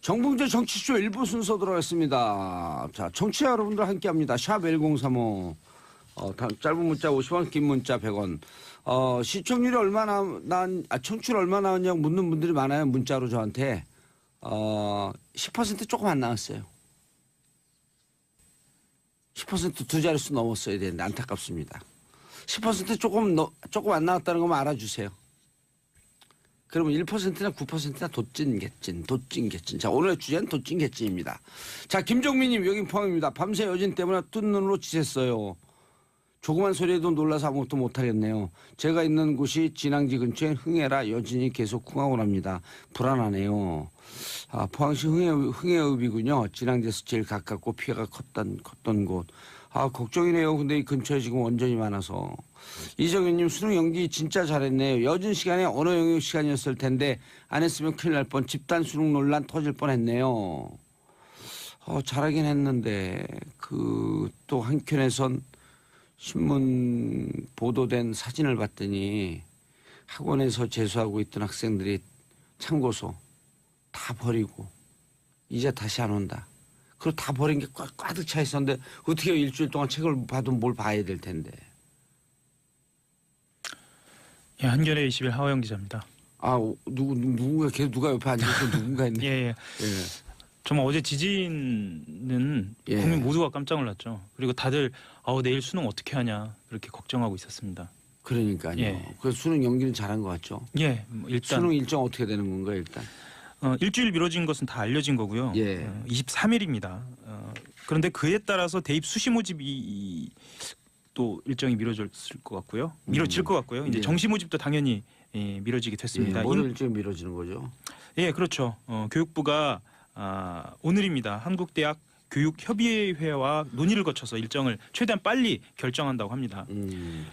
정봉재 정치쇼 1부 순서 들어가겠습니다. 자, 청취자 여러분들 함께합니다. 샵 1035. 짧은 문자 50원, 긴 문자 100원. 시청률이 얼마나 청취율 얼마나 나왔냐고 묻는 분들이 많아요. 문자로 저한테. 10% 조금 안 나왔어요. 10% 두 자릿수 넘었어야 되는데 안타깝습니다. 10% 조금 안 나왔다는 것만 알아주세요. 그러면 1%나 9%나 도찐개찐. 자, 오늘의 주제는 도찐개찐입니다. 자, 김정민님 여긴 포항입니다. 밤새 여진 때문에 뜬 눈으로 지샜어요. 조그만 소리에도 놀라서 아무것도 못하겠네요. 제가 있는 곳이 진앙지 근처엔 흥해라 여진이 계속 쿵하고 납니다. 불안하네요. 포항시 흥해읍이군요. 진앙지에서 제일 가깝고 피해가 컸던 곳. 걱정이네요. 근데 이 근처에 지금 원전이 많아서. 이정현님 수능 연기 진짜 잘했네요. 여진 시간에 언어 영역 시간이었을 텐데 안 했으면 큰일 날 뻔. 집단 수능 논란 터질 뻔했네요. 잘하긴 했는데 또 한켠에선 신문 보도된 사진을 봤더니 학원에서 재수하고 있던 학생들이 참고서 다 버리고 이제 다시 안 온다. 그리고 다 버린 게 꽉 차 있었는데 어떻게 일주일 동안 책을 봐도 뭘 봐야 될 텐데. 예, 한겨레 20일 하호영 기자입니다. 누군가 계속 누가 옆에 앉아서 누군가 했네. 예. 정말 어제 지진은 국민 모두가 깜짝 놀랐죠. 그리고 다들 내일 수능 어떻게 하냐 그렇게 걱정하고 있었습니다. 그러니까요. 예. 그래서 수능 연기는 잘한 것 같죠. 예, 일단 수능 일정 어떻게 되는 건가요, 일단? 일주일 미뤄진 것은 다 알려진 거고요. 23일입니다. 그런데 그에 따라서 대입 수시 모집이 또 일정이 미뤄질 것 같고요. 이제 정시 모집도 당연히 미뤄지게 됐습니다. 뭘 일정이 미뤄지는 거죠? 예, 그렇죠. 교육부가 오늘입니다. 한국대학 교육협의회와 논의를 거쳐서 일정을 최대한 빨리 결정한다고 합니다.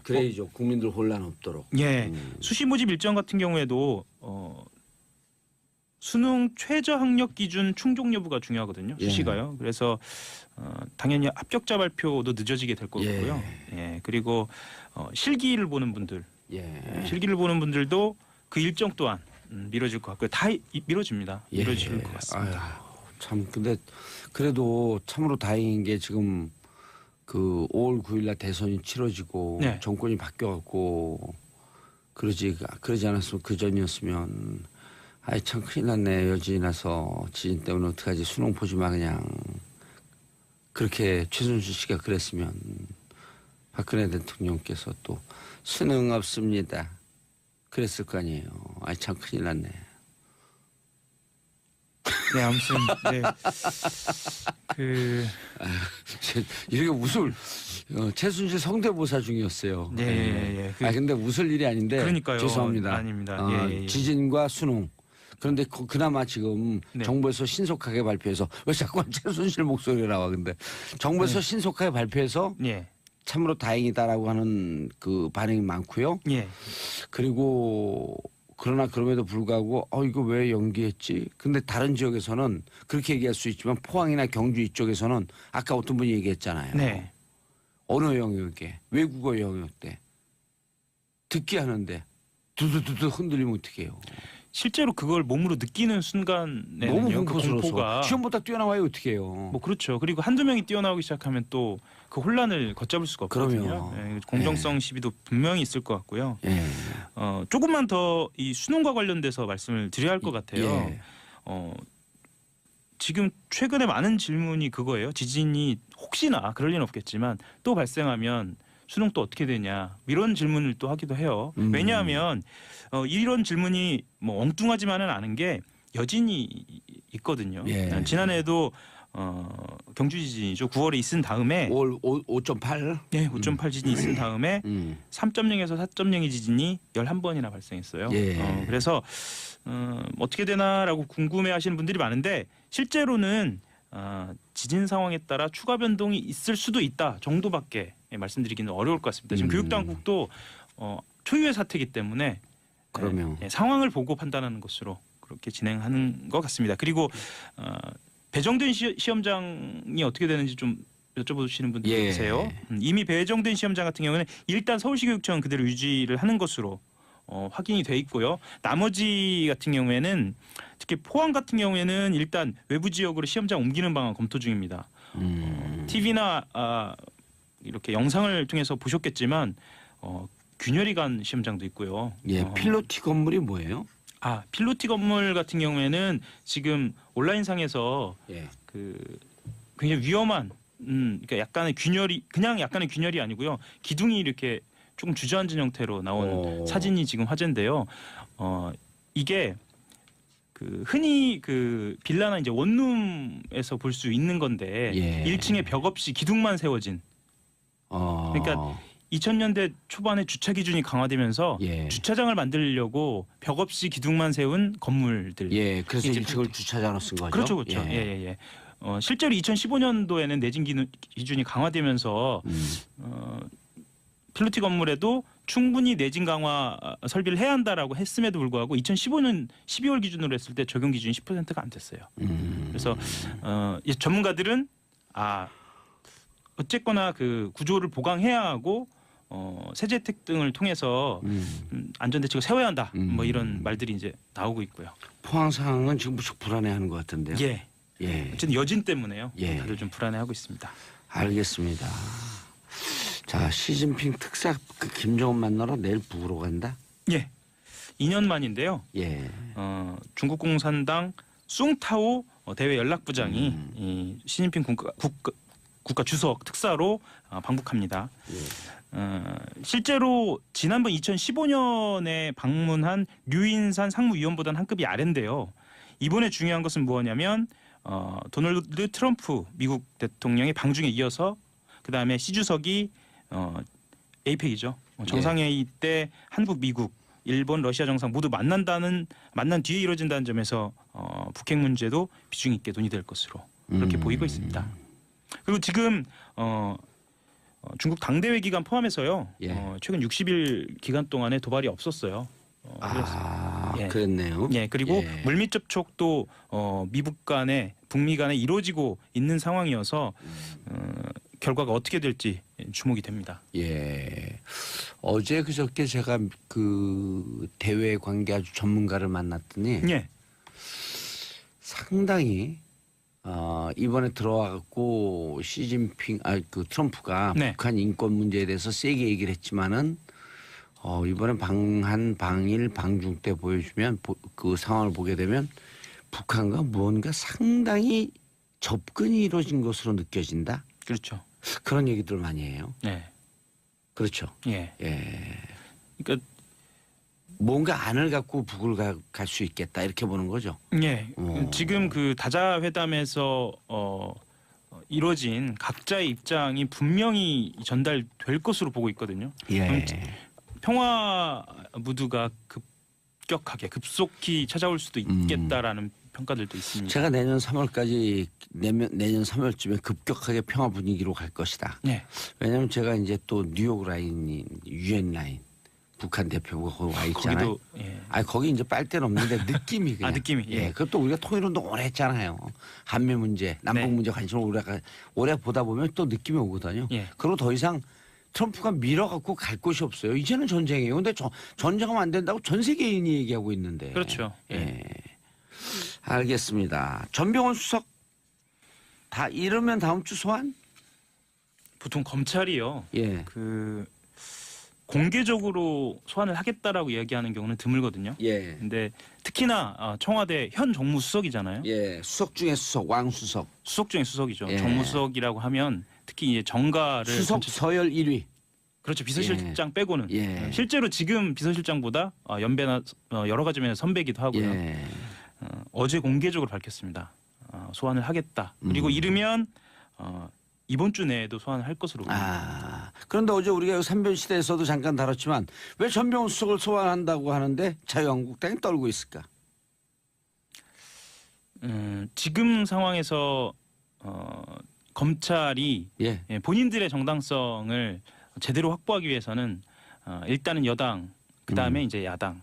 그래야죠. 국민들 혼란 없도록. 예, 수시 모집 일정 같은 경우에도 수능 최저 학력 기준 충족 여부가 중요하거든요. 수시가요. 그래서 당연히 합격자 발표도 늦어지게 될 거고요. 예, 그리고 실기를 보는 분들, 실기를 보는 분들도 그 일정 또한 미뤄질 것 같고요. 다 미뤄집니다. 미뤄질 것 같습니다. 참 근데 그래도 참으로 다행인 게 지금 5월 9일날 대선이 치러지고 정권이 바뀌어갖고 그러지 않았으면 그 전이었으면 참 큰일 났네. 여진이 나서 지진 때문에 어떡하지. 수능 보지마 그냥. 그렇게 최순실 씨가 그랬으면 박근혜 대통령께서 또 수능 없습니다. 그랬을 거 아니에요. 참 큰일 났네. 네, 아무튼 이렇게 웃을 최순실 성대모사 중이었어요. 근데 웃을 일이 아닌데. 그러니까요. 죄송합니다. 아닙니다. 지진과 수능. 그런데 그나마 지금 정부에서 신속하게 발표해서 왜 자꾸 최순실 목소리가 나와 근데 정부에서 신속하게 발표해서 참으로 다행이다라고 하는 그 반응이 많고요. 그리고 그러나 그럼에도 불구하고 이거 왜 연기했지? 근데 다른 지역에서는 그렇게 얘기할 수 있지만 포항이나 경주 이쪽에서는 아까 어떤 분이 얘기했잖아요. 언어 영역에 외국어 영역 때 듣기 하는데 두두두두 흔들리면 어떡해요. 실제로 그걸 몸으로 느끼는 순간에는요. 너무 그 공포스러워서 공포가 시험보다 뛰어나와요 어떡해요. 그렇죠. 그리고 한두 명이 뛰어나오기 시작하면 또 그 혼란을 걷잡을 수가 없거든요. 공정성 시비도 분명히 있을 것 같고요. 조금만 더 이 수능과 관련돼서 말씀을 드려야 할 것 같아요. 지금 최근에 많은 질문이 그거예요. 지진이 혹시나 그럴 리는 없겠지만 또 발생하면 수능 또 어떻게 되냐 이런 질문을 또 하기도 해요. 왜냐하면 이런 질문이 엉뚱하지만은 않은 게 여진이 있거든요. 지난해에도 경주 지진이죠. 9월에 있은 다음에 5.8? 5.8 지진이 있은 다음에 3.0에서 4.0의 지진이 11번이나 발생했어요. 그래서 어떻게 되나라고 궁금해하시는 분들이 많은데 실제로는 지진 상황에 따라 추가 변동이 있을 수도 있다 정도밖에 말씀드리기는 어려울 것 같습니다. 지금 교육당국도 초유의 사태이기 때문에 상황을 보고 판단하는 것으로 그렇게 진행하는 것 같습니다. 그리고 배정된 시험장이 어떻게 되는지 좀 여쭤보시는 분들이 계세요. 이미 배정된 시험장 같은 경우는 일단 서울시교육청은 그대로 유지를 하는 것으로 확인이 돼 있고요. 나머지 같은 경우에는 특히 포항 같은 경우에는 일단 외부 지역으로 시험장 옮기는 방안 검토 중입니다. TV나 이렇게 영상을 통해서 보셨겠지만 균열이 간 시험장도 있고요. 예, 필로티 건물이 뭐예요? 필로티 건물 같은 경우에는 지금 온라인상에서 예. 그 굉장히 위험한 그러니까 약간의 균열이 아니고요. 기둥이 이렇게 조금 주저앉은 형태로 나온 사진이 지금 화제인데요. 이게 그 흔히 그 빌라나 이제 원룸에서 볼 수 있는 건데 1층에 벽 없이 기둥만 세워진. 그러니까 2000년대 초반에 주차 기준이 강화되면서 주차장을 만들려고 벽 없이 기둥만 세운 건물들. 예, 그래서 1층을 주차장으로 쓴 거죠. 그렇죠, 그렇죠. 예. 실제로 2015년도에는 내진 기준이 강화되면서 필로티 건물에도 충분히 내진 강화 설비를 해야 한다라고 했음에도 불구하고 2015년 12월 기준으로 했을 때 적용 기준이 10%가 안 됐어요. 그래서 전문가들은 어쨌거나 그 구조를 보강해야 하고 세제 혜택 등을 통해서 안전 대책을 세워야 한다. 뭐 이런 말들이 이제 나오고 있고요. 포항 상황은 지금 무척 불안해하는 것 같은데요. 예. 어쨌든 여진 때문에요. 다들 좀 불안해하고 있습니다. 알겠습니다. 자, 시진핑 특사 그 김정은 만나러 내일 북으로 간다. 예. 2년 만인데요. 중국 공산당 숭타오 대외 연락부장이 이 시진핑 국가 주석 특사로 방북합니다. 실제로 지난번 2015년에 방문한 류인산 상무위원보다는 한 급이 아래인데요. 이번에 중요한 것은 무엇이냐면 도널드 트럼프 미국 대통령의 방중에 이어서 그다음에 시 주석이 에이펙이죠. 정상회의 때 한국, 미국, 일본, 러시아 정상 모두 만난 뒤에 이루어진다는 점에서 북핵 문제도 비중 있게 논의될 것으로 그렇게 보이고 있습니다. 그리고 지금 중국 당대회 기간 포함해서요. 최근 60일 기간 동안에 도발이 없었어요. 그랬네요. 그리고 물밑 접촉도 미국 간에 북미 간에 이루어지고 있는 상황이어서 결과가 어떻게 될지 주목이 됩니다. 어제 그저께 제가 그 대외 관계 아주 전문가를 만났더니 상당히 이번에 들어와갖고 시진핑 그 트럼프가 북한 인권 문제에 대해서 세게 얘기를 했지만은 이번에 방일 방중 때 보여주면 그 상황을 보게 되면 북한과 뭔가 상당히 접근이 이루어진 것으로 느껴진다. 그렇죠. 그런 얘기들 많이 해요. 그렇죠. 그러니까 뭔가 안을 갖고 북을 갈 수 있겠다 이렇게 보는 거죠. 지금 그 다자 회담에서 이루어진 각자의 입장이 분명히 전달될 것으로 보고 있거든요. 평화 무드가 급속히 찾아올 수도 있겠다라는 평가들도 있습니다. 제가 내년 3월쯤에 급격하게 평화 분위기로 갈 것이다. 왜냐하면 제가 이제 또 뉴욕 라인이 유엔 라인 북한 대표가 거기 와 있잖아요. 거기 이제 빨대는 없는데 느낌이 그냥. 그것도 우리가 통일운동 오래 했잖아요. 한미 문제, 남북 문제 관심을 오래 보다 보면 또 느낌이 오거든요. 그리고 더 이상 트럼프가 밀어갖고 갈 곳이 없어요. 이제는 전쟁이에요. 근데 전쟁하면 안 된다고 전 세계인이 얘기하고 있는데. 그렇죠. 알겠습니다. 전병헌 수석 다 이르면 다음 주 소환? 보통 검찰이요. 그 공개적으로 소환을 하겠다라고 이야기하는 경우는 드물거든요. 근데 특히나 청와대 현 정무수석이잖아요. 수석 중에 수석, 왕수석. 수석 중에 수석이죠. 정무수석이라고 하면 특히 이제 정가를 수석 서열 1위. 그렇죠. 비서실장 빼고는 실제로 지금 비서실장보다 연배나 여러 가지 면에서 선배기도 하고요. 어제 공개적으로 밝혔습니다. 소환을 하겠다. 그리고 이르면 이번 주 내에도 소환을 할 것으로 보입니다. 그런데 어제 우리가 삼변시대에서도 잠깐 다뤘지만 왜 전병헌 수석을 소환한다고 하는데 자유한국당이 떨고 있을까? 지금 상황에서 검찰이 본인들의 정당성을 제대로 확보하기 위해서는 일단은 여당, 그다음에 이제 야당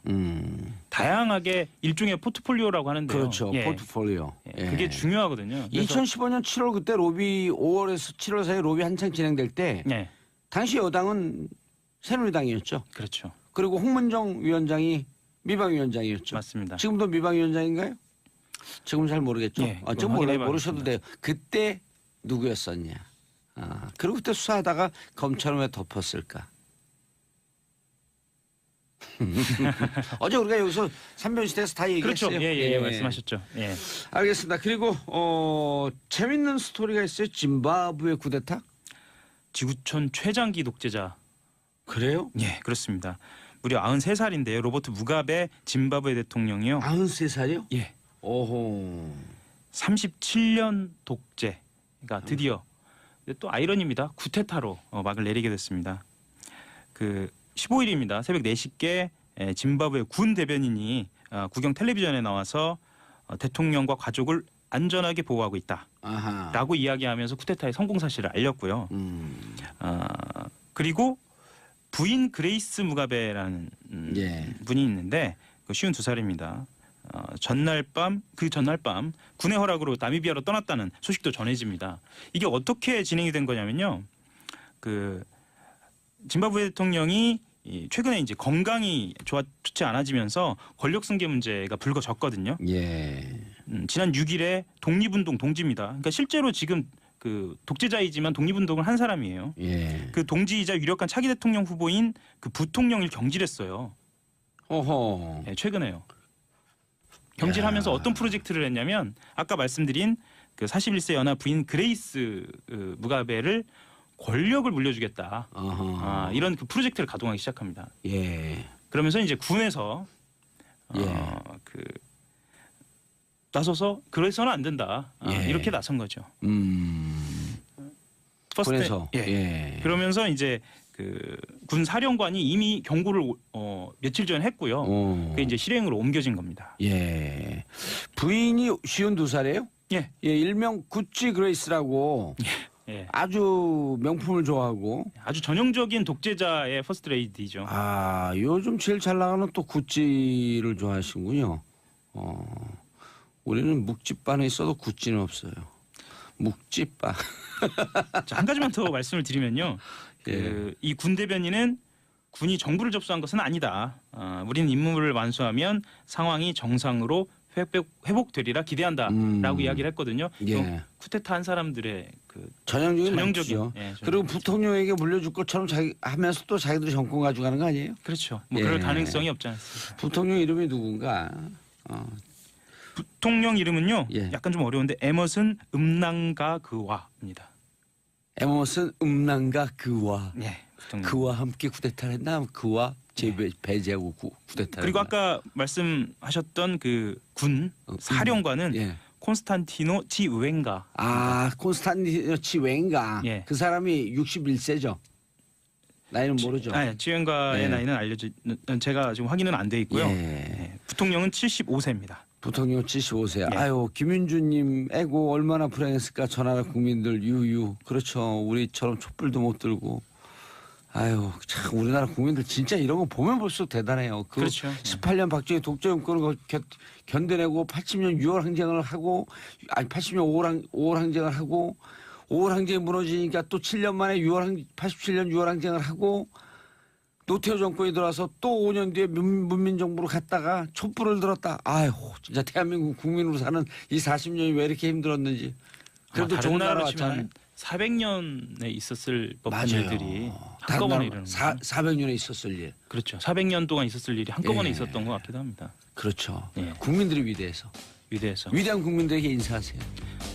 다양하게 일종의 포트폴리오라고 하는데요. 그렇죠. 포트폴리오. 그게 중요하거든요. 2015년 7월 그때 로비 5월에서 7월 사이 로비 한창 진행될 때 당시 여당은 새누리당이었죠. 그렇죠. 그리고 홍문정 위원장이 미방위원장이었죠. 맞습니다. 지금도 미방위원장인가요? 지금 잘 모르겠죠. 예, 지금 확인해봐야겠습니다. 모르셔도 돼요. 그때 누구였었냐. 그리고 그때 수사하다가 검찰은 왜 덮었을까. 어제 우리가 여기서 삼변시대에서 다 얘기했어요. 그렇죠. 예, 말씀하셨죠. 예. 알겠습니다. 그리고 재밌는 스토리가 있어요. 짐바브웨 쿠데타? 지구촌 최장기 독재자. 그래요? 예, 그렇습니다. 무려 93살인데요. 로버트 무가베 짐바브웨 대통령이요. 93살이요? 예. 오호. 37년 독재가 드디어 또 아이러니입니다. 쿠데타로 막을 내리게 됐습니다. 그 15일입니다. 새벽 4시께 짐바브웨 군 대변인이 국영 텔레비전에 나와서 대통령과 가족을 안전하게 보호하고 있다라고 이야기하면서 쿠데타의 성공 사실을 알렸고요. 그리고 부인 그레이스 무가베라는 분이 있는데 52살입니다. 전날 밤 군의 허락으로 나미비아로 떠났다는 소식도 전해집니다. 이게 어떻게 진행이 된 거냐면요. 그 짐바브웨 대통령이 최근에 이제 건강이 좋지 않아지면서 권력 승계 문제가 불거졌거든요. 예. 지난 6일에 독립운동 동지입니다. 그러니까 실제로 지금 그 독재자이지만 독립운동을 한 사람이에요. 예. 그 동지이자 유력한 차기 대통령 후보인 그 부통령을 경질했어요. 어허. 네, 최근에요. 경질하면서 어떤 프로젝트를 했냐면 아까 말씀드린 그 41세 연하 부인 그레이스 무가베를 권력을 물려주겠다. 이런 그 프로젝트를 가동하기 시작합니다. 예. 그러면서 이제 군에서 그 나서서 그래서는 안 된다. 이렇게 나선 거죠. 군에서. 그러면서 이제 그 군 사령관이 이미 경고를 며칠 전에 했고요. 그게 이제 실행으로 옮겨진 겁니다. 예. 부인이 52살이에요? 예. 일명 구찌 그레이스라고. 예. 아주 명품을 좋아하고 아주 전형적인 독재자의 퍼스트 레이디죠. 요즘 제일 잘 나가는 또 구찌를 좋아하시는군요. 우리는 묵찌바는 있어도 구찌는 없어요. 묵찌바. 자, 한 가지만 더 말씀을 드리면요. 이 군 대변인은 군이 정부를 접수한 것은 아니다. 우리는 임무를 완수하면 상황이 정상으로 회복되리라 기대한다라고 이야기를 했거든요. 쿠데타 한 사람들의 그 전형적인 그리고 부통령에게 물려줄 것처럼 하면서 또 자기들이 정권 가져가는 거 아니에요? 그렇죠. 그럴 가능성이 없지 않습니다. 부통령 이름이 누군가? 부통령 이름은요. 약간 좀 어려운데 에머슨 음낭가 그와입니다. 에머슨 음낭가 그와. 그와 함께 쿠데타를 했나? 그와 배제하고 쿠데타를 그리고 아까 말씀하셨던 그 군 사령관은 콘스탄티노 치우엥가. 콘스탄티노 치우엥가. 그 사람이 61세죠. 나이는 모르죠. 치우엥가의 나이는 제가 지금 확인은 안 돼 있고요. 부통령은 75세입니다. 부통령 75세. 아유, 김윤주님 애고 얼마나 불행했을까. 저 나라 국민들 유유. 그렇죠. 우리처럼 촛불도 못 들고. 아유, 참 우리나라 국민들 진짜 이런 거 보면 볼수록 대단해요. 그렇죠. 18년 박정희 독재 정권을 견뎌내고 80년 6월 항쟁을 하고 80년 5월 항쟁을 하고 5월 항쟁이 무너지니까 또 7년 만에 87년 6월 항쟁을 하고 노태우 정권이 들어와서 또 5년 뒤에 문민정부로 갔다가 촛불을 들었다. 아유, 진짜 대한민국 국민으로 사는 이 40년이 왜 이렇게 힘들었는지. 그래도 좋은 나라 왔잖아요. 400년에 있었을 법한 일들이 한꺼번에 일어나는 거죠. 400년에 있었을 일. 그렇죠. 400년 동안 있었을 일이 한꺼번에 있었던 것 같기도 합니다. 그렇죠. 국민들이 위대해서. 위대한 국민들에게 인사하세요.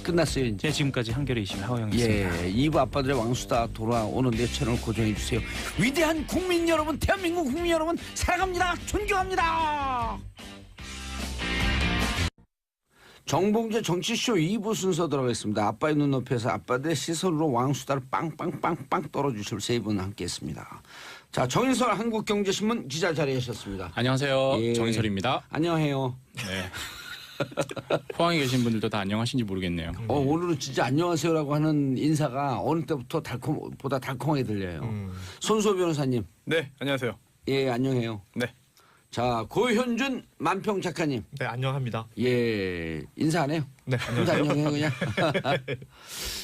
끝났어요 이제. 지금까지 한겨레 20일 하호영이었습니다. 2부 아빠들의 왕수다 돌아오는데 채널 고정해 주세요. 위대한 국민 여러분, 대한민국 국민 여러분 사랑합니다. 존경합니다. 정봉재 정치쇼 2부 순서 들어가겠습니다. 아빠의 눈높이에서 아빠들의 시선으로 왕수다를 빵빵빵빵 떨어주실 세 분 함께했습니다. 자, 정인설 한국경제신문 기자 자리하셨습니다. 안녕하세요. 정인설입니다. 안녕하세요. 네. 포항에 계신 분들도 다 안녕하신지 모르겠네요. 오늘은 진짜 안녕하세요라고 하는 인사가 어느 때부터 보다 달콤하게 들려요. 손수호 변호사님. 네, 안녕하세요. 예, 안녕해요. 네. 자, 고현준 만평 작가님. 네, 안녕합니다. 예, 인사 안 해요? 네, 인사 안녕하세요. 안녕해요 그냥.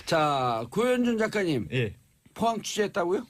자, 고현준 작가님. 예. 포항 취재했다고요?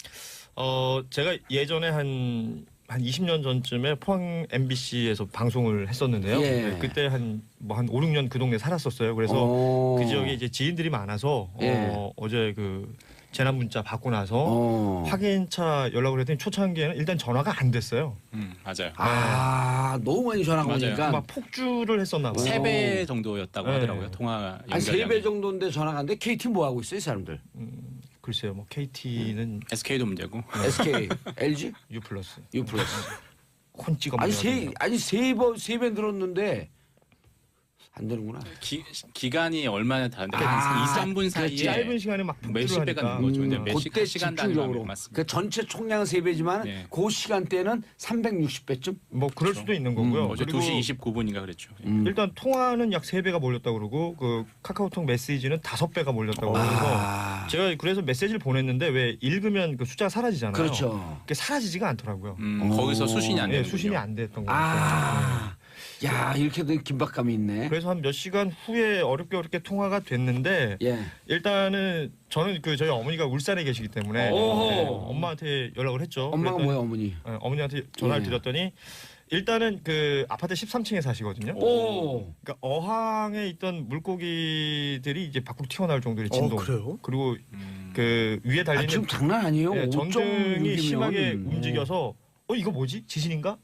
제가 예전에 한 한 20년 전쯤에 포항 MBC에서 방송을 했었는데요. 예. 네, 그때 한 5, 6년 그 동네 살았었어요. 그래서 그 지역에 이제 지인들이 많아서 예. 어제 그 재난 문자 받고 나서 확인차 연락을 했더니 초창기에는 일단 전화가 안 됐어요. 맞아요. 아, 너무 많이 전화가 맞아요. 오니까. 막 폭주를 했었나 봐요. 3배 정도였다고 네. 하더라고요. 통화 아니, 연결량이. 3배 정도인데 전화가 안 돼? KT 뭐 하고 있어요, 이 사람들? 글쎄요, 뭐 KT는 SK도 문제고. SK, LG, U 플러스, U 플러스. 혼 찍어 아니, 먹어야 세배 들었는데 안 되는구나. 기간이 얼마나 다른데 아, 2, 3분 사이에 그렇지. 짧은 시간에 막 몇십 폭주를 배가 하니까. 는 거죠. 근데 몇 그때 시간 집중적으로. 단위로 맞습니다. 그 전체 총량은 3배지만 네. 그 시간대는 360배쯤? 뭐 그럴 수도 있는 거고요. 어제 그리고 2시 29분인가 그랬죠. 일단 통화는 약 3배가 몰렸다고 그러고 그 카카오톡 메시지는 5배가 몰렸다고 그래서 제가 그래서 메시지를 보냈는데 왜 읽으면 그 숫자가 사라지잖아요. 그렇죠. 그게 사라지지가 않더라고요. 거기서 수신이 안 예, 되는 수신이 안 됐던 거예요. 야, 이렇게도 긴박감이 있네. 그래서 한 몇 시간 후에 어렵게 통화가 됐는데 예. 일단은 저는 그 저희 어머니가 울산에 계시기 때문에 오호. 엄마한테 연락을 했죠. 엄마가 그랬더니 뭐야, 어머니? 어머니한테 전화를 예. 드렸더니 일단은 그 아파트 13층에 사시거든요. 오. 그러니까 어항에 있던 물고기들이 이제 밖으로 튀어나올 정도의 진동. 그래요? 그리고 그 위에 달리는 지금 장난 아니에요. 예, 전등이 5.6이면. 심하게 움직여서 이거 뭐지? 지진인가?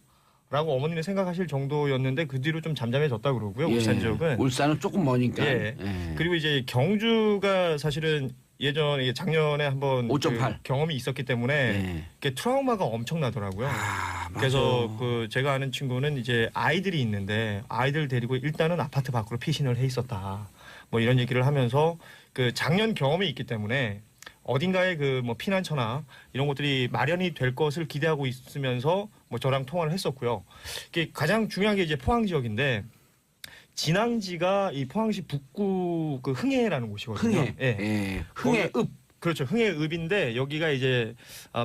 라고 어머니는 생각하실 정도였는데 그 뒤로 좀 잠잠해졌다 그러고요. 울산 지역은. 울산은 조금 머니까. 예. 그리고 이제 경주가 사실은 예전에 작년에 한번 5.8. 그 경험이 있었기 때문에 예. 그게 트라우마가 엄청나더라고요. 맞아. 그래서 그 제가 아는 친구는 이제 아이들이 있는데 아이들 데리고 일단은 아파트 밖으로 피신을 해 있었다. 뭐 이런 얘기를 하면서 그 작년 경험이 있기 때문에 어딘가에 그 뭐 피난처나 이런 것들이 마련이 될 것을 기대하고 있으면서 뭐 저랑 통화를 했었고요. 이게 가장 중요한 게 이제 포항 지역인데 진앙지가 이 포항시 북구 그 흥해라는 곳이거든요. 흥해. 예. 예. 흥해 읍. 그렇죠. 흥해읍인데 여기가 이제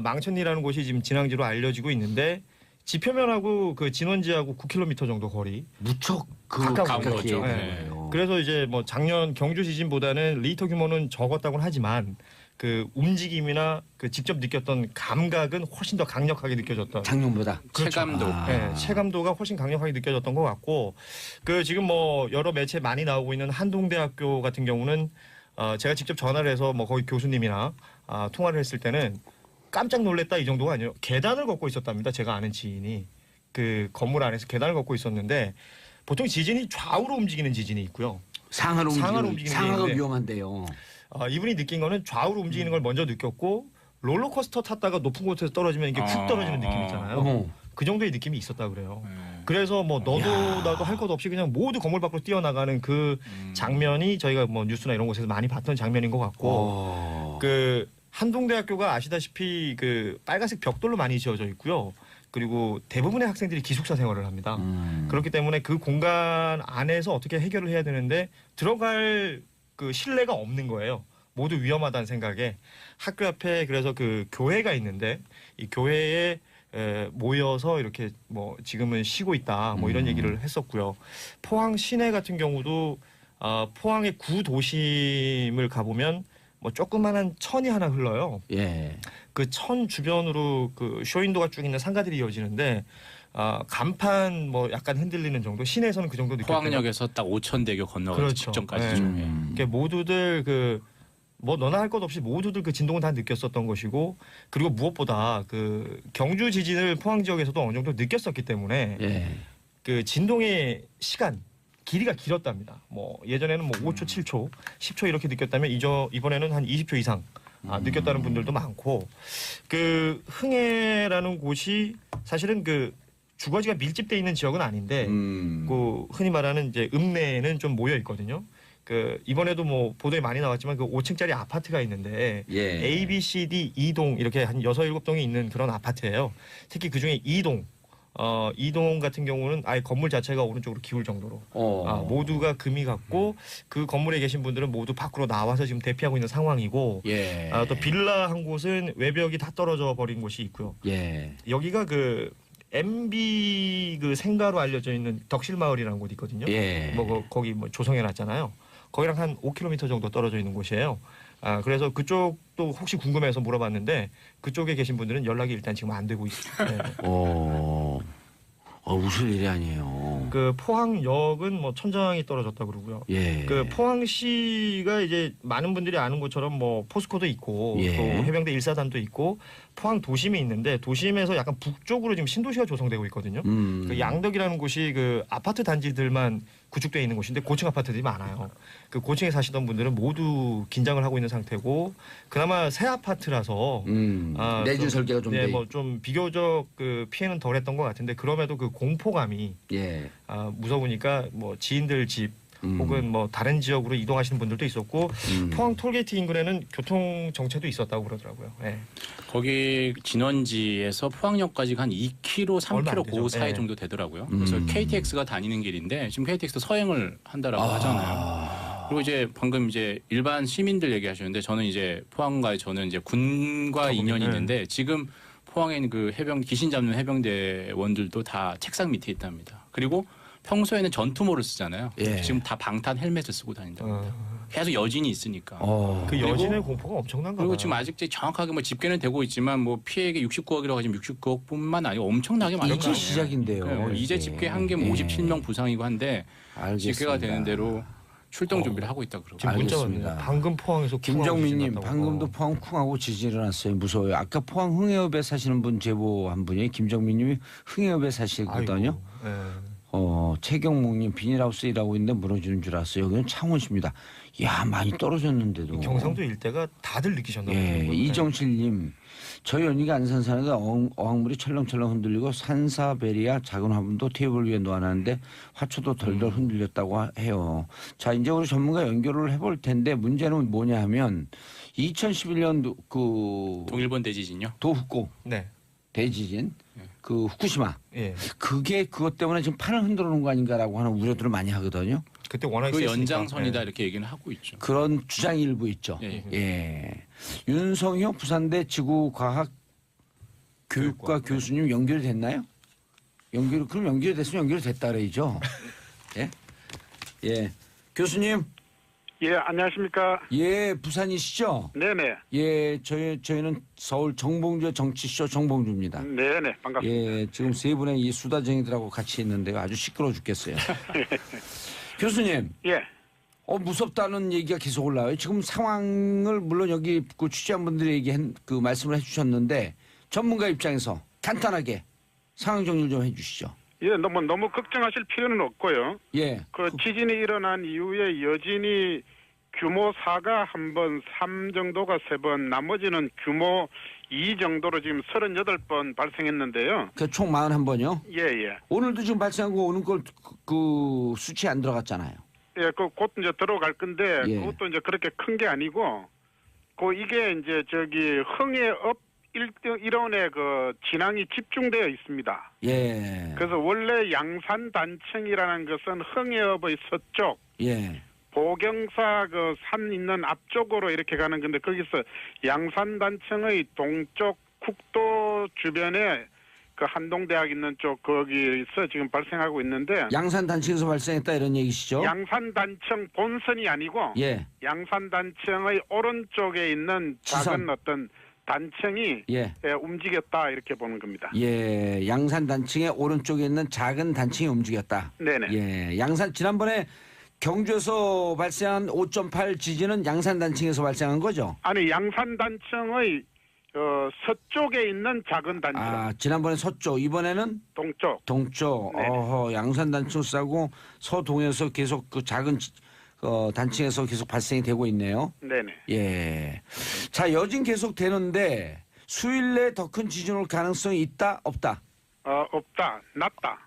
망천리라는 곳이 지금 진앙지로 알려지고 있는데 지표면하고 그 진원지하고 9km 정도 거리. 무척 가까운 가깝게 거죠. 가까워요. 네. 그래서 이제 뭐 작년 경주 지진보다는 리터 규모는 적었다고는 하지만 그 움직임이나 그 직접 느꼈던 감각은 훨씬 더 강력하게 느껴졌던. 작년보다. 체감도. 체감도가 훨씬 강력하게 느껴졌던 것 같고 그 지금 뭐 여러 매체 많이 나오고 있는 한동대학교 같은 경우는 제가 직접 전화를 해서 뭐 거기 교수님이나 통화를 했을 때는 깜짝 놀랐다 이 정도가 아니에요. 계단을 걷고 있었답니다. 제가 아는 지인이 그 건물 안에서 계단을 걷고 있었는데 보통 지진이 좌우로 움직이는 지진이 있고요. 상하로 움직이는 게 상하가 있는데. 위험한데요. 이분이 느낀 거는 좌우로 움직이는 걸 먼저 느꼈고 롤러코스터 탔다가 높은 곳에서 떨어지면 이게 훅 떨어지는 느낌 있잖아요. 어머. 그 정도의 느낌이 있었다 그래요. 그래서 뭐 너도 나도 할 것 없이 그냥 모두 건물 밖으로 뛰어나가는 그 장면이 저희가 뭐 뉴스나 이런 곳에서 많이 봤던 장면인 것 같고 그 한동대학교가 아시다시피 그 빨간색 벽돌로 많이 지어져 있고요. 그리고 대부분의 학생들이 기숙사 생활을 합니다. 그렇기 때문에 그 공간 안에서 어떻게 해결을 해야 되는데 들어갈 그 신뢰가 없는 거예요. 모두 위험하다는 생각에 학교 앞에 그래서 그 교회가 있는데 이 교회에 모여서 이렇게 뭐 지금은 쉬고 있다 뭐 이런 얘기를 했었고요. 포항 시내 같은 경우도 포항의 구도심을 가보면 뭐 조그만한 천이 하나 흘러요. 예. 그 천 주변으로 그 쇼윈도가 쭉 있는 상가들이 이어지는데 간판 뭐 약간 흔들리는 정도. 시내에서는 그 정도 느꼈대요. 포항역에서 딱 오천대교 건너가기 그렇죠. 직전까지죠. 네. 예. 그러니까 모두들 그 뭐 너나 할 것 없이 모두들 그 진동을 다 느꼈었던 것이고 그리고 무엇보다 그 경주 지진을 포항 지역에서도 어느 정도 느꼈었기 때문에 예. 그 진동의 시간 길이가 길었답니다. 뭐 예전에는 뭐 5초, 7초, 10초 이렇게 느꼈다면 이번에는 한 20초 이상 느꼈다는 분들도 많고 그 흥해라는 곳이 사실은 그 주거지가 밀집돼 있는 지역은 아닌데 그 흔히 말하는 이제 읍내에는 좀 모여 있거든요. 그 이번에도 뭐 보도에 많이 나왔지만 그 5층짜리 아파트가 있는데 예. A, B, C, D 2동 이렇게 한 6, 7동이 있는 그런 아파트예요. 특히 그 중에 2동 2동 같은 경우는 아예 건물 자체가 오른쪽으로 기울 정도로 모두가 금이 갔고 그 건물에 계신 분들은 모두 밖으로 나와서 지금 대피하고 있는 상황이고 예. 또 빌라 한 곳은 외벽이 다 떨어져 버린 곳이 있고요. 예. 여기가 그 MB 그 생가로 알려져 있는 덕실마을이라는 곳이 있거든요. 예. 뭐 거기 뭐 조성해 놨잖아요. 거기랑 한 5km 정도 떨어져 있는 곳이에요. 그래서 그쪽도 혹시 궁금해서 물어봤는데 그쪽에 계신 분들은 연락이 일단 지금 안 되고 있어요. 네. 무슨 일이 아니에요. 그 포항역은 뭐 천장이 떨어졌다 그러고요. 예. 그 포항시가 이제 많은 분들이 아는 것처럼 뭐 포스코도 있고 예. 또 해병대 1사단도 있고 포항 도심이 있는데 도심에서 약간 북쪽으로 지금 신도시가 조성되고 있거든요. 그 양덕이라는 곳이 그 아파트 단지들만 구축되어 있는 곳인데 고층 아파트들이 많아요. 그 고층에 사시던 분들은 모두 긴장을 하고 있는 상태고 그나마 새 아파트라서 내주 설계가 좀 네, 돼. 뭐 좀 비교적 그 피해는 덜했던 것 같은데 그럼에도 그 공포감이 예. 무서우니까 뭐 지인들 집 혹은 뭐 다른 지역으로 이동하시는 분들도 있었고 포항 톨게이트 인근에는 교통 정체도 있었다고 그러더라고요. 네. 거기 진원지에서 포항역까지 한 2km, 얼마 안 3km 되죠. 그 사이 네. 정도 되더라고요. 그래서 KTX가 다니는 길인데 지금 KTX도 서행을 한다라고 하잖아요. 그리고 이제 방금 이제 일반 시민들 얘기하셨는데 저는 이제 포항과 저는 이제 군과 인연이 있는데 지금 포항에 있는 그 기신 잡는 해병대원들도 다 책상 밑에 있답니다. 그리고 평소에는 전투모를 쓰잖아요. 예. 지금 다 방탄 헬멧을 쓰고 다닌답니다. 계속 여진이 있으니까. 그 여진의 공포가 엄청난가 봐요. 그리고 지금 아직 정확하게 뭐 집계는 되고 있지만 뭐 피해액이 69억이라고 하지만 69억뿐만 아니고 엄청나게 많은 이제 시작인데요. 네, 이제 집계한 게 뭐 57명 부상이고 한데 알겠습니다. 집계가 되는 대로 출동 준비를 하고 있다 그러고. 지금 문자 알겠습니다. 왔네요. 방금 포항에서 김정민님 쿵하고 방금도 포항 쿵하고 지진이 일어났어요. 무서워요. 아까 포항 흥해읍에 사시는 분 제보 한 분이 김정민님이 흥해읍에 사시거든요. 네. 최경목님 비닐하우스 일하고 있는데 무너지는 줄 알았어요. 여기는 창원시입니다. 야 많이 떨어졌는데도. 경상도 일대가 다들 느끼셨나 봐요. 예, 이정실님 저희 언니가 안산산에다 어항물이 철렁철렁 흔들리고 산사베리아 작은 화분도 테이블 위에 놓아놨는데 화초도 덜덜 흔들렸다고 해요. 자 이제 우리 전문가 연결을 해볼 텐데 문제는 뭐냐 하면 2011년 그 동일본 대지진요? 도후쿠 네. 대지진 그 후쿠시마 예. 그게 그것 때문에 지금 판을 흔들어 놓은 거 아닌가라고 하는 우려들을 많이 하거든요. 그때 워낙 그 셌으니까. 연장선이다 예. 이렇게 얘기는 하고 있죠. 그런 주장이 일부 있죠. 예. 예. 윤성효 부산대 지구과학 교육과 교수님 연결이 됐나요? 그럼 연결이 됐으면 연결이 됐다 그래야죠. 예? 예. 교수님. 예, 안녕하십니까? 예, 부산이시죠? 네네. 예, 저희는 서울 정봉주의 정치쇼 정봉주입니다. 네네, 반갑습니다. 예, 지금 세 분의 이 수다쟁이들하고 같이 있는데요. 아주 시끄러워 죽겠어요. 교수님. 예. 무섭다는 얘기가 계속 올라와요. 지금 상황을 물론 여기 그 취재한 분들이 그 말씀을 해주셨는데 전문가 입장에서 간단하게 상황 정리 좀 해주시죠. 예, 너무 걱정하실 필요는 없고요. 예. 그 지진이 일어난 이후에 여진이 규모 4가 한 번, 3 정도가 3번, 나머지는 규모 2 정도로 지금 38번 발생했는데요. 그 총 41번이요? 예, 예. 오늘도 지금 발생하고 오는 걸 그 수치에 안 들어갔잖아요. 예, 곧 이제 들어갈 건데 예. 그것도 이제 그렇게 큰 게 아니고 이게 이제 흥해읍 일원에 그 진앙이 집중되어 있습니다. 예. 그래서 원래 양산단층이라는 것은 흥해읍의 서쪽, 예. 보경사 그 산 있는 앞쪽으로 이렇게 가는 건데 거기서 양산단층의 동쪽 국도 주변에 그 한동대학 있는 쪽 거기서 지금 발생하고 있는데 양산 단층에서 발생했다 이런 얘기시죠? 양산단층 본선이 아니고 예. 양산단층의 오른쪽에 있는 작은 지선. 어떤 단층이 예. 움직였다 이렇게 보는 겁니다. 예. 양산 단층의 오른쪽에 있는 작은 단층이 움직였다. 네네. 예. 지난번에 경주에서 발생한 5.8 지진은 양산 단층에서 발생한 거죠? 아니 양산단층의 서쪽에 있는 작은 단층. 지난번에 서쪽, 이번에는 동쪽. 네네. 양산 단층 싸고 서동에서 계속 그 작은 단층에서 계속 발생이 되고 있네요. 네네. 예. 자, 여진 계속 되는데 수일 내에 더 큰 지진 올 가능성이 있다, 없다? 없다. 낮다.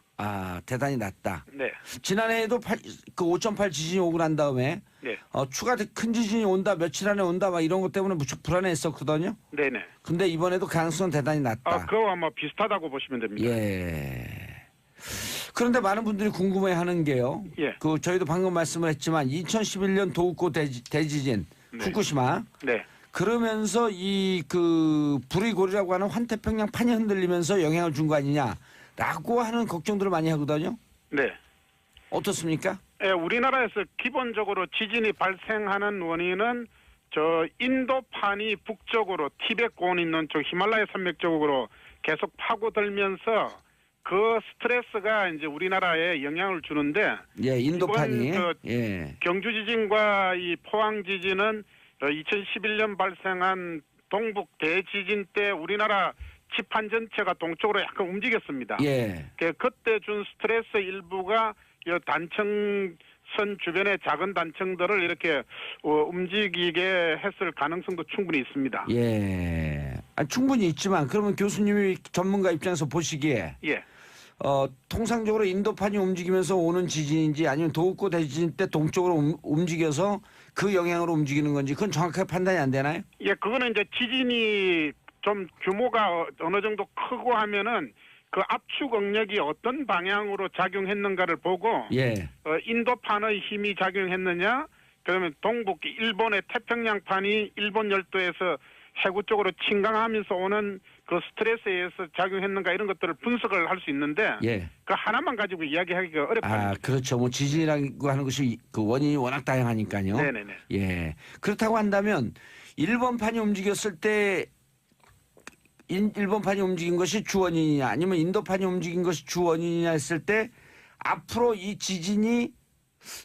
대단히 낮다. 네. 지난해에도 5.8 지진이 오고 난 다음에 네. 추가 큰 지진이 온다, 며칠 안에 온다, 막 이런 것 때문에 무척 불안해했었거든요. 네네. 근데 이번에도 가능성은 대단히 낮다. 그거와 뭐 비슷하다고 보시면 됩니다. 예. 그런데 많은 분들이 궁금해하는 게요. 예. 저희도 방금 말씀을 했지만 2011년 도후쿠 대지진, 네. 후쿠시마. 네. 그러면서 불의고리라고 하는 환태평양 판이 흔들리면서 영향을 준 거 아니냐라고 하는 걱정들을 많이 하거든요. 네. 어떻습니까? 예, 우리나라에서 기본적으로 지진이 발생하는 원인은 저 인도판이 북쪽으로 티벳 고원 있는 쪽 히말라야 산맥 쪽으로 계속 파고들면서 그 스트레스가 이제 우리나라에 영향을 주는데 예, 인도판이. 이번 예. 경주 지진과 이 포항 지진은 2011년 발생한 동북 대지진 때 우리나라 지판 전체가 동쪽으로 약간 움직였습니다. 예. 그때 준 스트레스 일부가 이 단층선 주변의 작은 단층들을 이렇게 움직이게 했을 가능성도 충분히 있습니다. 예. 충분히 있지만 그러면 교수님이 전문가 입장에서 보시기에 예. 통상적으로 인도판이 움직이면서 오는 지진인지 아니면 도읍고 대지진 때 동쪽으로 움직여서 그 영향으로 움직이는 건지 그건 정확하게 판단이 안 되나요? 예, 그거는 이제 지진이 좀 규모가 어느 정도 크고 하면은 그 압축 응력이 어떤 방향으로 작용했는가를 보고 예. 인도판의 힘이 작용했느냐, 그러면 동북 일본의 태평양판이 일본 열도에서 해구 쪽으로 침강하면서 오는 그 스트레스에 의해서 작용했는가 이런 것들을 분석을 할 수 있는데 예. 그 하나만 가지고 이야기하기가 어렵다. 아, 그렇죠. 뭐 지진이라고 하는 것이 그 원인이 워낙 다양하니까요. 네네네. 예. 그렇다고 한다면 일본판이 움직였을 때 일본판이 움직인 것이 주원인이냐 아니면 인도판이 움직인 것이 주원인이냐 했을 때 앞으로 이 지진이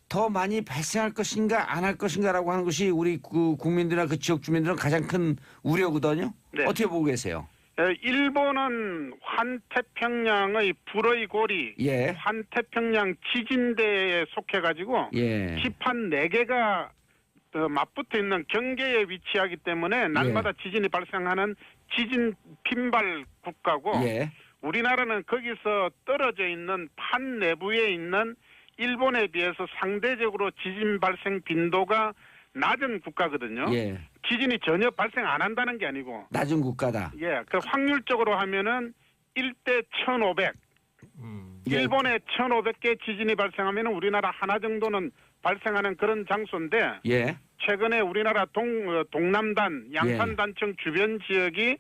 더 많이 발생할 것인가 안 할 것인가라고 하는 것이 우리 그 국민들이나 그 지역 주민들은 가장 큰 우려거든요. 네. 어떻게 보고 계세요? 일본은 환태평양의 불의 고리, 예. 환태평양 지진대에 속해가지고 예. 지판 4개가 맞붙어 있는 경계에 위치하기 때문에 날마다 지진이 발생하는 지진 핀발 국가고 예. 우리나라는 거기서 떨어져 있는 판 내부에 있는 일본에 비해서 상대적으로 지진 발생 빈도가 낮은 국가거든요. 예. 지진이 전혀 발생 안 한다는 게 아니고. 낮은 국가다. 예, 그 확률적으로 하면은 1대 1500. 예. 일본에 1500개 지진이 발생하면 우리나라 하나 정도는 발생하는 그런 장소인데 예. 최근에 우리나라 동남단 양산단층 주변 지역이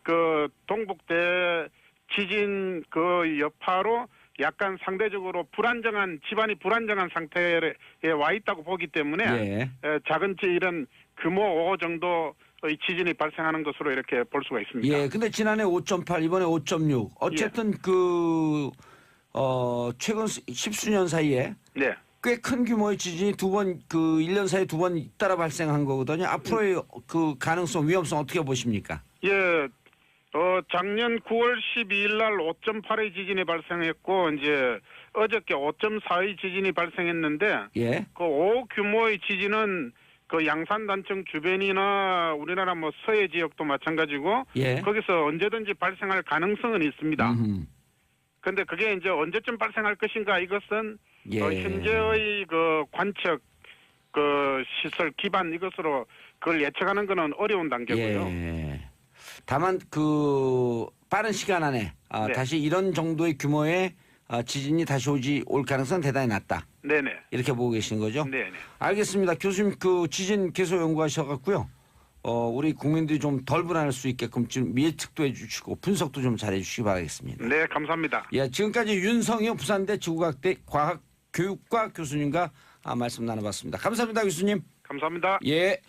그 동북대 지진 그 여파로 약간 상대적으로 불안정한 집안이 불안정한 상태에 와 있다고 보기 때문에 예. 작은 이런 규모 5 정도의 지진이 발생하는 것으로 이렇게 볼 수가 있습니다. 예. 근데 지난해 5.8 이번에 5.6 어쨌든 그 최근 10수년 사이에 네. 꽤 큰 규모의 지진이 두 번 그 1년 사이에 2번 잇따라 발생한 거거든요. 앞으로의 그 가능성, 위험성 어떻게 보십니까? 예. 작년 9월 12일 날 5.8의 지진이 발생했고 이제 어저께 5.4의 지진이 발생했는데 예. 그 5 규모의 지진은 그 양산단층 주변이나 우리나라 뭐 서해 지역도 마찬가지고 예. 거기서 언제든지 발생할 가능성은 있습니다. 음흠. 근데 그게 이제 언제쯤 발생할 것인가 이것은 예. 현재의 그 관측 그 시설 기반 이것으로 그걸 예측하는 것은 어려운 단계고요. 예. 다만 그 빠른 시간 안에 네. 다시 이런 정도의 규모의 지진이 다시 올 가능성은 대단히 낮다. 네네. 이렇게 보고 계신 거죠? 네네. 알겠습니다. 교수님 그 지진 계속 연구하셔갖고요. 우리 국민들이 좀 덜 불안할 수 있게끔 좀 예측도 해주시고 분석도 좀 잘해주시기 바라겠습니다. 네, 감사합니다. 예, 지금까지 윤성효 부산대 지구과학대 과학교육과 교수님과 말씀 나눠봤습니다. 감사합니다, 교수님. 감사합니다. 예.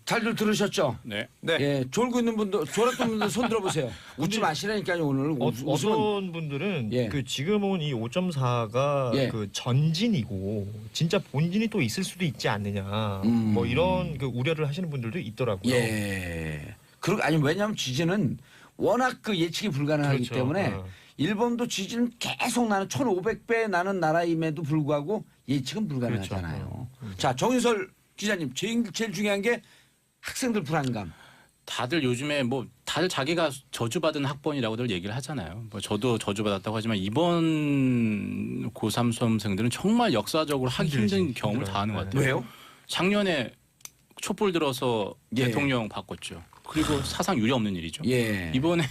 잘들 들으셨죠? 네. 네. 예, 졸고 있는 분들, 졸았던 분들 손 들어보세요. 웃지 마시라니까요, 오늘. 웃으면. 어떤 분들은 예. 그 지금 온 이 5.4가 예. 그 전진이고 진짜 본진이 또 있을 수도 있지 않느냐 뭐 이런 그 우려를 하시는 분들도 있더라고요. 예. 아니, 왜냐하면 지진은 워낙 그 예측이 불가능하기 그렇죠. 때문에 일본도 지진 계속 나는 1500배 나는 나라임에도 불구하고 예측은 불가능하잖아요. 자, 정윤설 기자님, 제일 중요한 게 학생들 불안감. 다들 요즘에 뭐 다들 자기가 저주받은 학번이라고들 얘기를 하잖아요. 뭐 저도 저주받았다고 하지만 이번 고3 수험생들은 정말 역사적으로 하기 힘든 경험을 다 하는 것 같아요. 왜요? 작년에 촛불 들어서 예. 대통령 바꿨죠. 그리고 사상 유례 없는 일이죠. 예. 이번에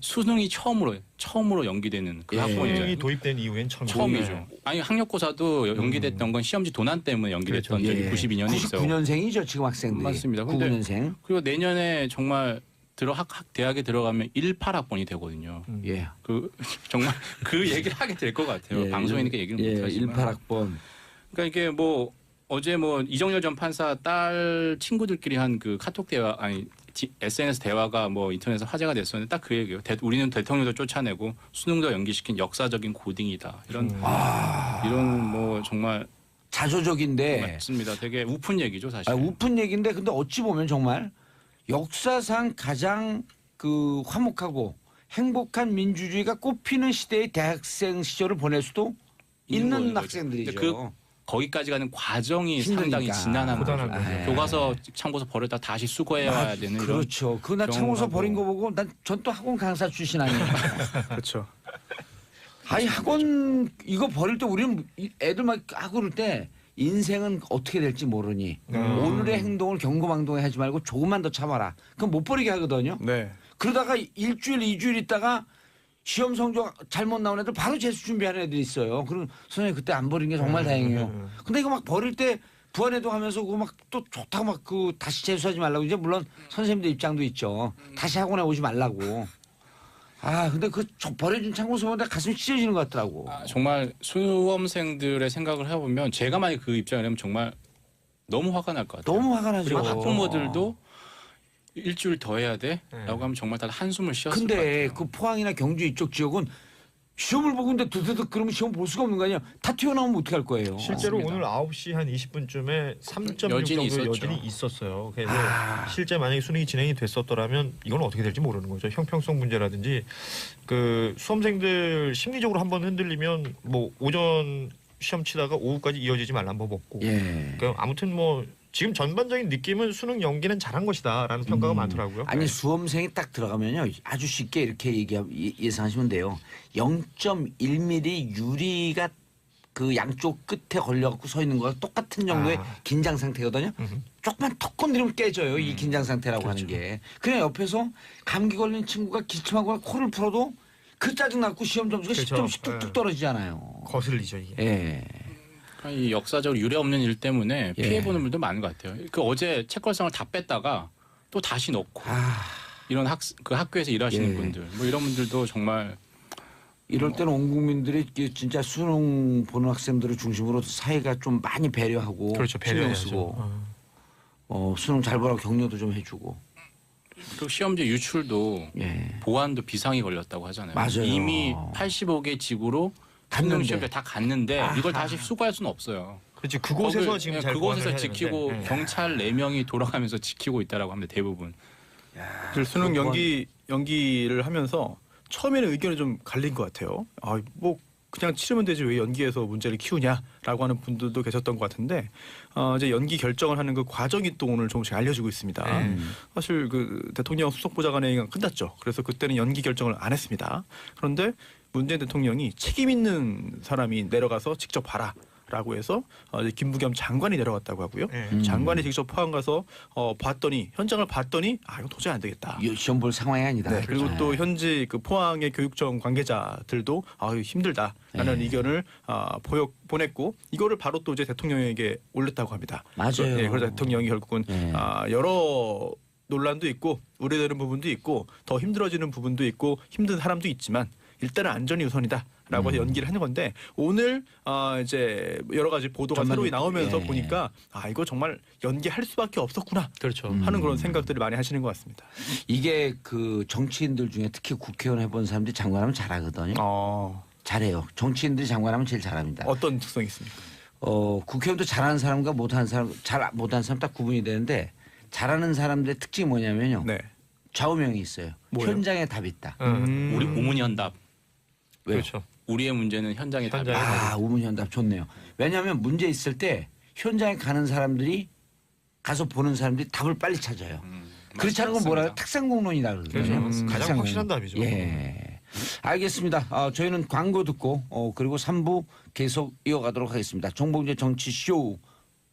수능이 처음으로 연기되는 그 예. 학번이죠. 수능이 도입된 이후엔 처음이죠. 아니 학력고사도 연기됐던 건 시험지 도난 때문에 연기됐던 그렇죠. 적이 92년에 있어요. 99년생이죠, 지금 학생들이. 맞습니다. 근데 99년생. 그리고 내년에 정말 대학에 들어가면 18학번이 되거든요. 예. 그 정말 그 얘기를 하게 될 것 같아요. 예, 방송이니까 얘기를 못 하지만. 18학번. 그러니까 이게 뭐 어제 뭐 이정열 전 판사 딸 친구들끼리 한 그 카톡 대화 SNS 대화가 뭐 인터넷에서 화제가 됐었는데 딱 그 얘기예요. 우리는 대통령도 쫓아내고 수능도 연기시킨 역사적인 고딩이다. 이런 뭐 정말 자조적인데. 맞습니다. 되게 우픈 얘기죠 사실. 우픈 얘기인데 근데 어찌 보면 정말 역사상 가장 그 화목하고 행복한 민주주의가 꽃피는 시대의 대학생 시절을 보낼 수도 있는 학생들이죠. 거기까지 가는 과정이 힘드니까. 상당히 지난한 고단한 거죠. 거죠. 교과서 참고서 버렸다 다시 수거해야 되는 이런 그렇죠. 그나 참고서 경험하고. 버린 거 보고 전 또 학원 강사 출신 아니에요. 그렇죠. 아니 학원 이거 버릴 때 우리는 애들 막 하고 그럴 때 인생은 어떻게 될지 모르니 오늘의 행동을 경고망동에 하지 말고 조금만 더 참아라. 그럼 못 버리게 하거든요. 네. 그러다가 일주일, 2주일 있다가 시험 성적 잘못 나온 애들 바로 재수 준비하는 애들이 있어요. 그럼 선생님 그때 안 버린 게 정말 다행이에요. 근데 이거 막 버릴 때 부안해도 하면서 그거 막 또 좋다고 막 그 다시 재수하지 말라고 이제 물론 선생님들 입장도 있죠. 다시 학원에 오지 말라고. 근데 그 버려진 참고서 보다 가슴이 찢어지는 것 같더라고. 정말 수험생들의 생각을 해보면 제가 만약 그 입장이라면 정말 너무 화가 날 것 같아요. 너무 화가 나죠. 그리고 학부모들도 일주일 더 해야 돼? 라고 하면 정말 다들 한숨을 쉬었을 것 근데 같아요. 그 포항이나 경주 이쪽 지역은 시험을 보고 있는데 드드득 그러면 시험 볼 수가 없는 거 아니야. 다 튀어나오면 어떻게 할 거예요. 실제로 맞습니다. 오늘 9시 한 20분쯤에 3.6 여진이 정도 있었죠. 여진이 있었어요. 그래서 실제 만약에 수능이 진행이 됐었더라면 이건 어떻게 될지 모르는 거죠. 형평성 문제라든지 그 수험생들 심리적으로 한번 흔들리면 뭐 오전 시험 치다가 오후까지 이어지지 말란 법 없고. 예. 그러니까 아무튼 뭐 지금 전반적인 느낌은 수능 연기는 잘한 것이다라는 평가가 많더라고요. 아니 수험생이 딱 들어가면요 아주 쉽게 이렇게 예상하시면 돼요. 0.1mm 유리가 그 양쪽 끝에 걸려갖고 서 있는 거랑 똑같은 정도의 긴장 상태거든요. 조금만 턱 건드리면 깨져요. 이 긴장 상태라고 하는 게. 그냥 옆에서 감기 걸린 친구가 기침하거나 코를 풀어도 그 짜증 났고 시험 점수가 그렇죠. 10점씩 뚝뚝 떨어지잖아요. 거슬리죠 이게. 예. 이 역사적으로 유례 없는 일 때문에 예. 피해보는 분도 많은 것 같아요. 그 어제 책걸상을 다 뺐다가 또 다시 넣고 이런 그 학교에서 일하시는 예. 분들 뭐 이런 분들도 정말 이럴 때는 온 국민들이 진짜 수능 보는 학생들을 중심으로 사회가 좀 많이 배려하고 그렇죠. 신경 배려해야죠. 쓰고 수능 잘 보라고 격려도 좀 해주고. 또 시험지 유출도 예. 보안도 비상이 걸렸다고 하잖아요. 맞아요. 이미 85개 지구로 수능 갔는데. 시험지 다 갔는데 이걸 다시 수거할 수는 없어요. 그렇지 그곳에서 거길, 지금 예, 잘 그곳에서 보완을 해야 지키고 되는데. 경찰 4명이 돌아가면서 지키고 있다라고 합니다. 대부분. 사실 수능 연기를 하면서 처음에는 의견이 좀 갈린 것 같아요. 뭐 그냥 치르면 되지 왜 연기해서 문제를 키우냐라고 하는 분들도 계셨던 것 같은데 이제 연기 결정을 하는 그 과정이 또 오늘 조금씩 알려지고 있습니다. 사실 그 대통령 수석보좌관회의가 끝났죠. 그래서 그때는 연기 결정을 안 했습니다. 그런데 문재인 대통령이 책임 있는 사람이 내려가서 직접 봐라. 라고 해서 이제 김부겸 장관이 내려갔다고 하고요. 장관이 직접 포항 가서 현장을 봤더니 이거 도저히 안 되겠다. 시험 볼 상황이 아니다. 네, 그리고 또 현지 그 포항의 교육청 관계자들도 힘들다라는 의견을 보냈고 이거를 바로 또 이제 대통령에게 올렸다고 합니다. 맞아요. 네, 그래서 대통령이 결국은 네. 여러 논란도 있고 우려되는 부분도 있고 더 힘들어지는 부분도 있고 힘든 사람도 있지만 일단은 안전이 우선이다라고 해서 연기를 하는 건데 오늘 이제 여러 가지 보도가 새로이 나오면서 보니까 이거 정말 연기할 수밖에 없었구나. 그렇죠. 하는 그런 생각들을 많이 하시는 것 같습니다. 이게 그 정치인들 중에 특히 국회의원 해본 사람들이 장관하면 잘하거든요. 잘해요. 정치인들이 장관하면 제일 잘합니다. 어떤 특성이 있습니까? 국회의원도 잘하는 사람과 못하는 사람, 잘 못하는 사람 딱 구분이 되는데 잘하는 사람들의 특징이 뭐냐면요. 네. 좌우명이 있어요. 뭐예요? 현장에 답이 있다. 우리 우문현답. 왜요? 그렇죠. 우리의 문제는 현장에 답이 우문현답 좋네요. 왜냐하면 문제 있을 때 현장에 가는 사람들이 가서 보는 사람들이 답을 빨리 찾아요. 그렇지 않은 건 뭐라요? 탁상공론이다 그러거든요. 그렇죠. 가장 확실한 답이죠. 예. 알겠습니다. 저희는 광고 듣고 그리고 3부 계속 이어가도록 하겠습니다. 정봉재 정치쇼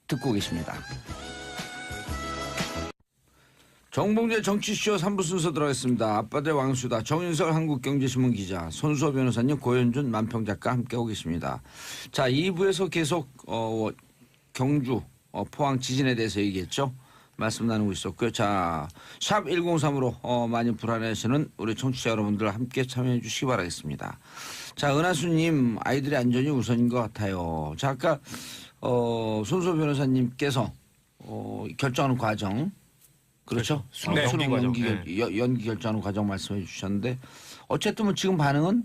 듣고 계십니다. 정봉재 정치쇼 3부 순서 들어가겠습니다. 아빠들 왕수다. 정윤설 한국경제신문 기자, 손수호 변호사님, 고현준 만평작가 함께하고 계십니다. 자, 2부에서 계속 경주 포항 지진에 대해서 얘기했죠. 말씀 나누고 있었고요. 자, 샵 1035로 많이 불안해하시는 우리 청취자 여러분들 함께 참여해 주시기 바라겠습니다. 자, 은하수님 아이들의 안전이 우선인 것 같아요. 자, 아까 손소 변호사님께서 결정하는 과정 그렇죠? 수능 연기 결정하는 과정 말씀해 주셨는데 어쨌든 뭐 지금 반응은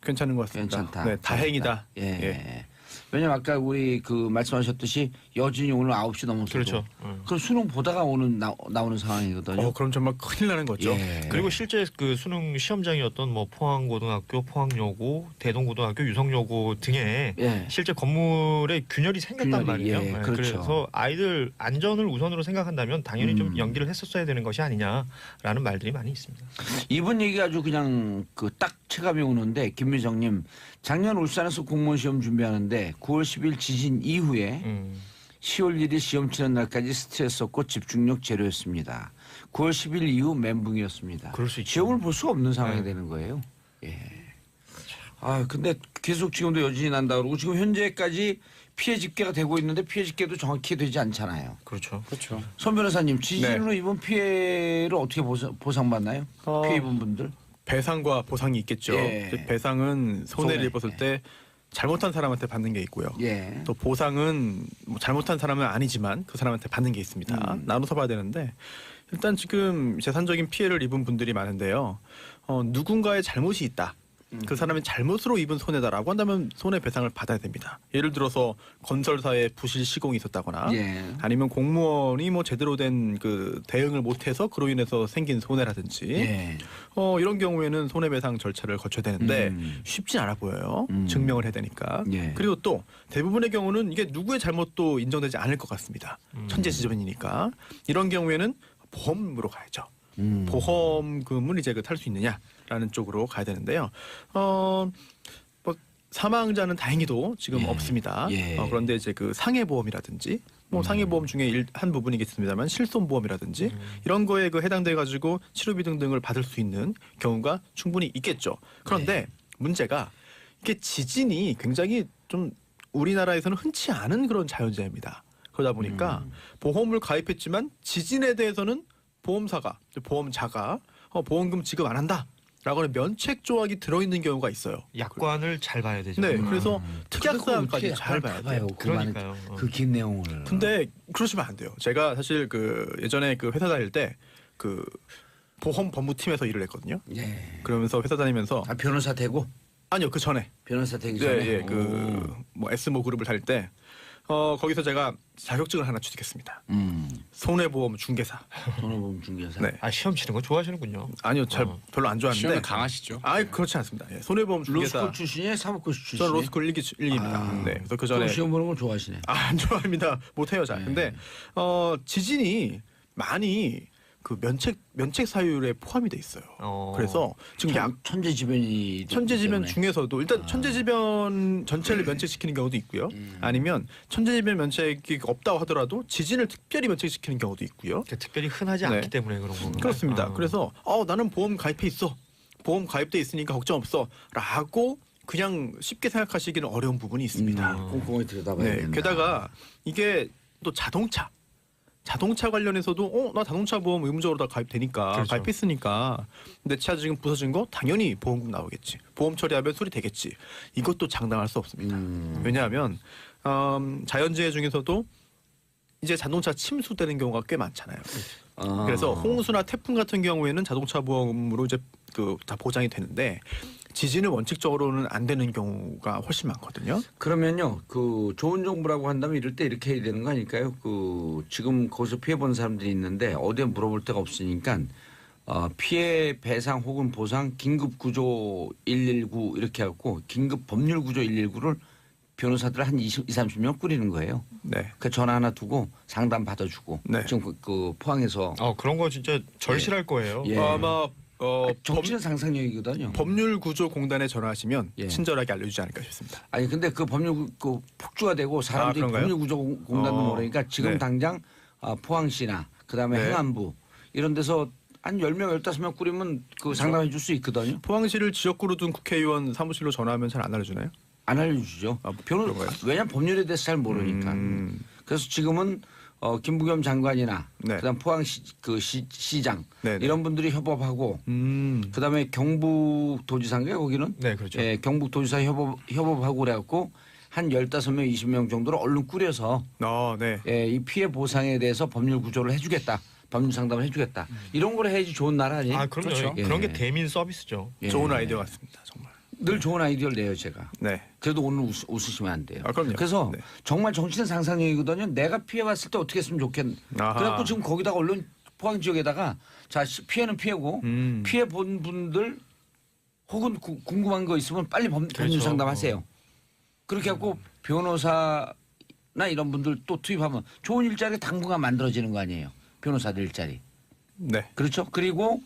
괜찮은 것 같습니다. 괜찮다. 네, 다행이다. 예. 예. 왜냐면 아까 우리 그 말씀하셨듯이 여진이 오늘 9시 넘었어도 그렇죠. 그럼 수능 보다가 나오는 상황이거든요. 그럼 정말 큰일 나는 거죠. 예. 그리고 실제 그 수능 시험장이었던 뭐 포항고등학교, 포항여고, 대동고등학교, 유성여고 등에 예. 실제 건물에 균열이 생겼단 균열이, 말이에요. 예, 네, 그렇죠. 그래서 아이들 안전을 우선으로 생각한다면 당연히 좀 연기를 했었어야 되는 것이 아니냐라는 말들이 많이 있습니다. 이번 얘기 아주 그냥 그 딱 체감이 오는데 김미정님 작년 울산에서 공무원 시험 준비하는데 9월 10일 지진 이후에 10월 1일 시험 치는 날까지 스트레스였고 집중력 제로였습니다. 9월 10일 이후 멘붕이었습니다. 그럴 수 있죠. 시험을 볼 수 없는 상황이 되는 거예요. 예. 아 근데 계속 지금도 여진이 난다 그러고 지금 현재까지 피해 집계가 되고 있는데 피해 집계도 정확히 되지 않잖아요. 그렇죠. 그렇죠. 손 변호사님 지진으로 입은 피해를 어떻게 보상받나요? 피해 입은 분들? 배상과 보상이 있겠죠. 예. 배상은 손해를 손해. 입었을 때 잘못한 사람한테 받는 게 있고요. 예. 또 보상은 뭐 잘못한 사람은 아니지만 그 사람한테 받는 게 있습니다. 나눠서 봐야 되는데 일단 지금 재산적인 피해를 입은 분들이 많은데요. 누군가의 잘못이 있다. 그 사람의 잘못으로 입은 손해다라고 한다면 손해배상을 받아야 됩니다. 예를 들어서 건설사에 부실 시공이 있었다거나 예. 아니면 공무원이 뭐 제대로 된 그 대응을 못해서 그로 인해서 생긴 손해라든지 예. 이런 경우에는 손해배상 절차를 거쳐야 되는데 쉽진 않아 보여요. 증명을 해야 되니까. 예. 그리고 또 대부분의 경우는 이게 누구의 잘못도 인정되지 않을 것 같습니다. 천재지변이니까 이런 경우에는 보험으로 가야죠. 보험금을 이제 탈 수 있느냐라는 쪽으로 가야 되는데요. 뭐 사망자는 다행히도 지금 예. 없습니다. 예. 그런데 이제 그 상해보험이라든지 뭐 상해보험 중에 한 부분이겠습니다만 실손보험이라든지 이런 거에 그 해당돼 가지고 치료비 등등을 받을 수 있는 경우가 충분히 있겠죠. 그런데 문제가 이게 지진이 굉장히 좀 우리나라에서는 흔치 않은 그런 자연재해입니다. 그러다 보니까 보험을 가입했지만 지진에 대해서는 보험자가 보험금 지급 안 한다라고 하는 면책 조항이 들어있는 경우가 있어요. 약관을 잘 봐야 되죠. 네, 그래서 특약사항까지 어떻게 잘 봐야 돼요. 그러니까요. 그 긴 내용을. 근데 그러시면 안 돼요. 제가 사실 그 예전에 그 회사 다닐 때 그 보험 법무팀에서 일을 했거든요. 예. 그러면서 회사 다니면서 변호사 되고 아니요 그 전에 변호사 되기 전에. 예, 그 뭐 S모 그룹을 다닐 때 거기서 제가 자격증을 하나 취득했습니다. 손해보험 중개사. 손해보험 중개사. 네. 시험 치는 거 좋아하시는군요. 아니요, 별로 안 좋아하는데. 시험은 강하시죠. 그렇지 않습니다. 예, 손해보험 중개사. 로스쿨 출신이에요? 사법고시 출신이에요? 저는 로스쿨 1기입니다. 네, 그래서 그 전에 시험 보는 걸 좋아하시네. 안 좋아합니다. 못해요, 잘. 근데 지진이 많이 그 면책 사유에 포함이 돼 있어요. 그래서 지금 천재지변 중에서도 일단 천재지변 전체를 면책시키는 경우도 있고요. 아니면 천재지변 면책이 없다고 하더라도 지진을 특별히 면책시키는 경우도 있고요. 특별히 흔하지 않기 때문에 그런 거군요. 그렇습니다. 그래서 나는 보험 가입해 있어. 보험 가입돼 있으니까 걱정 없어라고 그냥 쉽게 생각하시기는 어려운 부분이 있습니다. 꼼꼼히 들여다봐야 된다. 게다가 이게 또 자동차 관련해서도 나 자동차 보험 의무적으로 다 가입되니까 그렇죠. 가입했으니까 내 차 지금 부서진 거 당연히 보험금 나오겠지. 보험 처리하면 수리 되겠지. 이것도 장담할 수 없습니다. 왜냐하면 자연재해 중에서도 이제 자동차 침수되는 경우가 꽤 많잖아요. 그래서 홍수나 태풍 같은 경우에는 자동차 보험으로 이제 다 보장이 되는데 지진은 원칙적으로는 안 되는 경우가 훨씬 많거든요. 그러면요, 그 좋은 정보라고 한다면 이럴 때 이렇게 해야 되는 거 아닐까요? 그 지금 거기서 피해 본 사람들이 있는데 어디에 물어볼 데가 없으니까 피해 배상 혹은 보상 긴급 구조 119 이렇게 하고 긴급 법률 구조 119를 변호사들 한 20-30명 꾸리는 거예요. 네. 그 전화 하나 두고 상담 받아주고 네. 지금 그 포항에서 그런 거 진짜 절실할 거예요. 예. 아마 정치는 상상력이거든요. 법률구조공단에 전화하시면 예. 친절하게 알려주지 않을까 싶습니다. 아니 근데 그 법률 그 폭주가 되고 사람들이 그런가요? 법률구조공단도 모르니까 지금 네. 당장 포항시나 그다음에 네. 행안부 이런 데서 한 10명, 15명 꾸리면 그 상담해 줄 수 있거든요. 포항시를 지역구로 둔 국회의원 사무실로 전화하면 잘 안 알려주나요? 안 알려주죠. 그런가요? 왜냐하면 법률에 대해서 잘 모르니까. 그래서 지금은 김부겸 장관이나 네. 그다음 포항시 시장 네, 네. 이런 분들이 협업하고 그다음에 경북도지사인가요 거기는? 네, 그렇죠. 예, 경북도지사 협업하고 그래갖고 한 15명, 20명 정도를 얼른 꾸려서 네. 예, 이 피해 보상에 대해서 법률 구조를 해주겠다. 법률 상담을 해주겠다. 이런 걸 해야지 좋은 나라 아니에요? 아, 그럼요. 그렇죠. 그런 예. 게 대민 서비스죠. 예. 좋은 아이디어 같습니다. 정말. 늘 좋은 아이디어를 내요 제가. 네. 그래도 오늘 웃으시면 안 돼요. 아, 그럼요. 그래서 네. 정말 정치는 상상력이거든요. 내가 피해봤을 때 어떻게 했으면 좋겠나. 아하. 그래갖고 지금 거기다가 언론 포항 지역에다가 자 피해는 피해고 피해 본 분들 혹은 궁금한 거 있으면 빨리 법률 그렇죠. 상담하세요. 그렇게 하고 변호사나 이런 분들 또 투입하면 좋은 일자리 당분간 만들어지는 거 아니에요. 변호사들 일자리. 네. 그렇죠. 그리고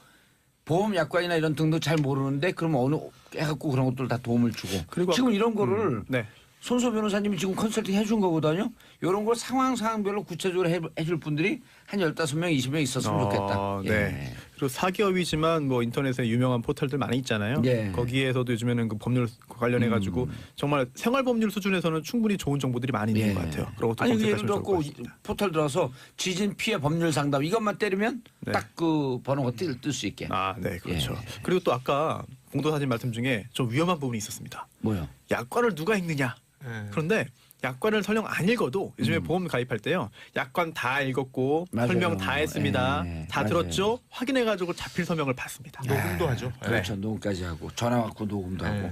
보험 약관이나 이런 등도 잘 모르는데 그러면 어느 해갖고 그런 것들 다 도움을 주고. 그리고 지금 이런 거를 네. 손소 변호사님이 지금 컨설팅 해준 거거든요. 이런 걸 상황별로 구체적으로 해줄 분들이 한 15명, 20명 있었으면 좋겠다. 네. 예. 그리고 사기업이지만 뭐 인터넷에 유명한 포털들 많이 있잖아요. 예. 거기에서도 요즘에는 그 법률 관련해 가지고 정말 생활 법률 수준에서는 충분히 좋은 정보들이 많이 있는 예. 것 같아요. 그런 것도 아니 예를 검색하시면 좋을 것 들어 같습니다. 포털 들어서 지진 피해 법률 상담 이것만 때리면 네. 딱 그 번호가 뜰 수 있게. 네, 그렇죠. 예. 그리고 또 아까 봉도사님 말씀 중에 좀 위험한 부분이 있었습니다. 뭐요? 약관을 누가 읽느냐. 예. 그런데 약관을 설령 안 읽어도 요즘에 보험 가입할 때요. 약관 다 읽었고 맞아요. 설명 다 했습니다. 예, 다 맞아요. 들었죠? 확인해가지고 자필 서명을 받습니다. 녹음도 하죠. 그렇죠. 녹음까지 하고 전화 왔고 녹음도 네. 하고.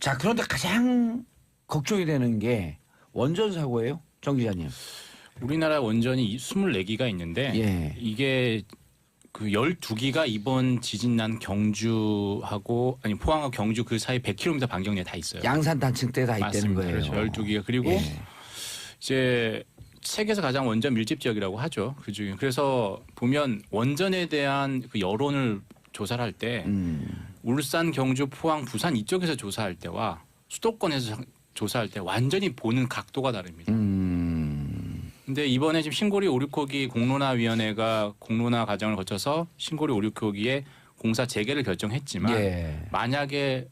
자 그런데 가장 걱정이 되는 게 원전 사고예요, 정 기자님. 우리나라 원전이 24기가 있는데 예. 이게 그 12기가 이번 지진 난 경주하고 아니 포항하고 경주 그 사이 100km 반경 내에 다 있어요. 양산 단층 때 다 있다는 맞습니다. 거예요. 그렇죠. 12기가 그리고 예. 이제 세계에서 가장 원전 밀집 지역이라고 하죠. 그중에 그래서 보면 원전에 대한 그 여론을 조사를 할 때 울산, 경주, 포항, 부산 이쪽에서 조사할 때와 수도권에서 조사할 때 완전히 보는 각도가 다릅니다. 근데 이번에 지금 신고리 569기 공론화위원회가 공론화 과정을 거쳐서 신고리 569기의 공사 재개를 결정했지만 예. 만약에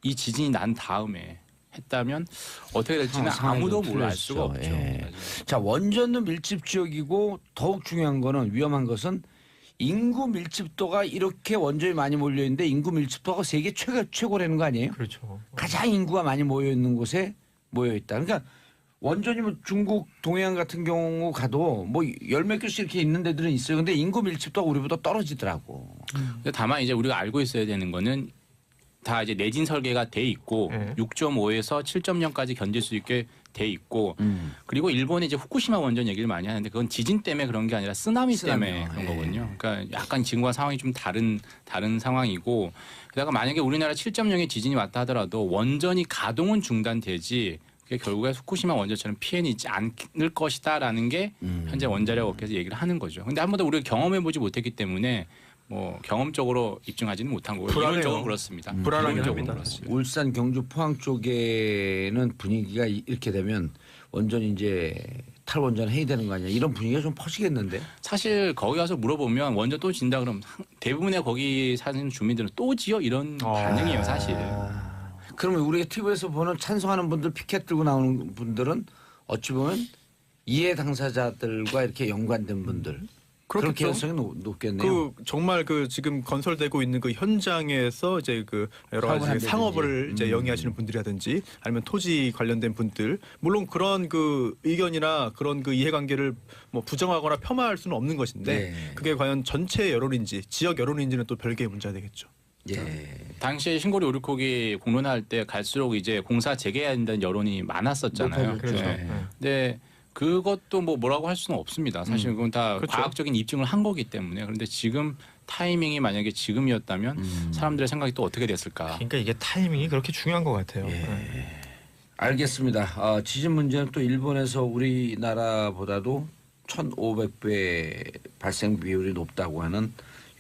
이 지진이 난 다음에 했다면 어떻게 될지는 상황이 아무도 좀 몰라 알 수가 틀려지죠. 없죠. 예. 자 원전은 밀집 지역이고 더욱 중요한 거는 위험한 것은 인구 밀집도가 이렇게 원전이 많이 몰려 있는데 인구 밀집도가 세계 최고라는 거 아니에요? 그렇죠. 가장 인구가 많이 모여 있는 곳에 모여 있다. 그러니까 원전이면 중국 동해안 같은 경우 가도 뭐 열 몇 개씩 이렇게 있는 데들은 있어요. 근데 인구 밀집도가 우리보다 떨어지더라고. 근데 다만 이제 우리가 알고 있어야 되는 거는 다 이제 내진 설계가 돼 있고 네. 6.5에서 7.0까지 견딜 수 있게 돼 있고 그리고 일본이 이제 후쿠시마 원전 얘기를 많이 하는데 그건 지진 때문에 그런 게 아니라 쓰나미 때문에 그런 예. 거거든요. 그러니까 약간 지금과 상황이 좀 다른 상황이고 그다가 만약에 우리나라 7.0의 지진이 왔다 하더라도 원전이 가동은 중단되지 그게 결국에 후쿠시마 원전처럼 피해는 있지 않을 것이다라는 게 현재 원자력 업계에서 얘기를 하는 거죠. 근데 한 번도 우리가 경험해 보지 못했기 때문에 뭐 경험적으로 입증하지는 못한 거고요. 불안해요. 이론적으로 그렇습니다. 불안하긴 이론적으로 합니다. 그렇습니다. 울산, 경주, 포항 쪽에는 분위기가 이렇게 되면 원전 이제 탈원전 해야 되는 거 아니야? 이런 분위기가 좀 퍼지겠는데? 사실 거기 가서 물어보면 원전 또 진다 그러면 대부분의 거기 사는 주민들은 또 지어 이런 반응이에요 사실. 그러면 우리가 TV에서 보는 찬성하는 분들 피켓 들고 나오는 분들은 어찌 보면 이해 당사자들과 이렇게 연관된 분들 그런 그렇겠죠. 개연성이 높겠네요. 그 정말 그 지금 건설되고 있는 그 현장에서 이제 그 여러 사업을 가지 한다든지. 상업을 이제 영위하시는 분들이라든지 아니면 토지 관련된 분들 물론 그런 그 의견이나 그런 그 이해관계를 뭐 부정하거나 폄하할 수는 없는 것인데 네. 그게 과연 전체 여론인지 지역 여론인지는 또 별개의 문제가 되겠죠. 예. 당시에 신고리 오류코기 공론화할 때 갈수록 이제 공사 재개해야 된다는 여론이 많았었잖아요. 높아졌죠. 그렇죠. 네. 근데 그것도 뭐 뭐라고 할 수는 없습니다. 사실 그건 다 그렇죠. 과학적인 입증을 한 거기 때문에 그런데 지금 타이밍이 만약에 지금이었다면 사람들의 생각이 또 어떻게 됐을까? 그러니까 이게 타이밍이 그렇게 중요한 것 같아요. 알겠습니다. 지진 문제는 또 일본에서 우리나라보다도 1,500배 발생 비율이 높다고 하는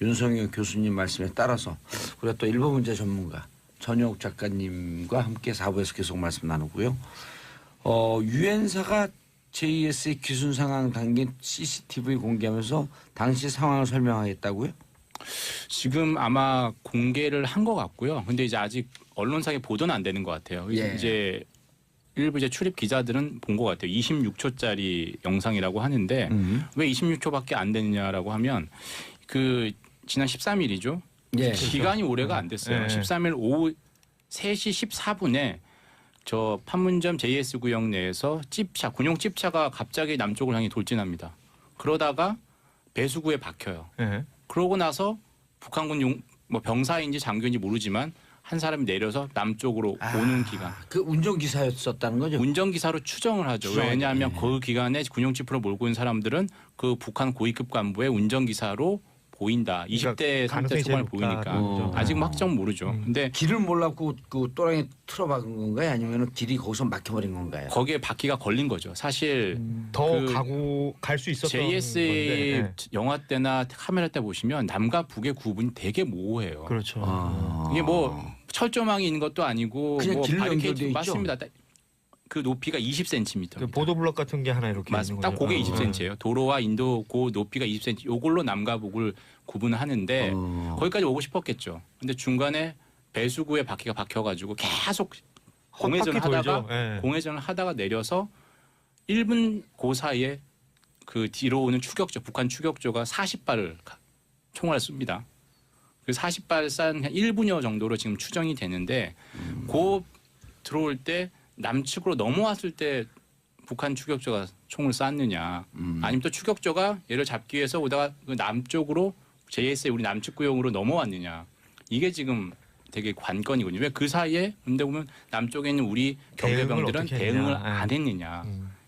윤성효 교수님 말씀에 따라서 우리가 또 일본 문제 전문가 전효옥 작가님과 함께 4부에서 계속 말씀 나누고요. 유엔사가 JS의 기준 상황 담긴 CCTV 공개하면서 당시 상황을 설명하겠다고요? 지금 아마 공개를 한 것 같고요. 근데 이제 아직 언론상에 보도는 안 되는 것 같아요. 예. 이제 일부 이제 출입 기자들은 본 것 같아요. 26초짜리 영상이라고 하는데 왜 26초밖에 안 되느냐라고 하면 그 지난 13일이죠. 예. 기간이 오래가 안 됐어요. 13일 오후 3시 14분에 저 판문점 JS 구역 내에서 찝차, 군용 찝차가 갑자기 남쪽을 향해 돌진합니다. 그러다가 배수구에 박혀요. 그러고 나서 북한군 뭐 병사인지 장교인지 모르지만 한 사람이 내려서 남쪽으로 오는 기간. 그 운전기사였었다는 거죠? 운전기사로 추정을 하죠. 왜냐하면 그 기간에 군용 찌프로 몰고 온 사람들은 그 북한 고위급 간부의 운전기사로 보인다. 20대, 30대 초반에 보이니까. 아직은 확정 모르죠. 근데 길을 몰랐고 그 또랑에 틀어박은 건가요? 아니면 길이 거기서 막혀버린 건가요? 거기에 바퀴가 걸린 거죠. 사실 더 그 가고 갈 수 있었던 JSA 건데. 영화 때나 카메라 때 보시면 남과 북의 구분이 되게 모호해요. 그렇죠. 이게 뭐 철조망이 있는 것도 아니고 그냥 뭐 길 바리케이트 연결돼 있죠? 맞습니다. 그 높이가 20cm. 그 보도블럭 같은 게 하나 이렇게 맞습니다. 딱 있는 그게 거죠. 20cm예요. 도로와 인도 그 높이가 20cm. 요걸로 남과 북을 구분을 하는데 거기까지 오고 싶었겠죠. 근데 중간에 배수구에 바퀴가 박혀가지고 계속 공회전을 헛바퀴 하다가 돌죠. 예. 공회전을 하다가 내려서 1분 그 사이에 그 뒤로 오는 추격조, 북한 추격조가 40발을 총알을 쏩니다. 그 40발 싼 1분여 정도로 지금 추정이 되는데 그 들어올 때 남측으로 넘어왔을 때 북한 추격조가 총을 쐈느냐 아니면 또 추격조가 얘를 잡기 위해서 오다가 그 남쪽으로 JSA 우리 남측 구역으로 넘어왔느냐 이게 지금 되게 관건이거든요. 왜 그 사이에 근데 보면 남쪽에 있는 우리 경계병들은 어떻게 대응을 했냐. 안 했느냐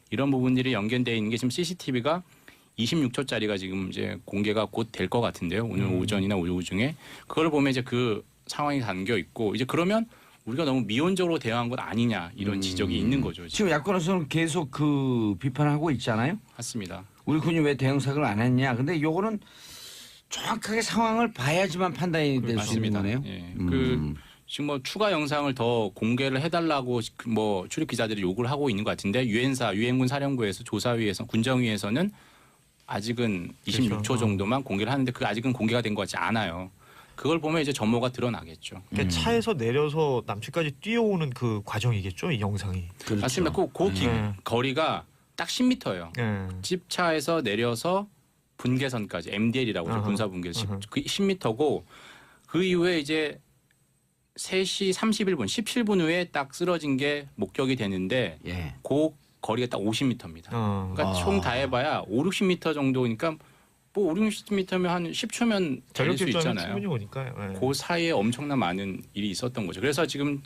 이런 부분들이 연결되어 있는 게 지금 CCTV가 26초짜리가 지금 이제 공개가 곧 될 것 같은데요. 오늘 오전이나 오후 중에 그걸 보면 이제 그 상황이 담겨 있고 이제 그러면 우리가 너무 미온적으로 대응한 것 아니냐 이런 지적이 있는 거죠. 지금 야권에서는 계속 그 비판하고 있잖아요. 맞습니다. 우리 군이 왜 대응사격을 안 했냐. 근데 요거는 정확하게 상황을 봐야지만 판단이 될 수 있는 맞습니다. 거네요. 예. 그 지금 뭐 추가 영상을 더 공개를 해달라고 뭐 출입 기자들이 요구를 하고 있는 것 같은데 유엔군 사령부에서 조사위에서 군정위에서는 아직은 26초 그렇죠. 정도만 공개를 하는데 그 아직은 공개가 된 것 같지 않아요. 그걸 보면 이제 전모가 드러나겠죠. 그러니까 차에서 내려서 남측까지 뛰어오는 그 과정이겠죠, 이 영상이. 그렇죠. 맞습니다. 그 거리가 딱 10m예요. 예. 집차에서 내려서 분계선까지 MDL이라고 하죠. 아하. 군사 분계 아하. 그 10m고 그 이후에 이제 3시 31분, 17분 후에 딱 쓰러진 게 목격이 되는데 예. 그 거리가 딱 50m입니다. 그러니까 아. 총 다 해봐야 5, 60m 정도니까 뭐 5, 60m면 한 10초면 달릴 수 전력질주하면 있잖아요. 충분히 오니까요. 예. 그 사이에 엄청난 많은 일이 있었던 거죠. 그래서 지금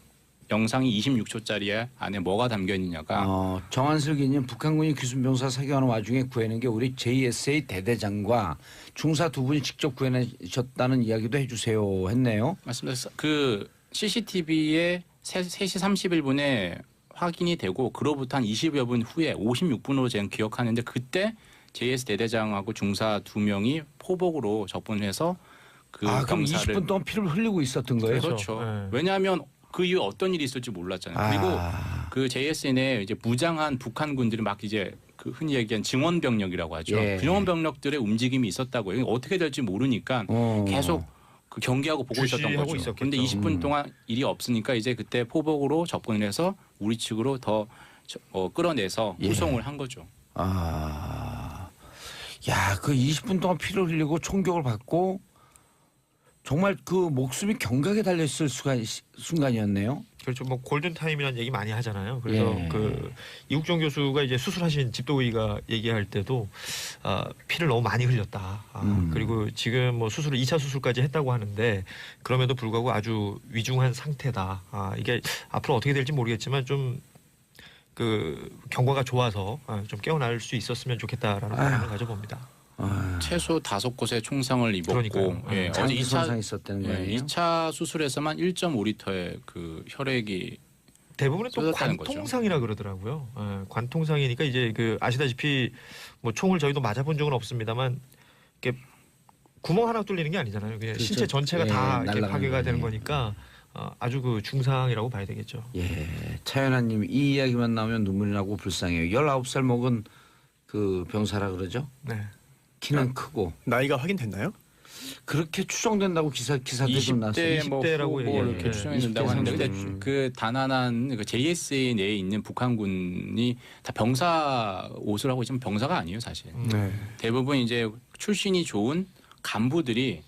영상이 26초짜리 안에 뭐가 담겨 있느냐가 정한슬 기님 북한군이 귀순병사 사격하는 와중에 구해낸 게 우리 JSA 대대장과 중사 두 분이 직접 구해내셨다는 이야기도 해주세요 했네요. 맞습니다. 그 CCTV에 3시 31분에 확인이 되고 그로부터 한 20여 분 후에 56분으로 제가 기억하는데 그때 JS 대대장하고 중사 2명이 포복으로 접근해서 그 그럼 병사를 20분 동안 피를 흘리고 있었던 거예요? 그렇죠. 예. 왜냐하면 그 이후 어떤 일이 있을지 몰랐잖아요. 그리고 그 JSN에 이제 무장한 북한군들이 막 이제 그 흔히 얘기한 증원 병력이라고 하죠. 예. 증원 병력들의 움직임이 있었다고요. 어떻게 될지 모르니까 계속 그 경계하고 보고 있었던 주시하고 거죠. 있었겠죠. 그런데 20분 동안 일이 없으니까 이제 그때 포복으로 접근을 해서 우리 측으로 더 끌어내서 후송을 한 거죠. 야, 그 20분 동안 피를 흘리고 총격을 받고 정말 그 목숨이 경각에 달렸을 순간이었네요. 그렇죠. 뭐 골든 타임이라는 얘기 많이 하잖아요. 그래서 예. 그 이국정 교수가 이제 수술하신 집도의가 얘기할 때도 피를 너무 많이 흘렸다. 그리고 지금 뭐 수술을 2차 수술까지 했다고 하는데 그럼에도 불구하고 아주 위중한 상태다. 이게 앞으로 어떻게 될지 모르겠지만 좀 그 경과가 좋아서 좀 깨어날 수 있었으면 좋겠다라는 바람을 가져봅니다. 최소 5곳에 총상을 입었고 그러니까요. 예, 어제 장기 2차 손상이 있었다는 거예요. 2차 수술에서만 1.5리터의 그 혈액이 대부분은 또 쏟았다는 거죠. 관통상이라 그러더라고요. 관통상이니까 이제 그 아시다시피 뭐 총을 저희도 맞아본 적은 없습니다만 이렇게 구멍 하나 뚫리는 게 아니잖아요. 그냥 그렇죠. 신체 전체가 예, 다 이렇게 날아가는 파괴가 되는 거예요. 거니까 아주 그 중상이라고 봐야 되겠죠. 예, 차연아님 이 이야기만 나오면 눈물이 나고 불쌍해요. 19살 먹은 그 병사라 그러죠. 네. 키는 크고 나이가 확인됐나요? 그렇게 추정된다고 기사들이 좀 나왔어요. 20대 뭐 20대라고 후보 얘기해요. 이렇게 예. 추정된다고 20대 하는데 근데 상승. 그 가난한 그 JSA 내에 있는 북한군이 다 병사 옷을 하고 있지만 병사가 아니에요 사실. 네. 대부분 이제 출신이 좋은 간부들이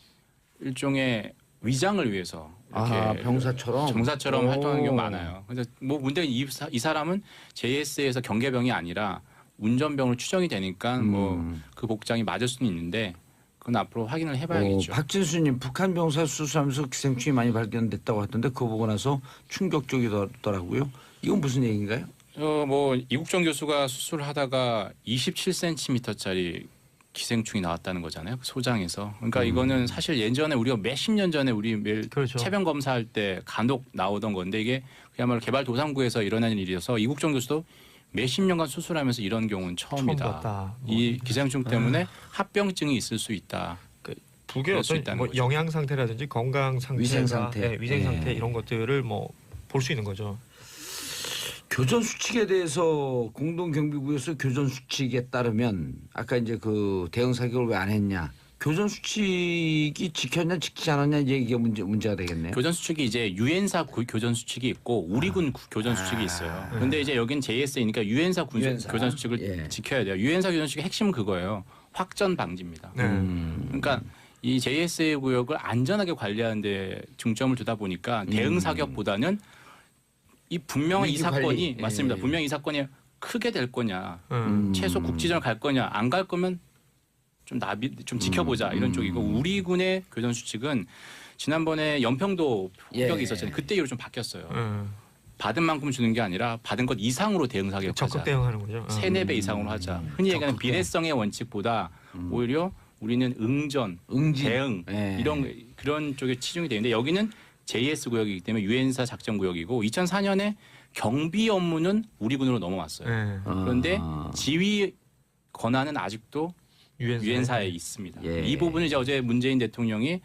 일종의 위장을 위해서 이렇게 아, 병사처럼? 정사처럼 오. 활동하는 경우 많아요. 그래서 뭐 문제는 이 사람은 JS에서 경계병이 아니라 운전병으로 추정이 되니까 뭐 그 복장이 맞을 수는 있는데 그건 앞으로 확인을 해봐야겠죠. 박진수님 북한 병사 수술하면서 기생충이 많이 발견됐다고 하던데 그거 보고 나서 충격적이더라고요. 이건 무슨 얘기인가요? 뭐 이국정 교수가 수술하다가 27cm짜리 기생충이 나왔다는 거잖아요. 그 소장에서. 그러니까 이거는 사실 예전에 우리가 몇십 년 전에 우리 매일 그렇죠. 체병 검사할 때 간혹 나오던 건데 이게 그야말로 개발도상국에서 일어나는 일이어서 이국정 교수도 몇십 년간 수술하면서 이런 경우는 처음이다. 처음 봤다. 이 기생충 때문에 합병증이 있을 수 있다. 북의 그럴 수 어떤 있다는 뭐 거죠. 영양 상태라든지 건강 상태, 위생 상태. 위생 상태 예. 이런 것들을 뭐 볼 수 있는 거죠. 교전 수칙에 대해서 공동경비구에서 교전 수칙에 따르면 아까 이제 그 대응 사격을 왜 안 했냐? 교전 수칙이 지켰냐 지키지 않았냐 이게 문제가 되겠네요. 교전 수칙이 이제 유엔사 교전 수칙이 있고 우리군 교전 수칙이 있어요. 그런데 이제 여긴 JSA니까 유엔사 유엔사. 교전 수칙을 예. 지켜야 돼요. 유엔사 교전 수칙의 핵심은 그거예요. 확전 방지입니다. 네. 그러니까 이 JSA 구역을 안전하게 관리하는 데 중점을 두다 보니까 대응 사격보다는 이 분명한 이 위기 사건이 관리. 맞습니다. 예. 분명히 이 사건이 크게 될 거냐, 음. 최소 국지전을 갈 거냐, 안 갈 거면 좀 지켜보자 이런 쪽이고 우리 군의 교전 수칙은 지난번에 연평도 폭격이 예. 있었잖아요. 그때 이후로 좀 바뀌었어요. 음. 받은 만큼 주는 게 아니라 받은 것 이상으로 대응 사격하자. 적극 대응하는 거죠. 3-4배 이상으로 하자. 흔히 얘기하는 적극 비례성의 원칙보다 오히려 우리는 응전, 응진. 대응 예. 그런 쪽에 치중이 되는데 여기는 JS 구역이기 때문에 유엔사 작전 구역이고 2004년에 경비 업무는 우리 군으로 넘어왔어요. 네. 그런데 지휘 권한은 아직도 유엔사에. 유엔사에 있습니다. 예. 이 부분은 이제 어제 문재인 대통령이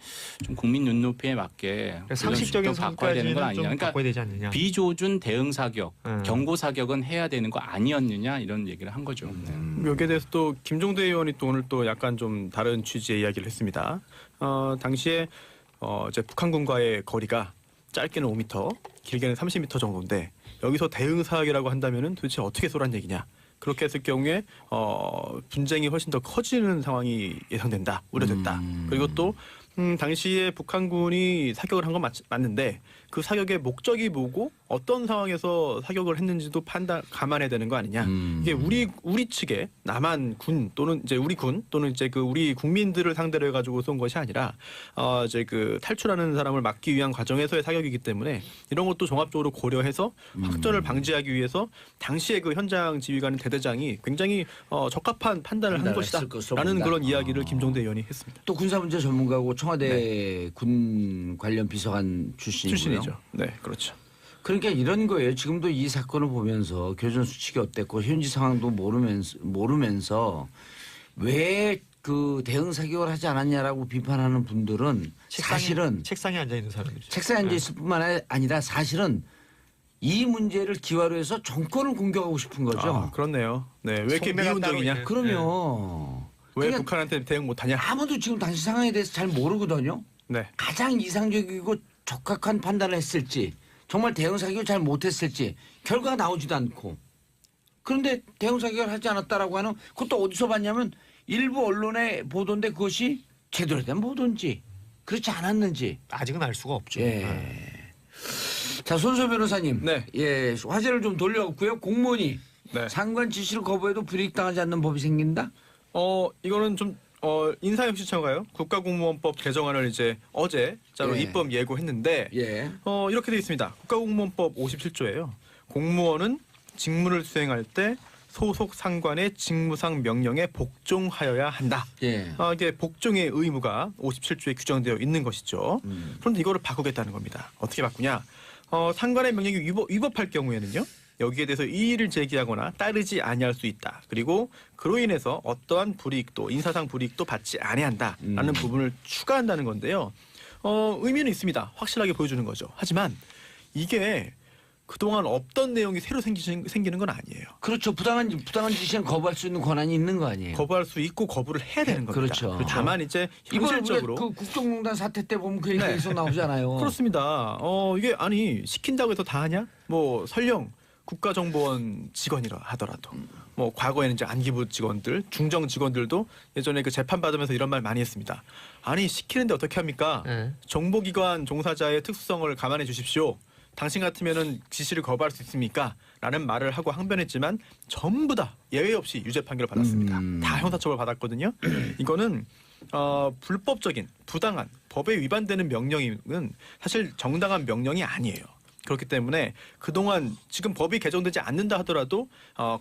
좀 국민 눈높이에 맞게 그러니까 상식적인 교전 수칙도 바꿔야 되는 건 선까지는 아니냐. 좀 그러니까 바꿔야 되지 않느냐. 비조준 대응 사격, 음. 경고 사격은 해야 되는 거 아니었느냐 이런 얘기를 한 거죠. 네. 여기에 대해서 또 김종대 의원이 또 오늘 또 약간 좀 다른 취지의 이야기를 했습니다. 당시에 이제 북한군과의 거리가 짧게는 5m, 길게는 30m 정도인데 여기서 대응 사격이라고 한다면은 도대체 어떻게 쏘란 얘기냐? 그렇게 했을 경우에 분쟁이 훨씬 더 커지는 상황이 예상된다, 우려됐다. 그리고 또 당시에 북한군이 사격을 한 건 맞는데 그 사격의 목적이 뭐고 어떤 상황에서 사격을 했는지도 감안해야 되는 거 아니냐. 이게 우리 측의 남한 군 또는 이제 우리 군 또는 이제 그 우리 국민들을 상대로 해가지고 쏜 것이 아니라 이제 그 탈출하는 사람을 막기 위한 과정에서의 사격이기 때문에 이런 것도 종합적으로 고려해서 확전을 방지하기 위해서 당시에 그 현장 지휘관인 대대장이 굉장히 적합한 판단을 한 했을 것으로 것이다라는 본다. 그런 이야기를 김종대 의원이 했습니다. 또 군사문제 전문가고 청와대 군 관련 비서관 출신이고요. 네, 그렇죠. 그러니까 이런 거예요. 지금도 이 사건을 보면서 교전 수칙이 어땠고 현지 상황도 모르면서 왜 그 대응 사격을 하지 않았냐라고 비판하는 분들은 사실은 책상에 앉아 있는 사람이죠. 책상에 앉아 있을 뿐만 아니라 사실은 이 문제를 기화로 해서 정권을 공격하고 싶은 거죠. 그렇네요. 네, 왜 이렇게 속내가 따로 미운덕이냐? 있는. 그러면 왜 그냥 북한한테 대응 못하냐? 아무도 지금 당시 상황에 대해서 잘 모르거든요. 네. 가장 이상적이고 적합한 판단을 했을지 정말 대응 사격을 잘 못했을지 결과가 나오지도 않고 그런데 대응 사격을 하지 않았다라고 하는 그것도 어디서 봤냐면 일부 언론의 보도인데 그것이 제대로 된 보도인지 그렇지 않았는지 아직은 알 수가 없죠. 예. 자 손소 변호사님 네. 예 화제를 좀 돌려왔고요 공무원이 네. 상관 지시를 거부해도 불이익당하지 않는 법이 생긴다. 이거는 좀 인사혁신처가요. 국가공무원법 개정안을 이제 어제자로 예. 입법 예고했는데 예. 이렇게 돼 있습니다. 국가공무원법 57조예요. 공무원은 직무를 수행할 때 소속 상관의 직무상 명령에 복종하여야 한다. 예. 이게 복종의 의무가 57조에 규정되어 있는 것이죠. 그런데 이거를 바꾸겠다는 겁니다. 어떻게 바꾸냐? 상관의 명령이 위법할 경우에는요. 여기에 대해서 이의를 제기하거나 따르지 아니할 수 있다. 그리고 그로 인해서 어떠한 불이익도 인사상 불이익도 받지 아니한다라는 부분을 추가한다는 건데요. 의미는 있습니다. 확실하게 보여주는 거죠. 하지만 이게 그동안 없던 내용이 새로 생기는 건 아니에요. 그렇죠. 부당한 지시는 거부할 수 있는 권한이 있는 거 아니에요. 거부할 수 있고 거부를 해야 되는 겁니다. 그렇죠. 다만 이제 이번에 현실적으로 그 국정농단 사태 때 보면 그 얘기 네. 계속 나오잖아요. 그렇습니다. 이게 아니 시킨다고 해서 다 하냐? 뭐 설령 국가정보원 직원이라 하더라도 뭐 과거에는 이제 안기부 직원들, 중정 직원들도 예전에 그 재판 받으면서 이런 말 많이 했습니다. 아니 시키는데 어떻게 합니까? 정보기관 종사자의 특수성을 감안해 주십시오. 당신 같으면은 지시를 거부할 수 있습니까? 라는 말을 하고 항변했지만 전부 다 예외 없이 유죄 판결을 받았습니다. 다 형사처벌 받았거든요. 이거는 불법적인 부당한 법에 위반되는 명령은 사실 정당한 명령이 아니에요. 그렇기 때문에 그동안 지금 법이 개정되지 않는다 하더라도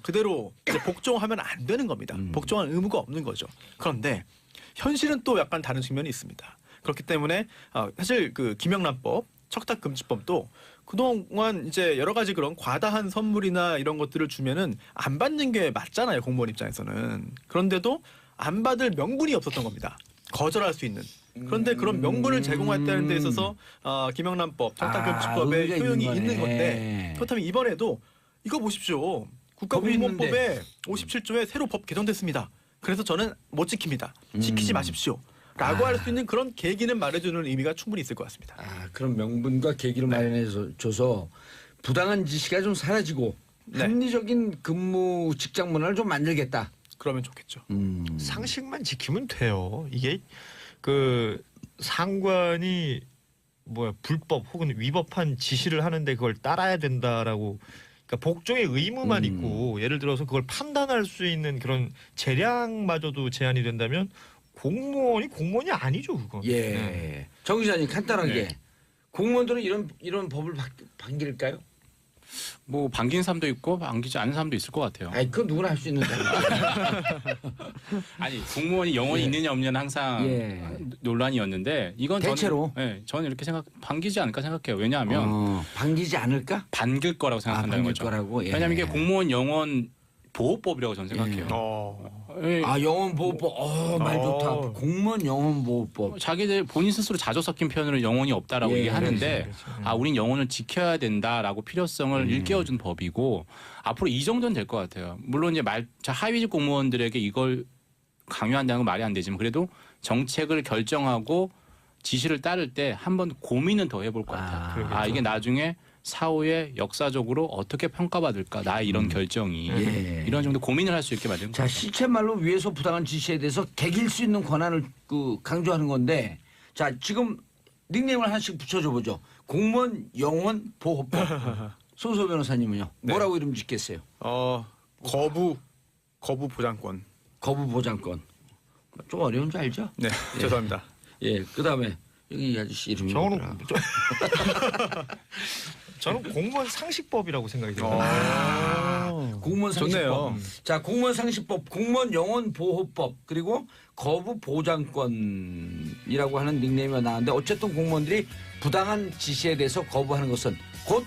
그대로 이제 복종하면 안 되는 겁니다. 복종할 의무가 없는 거죠. 그런데 현실은 또 약간 다른 측면이 있습니다. 그렇기 때문에 사실 그 김영란법, 척탁금지법도 그동안 이제 여러 가지 그런 과다한 선물이나 이런 것들을 주면은 안 받는 게 맞잖아요. 공무원 입장에서는. 그런데도 안 받을 명분이 없었던 겁니다. 거절할 수 있는. 그런데 그런 명분을 제공했다는 데 있어서 김영란법, 척탁금지법의 효용이 있는 건데 그렇다면 이번에도 이거 보십시오. 국가공무원법에 57조에 새로 법 개정됐습니다. 그래서 저는 못 지킵니다. 지키지 마십시오. 라고 할 수 있는 그런 계기는 말해주는 의미가 충분히 있을 것 같습니다. 그런 명분과 계기를 마련해줘서 부당한 지시가 좀 사라지고 합리적인 근무 직장 문화를 좀 만들겠다. 그러면 좋겠죠. 상식만 지키면 돼요. 이게 그 상관이 불법 혹은 위법한 지시를 하는데 그걸 따라야 된다라고 그러니까 복종의 의무만 있고 예를 들어서 그걸 판단할 수 있는 그런 재량마저도 제한이 된다면 공무원이 아니죠 그건. 예. 정 기자님 간단하게 공무원들은 이런 법을 반길까요? 뭐 반긴 사람도 있고 반기지 않은 사람도 있을 것 같아요. 아니 그건 누구나 할 수 있는 거예요. 아니 공무원이 영혼이 있느냐 없느냐는 항상 논란이었는데 이건 대체로 저는 이렇게 반기지 않을까 생각해요. 왜냐하면 반기지 않을까? 반길 거라고 생각한다는 반길 거죠. 거라고? 예. 왜냐하면 이게 공무원 영혼 보호법이라고 저는 생각해요. 영혼보호법. 말 좋다. 공무원 영혼보호법. 자기들 본인 스스로 자조 섞인 표현으로 영혼이 없다라고 얘기하는데 그렇지. 우린 영혼을 지켜야 된다라고 필요성을 일깨워준 법이고 앞으로 이 정도는 될 것 같아요. 물론 이제 하위직 공무원들에게 이걸 강요한다는 건 말이 안 되지만 그래도 정책을 결정하고 지시를 따를 때 한번 고민은 더 해볼 것 같아요. 이게 나중에 사후에 역사적으로 어떻게 평가받을까 나의 이런 결정이 이런 정도 고민을 할 수 있게 만드는 거죠. 시쳇말로 위에서 부당한 지시에 대해서 개길 수 있는 권한을 강조하는 건데 자 지금 닉네임을 하나씩 붙여줘 보죠. 공무원 영혼 보호법. 손소 변호사님은요. 뭐라고 이름 짓겠어요? 거부 보장권. 거부 보장권. 좀 어려운지 알죠? 네, 죄송합니다. 그다음에 여기 이 아저씨 이름이 뭐더라? 저는 공무원 상식법이라고 생각이 들어요. 공무원 상식법. 좋네요. 자, 공무원 상식법, 공무원 영혼 보호법, 그리고 거부 보장권이라고 하는 닉네임이 나왔는데 어쨌든 공무원들이 부당한 지시에 대해서 거부하는 것은 곧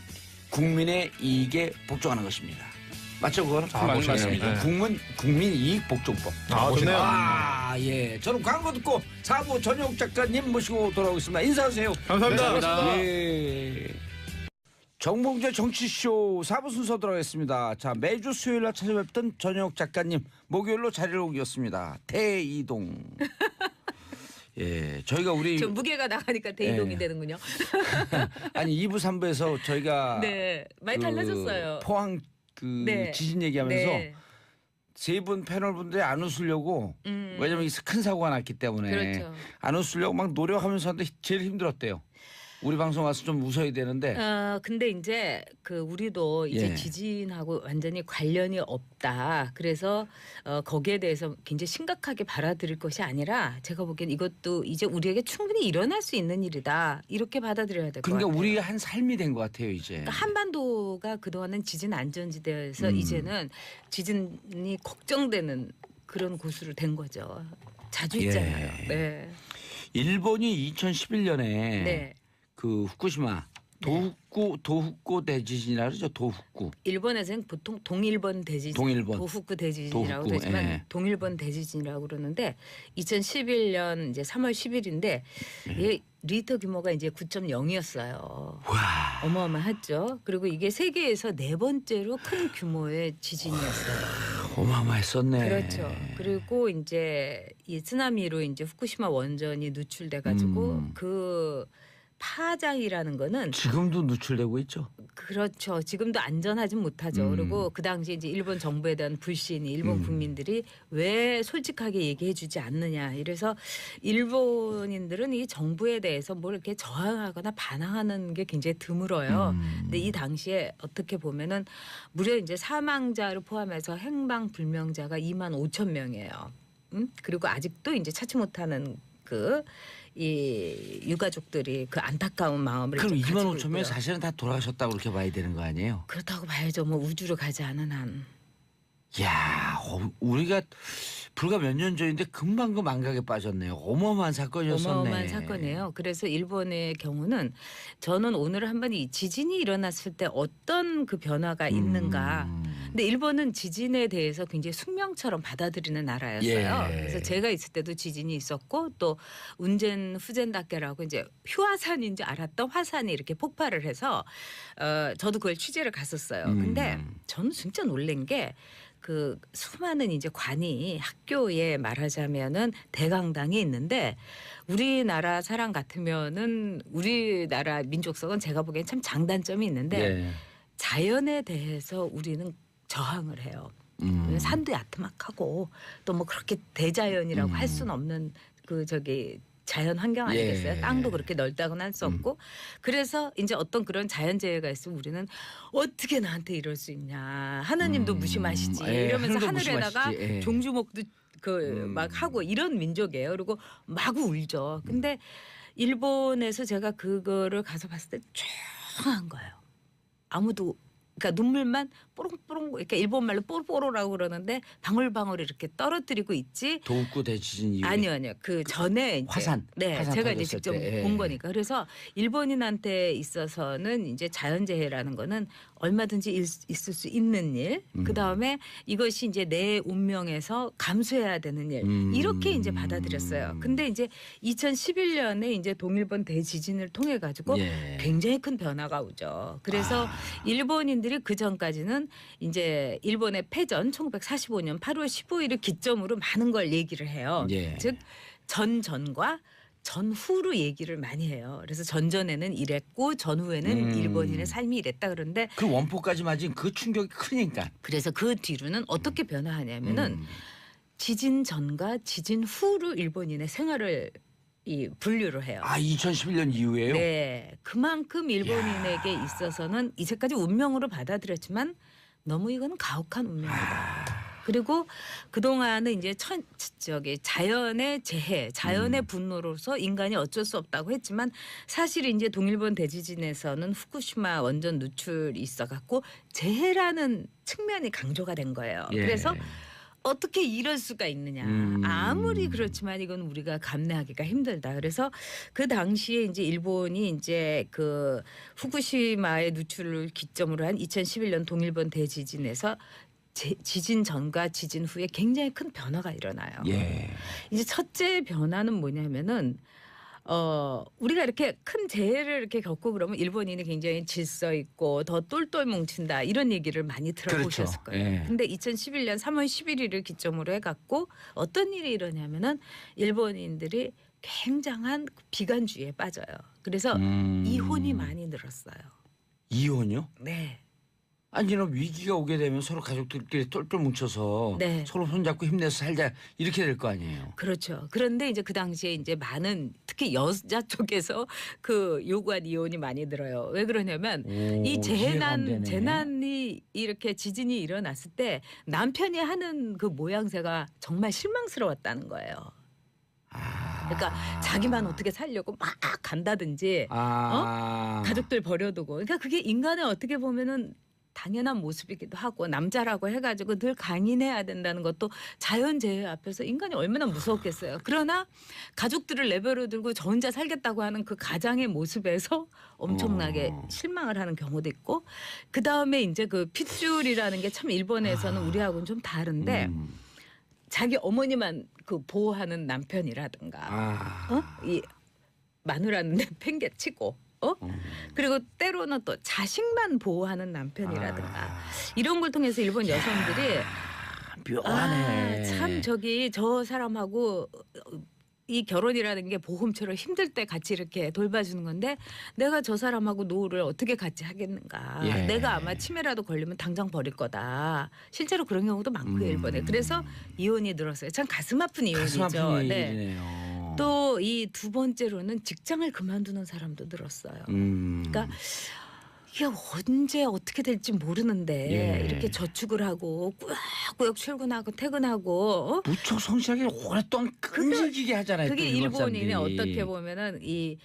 국민의 이익에 복종하는 것입니다. 맞죠, 그거는? 맞습니다. 국민 이익 복종법. 좋네요. 저는 광고 듣고 사부 전용 작가님 모시고 돌아오겠습니다. 인사하세요. 감사합니다. 정봉재 정치쇼 4부 순서 들어가겠습니다. 자, 매주 수요일날 찾아뵙던 전역 작가님 목요일로 자리를 옮겼습니다. 대이동. 저희가 좀 무게가 나가니까 대이동이 되는군요. 아니 2부 3부에서 저희가 많이 달라졌어요. 포항 지진 얘기하면서 세 분 패널분들이 안 웃으려고 왜냐면 큰 사고가 났기 때문에 그렇죠. 안 웃으려고 막 노력하면서 하는데 제일 힘들었대요. 우리 방송 와서 좀 웃어야 되는데. 근데 이제 우리도 이제 지진하고 완전히 관련이 없다. 그래서 거기에 대해서 굉장히 심각하게 받아들일 것이 아니라 제가 보기엔 이것도 이제 우리에게 충분히 일어날 수 있는 일이다. 이렇게 받아들여야 될 것 같아요. 그러니까 우리의 한 삶이 된 것 같아요 이제. 그러니까 한반도가 그동안은 지진 안전지대에서 이제는 지진이 걱정되는 그런 곳으로 된 거죠. 자주 있잖아요. 일본이 2011년에 그 후쿠시마 도후쿠 대지진이라 그러죠. 도후쿠. 일본에서는 보통 동일본 대지진, 동일본. 도후쿠 대지진이라고 도후쿠, 되지만 예. 동일본 대지진이라고 그러는데 2011년 이제 3월 10일인데 이 리터 규모가 이제 9.0이었어요. 와. 어마어마했죠. 그리고 이게 세계에서 네 번째로 큰 규모의 지진이었어요. 어마어마했었네. 그렇죠. 그리고 이제 이 쓰나미로 이제 후쿠시마 원전이 누출돼 가지고 그 파장이라는 거는 지금도 누출되고 있죠. 그렇죠. 지금도 안전하진 못하죠. 그리고 그 당시 이제 일본 정부에 대한 불신이 일본 국민들이 왜 솔직하게 얘기해주지 않느냐. 이래서 일본인들은 이 정부에 대해서 뭘 이렇게 저항하거나 반항하는 게 굉장히 드물어요. 근데 이 당시에 어떻게 보면은 무려 이제 사망자를 포함해서 행방불명자가 2만 5천 명이에요. 그리고 아직도 이제 찾지 못하는 이 유가족들이 그 안타까운 마음을 그럼 좀 2만 가지고 5천 명 있고요. 사실은 다 돌아가셨다고 그렇게 봐야 되는 거 아니에요? 그렇다고 봐야죠. 뭐 우주로 가지 않은 한. 야, 우리가 불과 몇 년 전인데 금방 그 망각에 빠졌네요. 어마어마한 사건이었었네. 어마어마한 사건이에요. 그래서 일본의 경우는 저는 오늘 한번 이 지진이 일어났을 때 어떤 그 변화가 있는가. 근데 일본은 지진에 대해서 굉장히 숙명처럼 받아들이는 나라였어요. 예. 그래서 제가 있을 때도 지진이 있었고 또 운젠 후젠다케라고 이제 휴화산인 줄 알았던 화산이 이렇게 폭발을 해서 저도 그걸 취재를 갔었어요. 근데 저는 진짜 놀란 게 그 수많은 이제 관이 학교에 말하자면은 대강당이 있는데 우리나라 사람 같으면은 우리나라 민족성은 제가 보기엔 참 장단점이 있는데 예. 자연에 대해서 우리는 저항을 해요. 산도 야트막하고 또 뭐 그렇게 대자연이라고 할 수는 없는 자연 환경 아니겠어요? 예. 땅도 그렇게 넓다고는 할 수 없고 그래서 이제 어떤 그런 자연재해가 있으면 우리는 어떻게 나한테 이럴 수 있냐 하나님도 무심하시지 예, 이러면서 하늘도 하늘에다가 무심하시지. 예. 종주목도 막 하고 이런 민족이에요. 그리고 마구 울죠. 근데 일본에서 제가 그거를 가서 봤을 때 조용한 거예요. 아무도 그러니까 눈물만 뽀롱뽀롱 이렇게 일본말로 뽀로뽀로라고 그러는데 방울방울 이렇게 떨어뜨리고 있지. 도후쿠 대지진 이후에. 아니요. 그 전에 이제 화산. 네, 화산 제가 이제 터졌을 직접 때. 예. 본 거니까. 그래서 일본인한테 있어서는 이제 자연재해라는 거는 얼마든지 있을 수 있는 일. 그 다음에 이것이 이제 내 운명에서 감수해야 되는 일. 이렇게 이제 받아들였어요. 근데 이제 2011년에 이제 동일본 대지진을 통해 가지고 예. 굉장히 큰 변화가 오죠. 그래서 일본인들이 그 전까지는 이제 일본의 패전 1945년 8월 15일을 기점으로 많은 걸 얘기를 해요. 예. 즉 전전과 전후로 얘기를 많이 해요. 그래서 전전에는 이랬고 전후에는 일본인의 삶이 이랬다 그러는데 그 원포까지 맞은 그 충격이 크니까. 그래서 그 뒤로는 어떻게 변화하냐면은 지진 전과 지진 후로 일본인의 생활을 분류를 해요. 아, 2011년 이후에요? 네, 그만큼 일본인에게 있어서는 이제까지 운명으로 받아들였지만 너무 이거는 가혹한 운명이다. 그리고 그 동안은 이제 자연의 재해, 자연의 분노로서 인간이 어쩔 수 없다고 했지만 사실 이제 동일본 대지진에서는 후쿠시마 원전 누출이 있어갖고 재해라는 측면이 강조가 된 거예요. 예. 그래서 어떻게 이럴 수가 있느냐. 아무리 그렇지만 이건 우리가 감내하기가 힘들다. 그래서 그 당시에 이제 일본이 이제 그 후쿠시마의 누출을 기점으로 한 2011년 동일본 대지진에서 지진 전과 지진 후에 굉장히 큰 변화가 일어나요. 예. 이제 첫째 변화는 뭐냐면은 우리가 이렇게 큰 재해를 이렇게 겪고 그러면 일본인이 굉장히 질서 있고 더 똘똘 뭉친다 이런 얘기를 많이 들어보셨을 그렇죠. 거예요. 예. 근데 2011년 3월 11일을 기점으로 해갖고 어떤 일이 일어나면은 일본인들이 굉장한 비관주의에 빠져요. 그래서 이혼이 많이 늘었어요. 이혼요? 네. 아니, 이런 위기가 오게 되면 서로 가족들끼리 똘똘 뭉쳐서 네. 서로 손잡고 힘내서 살자 이렇게 될 거 아니에요. 그렇죠. 그런데 이제 그 당시에 이제 많은 특히 여자 쪽에서 그 요구한 이혼이 많이 늘어요. 왜 그러냐면 이 이해가 안 되네. 재난이 이렇게 지진이 일어났을 때 남편이 하는 그 모양새가 정말 실망스러웠다는 거예요. 그러니까 자기만 어떻게 살려고 막 간다든지 가족들 버려두고 그러니까 그게 인간의 어떻게 보면은 당연한 모습이기도 하고 남자라고 해가지고 늘 강인해야 된다는 것도 자연재해 앞에서 인간이 얼마나 무서웠겠어요. 그러나 가족들을 내버려 두고 저 혼자 살겠다고 하는 그 가장의 모습에서 엄청나게 실망을 하는 경우도 있고 그 다음에 이제 그 핏줄이라는 게 참 일본에서는 우리하고는 좀 다른데 자기 어머니만 그 보호하는 남편이라든가 이 마누라는 팽개치고 그리고 때로는 또 자식만 보호하는 남편이라든가 이런 걸 통해서 일본 여성들이 묘하네. 참 저기 저 사람하고 이 결혼이라는 게 보험처럼 힘들 때 같이 이렇게 돌봐주는 건데 내가 저 사람하고 노후를 어떻게 같이 하겠는가. 예. 내가 아마 치매라도 걸리면 당장 버릴 거다. 실제로 그런 경우도 많고요. 일본에. 그래서 이혼이 늘었어요. 참 가슴 아픈 이혼이죠. 가슴 아픈 네. 얘기네요. 또 이 두 번째로는 직장을 그만두는 사람도 늘었어요. 그러니까 이게 언제 어떻게 될지 모르는데 예. 이렇게 저축을 하고 꾸역꾸역 출근하고 퇴근하고 무척 성실하게 오랫동안 끈질기게 하잖아요. 그게 또 일본 일본인의 사람들이. 어떻게 보면은 이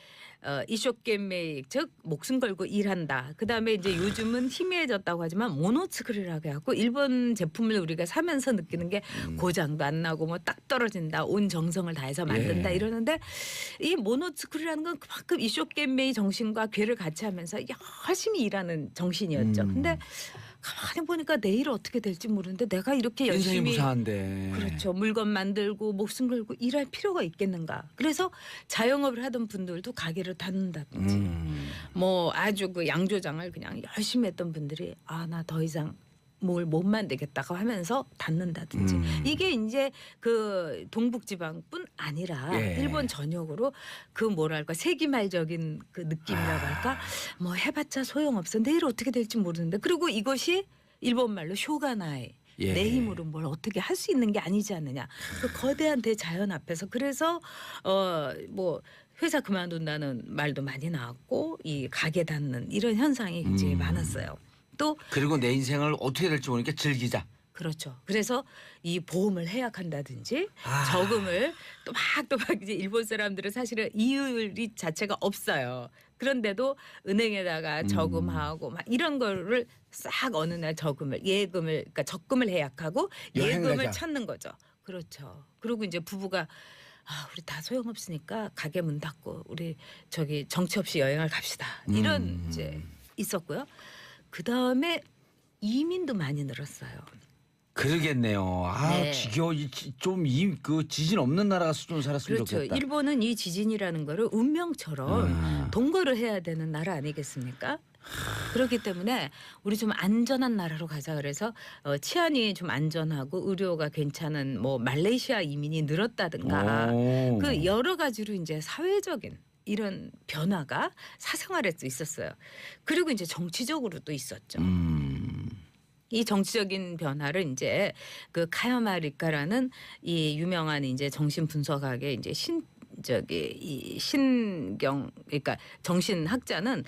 이쇼게메이 즉 목숨 걸고 일한다. 그다음에 이제 요즘은 희미해졌다고 하지만 모노츠크리라고 해갖고 일본 제품을 우리가 사면서 느끼는 게 고장도 안 나고 뭐 딱 떨어진다. 온 정성을 다해서 만든다 예. 이러는데 이 모노츠크리라는 건 그만큼 이쇼게메이 정신과 괴를 같이 하면서 열심히 일하는 정신이었죠. 근데 가만히 보니까 내일 어떻게 될지 모르는데 내가 이렇게 인생이 열심히 무사한데. 그렇죠. 물건 만들고 목숨 걸고 일할 필요가 있겠는가. 그래서 자영업을 하던 분들도 가게를 닫는다든지 뭐 아주 그 양조장을 그냥 열심히 했던 분들이 아, 나 더 이상 뭘 못 만들겠다고 하면서 닫는다든지 이게 이제 그 동북지방뿐 아니라 예. 일본 전역으로 그 뭐랄까 세기말적인 그 느낌이라고 할까 뭐 해봤자 소용없어 내일 어떻게 될지 모르는데 그리고 이것이 일본말로 쇼가나이 예. 내 힘으로 뭘 어떻게 할 수 있는 게 아니지 않느냐 그 거대한 대자연 앞에서 그래서 뭐 회사 그만둔다는 말도 많이 나왔고 이 가게 닫는 이런 현상이 굉장히 많았어요. 또 그리고 내 인생을 어떻게 될지 모르니까 즐기자. 그렇죠. 그래서 이 보험을 해약한다든지 저금을 또막 이제 일본 사람들은 사실은 이율이 자체가 없어요. 그런데도 은행에다가 저금하고 막 이런 거를 싹 어느 날 저금을 예금을 그러니까 적금을 해약하고 여행 예금을 가자. 찾는 거죠. 그렇죠. 그리고 이제 부부가 우리 다 소용없으니까 가게 문 닫고 우리 저기 정치 없이 여행을 갑시다. 이런 이제 있었고요. 그 다음에 이민도 많이 늘었어요. 그러겠네요. 네. 지겨워. 좀그 지진 없는 나라 가서 좀 살았으면 그렇죠. 좋겠다. 일본은 이 지진이라는 거를 운명처럼 동거를 해야 되는 나라 아니겠습니까? 그렇기 때문에 우리 좀 안전한 나라로 가자 그래서 치안이 좀 안전하고 의료가 괜찮은 뭐 말레이시아 이민이 늘었다든가 오. 그 여러 가지로 이제 사회적인 이런 변화가 사생활에도 있었어요. 그리고 이제 정치적으로도 있었죠. 이 정치적인 변화를 이제 그 카야마 리카라는 이 유명한 이제 정신 분석학의 이제 이 신경 그러니까 정신학자는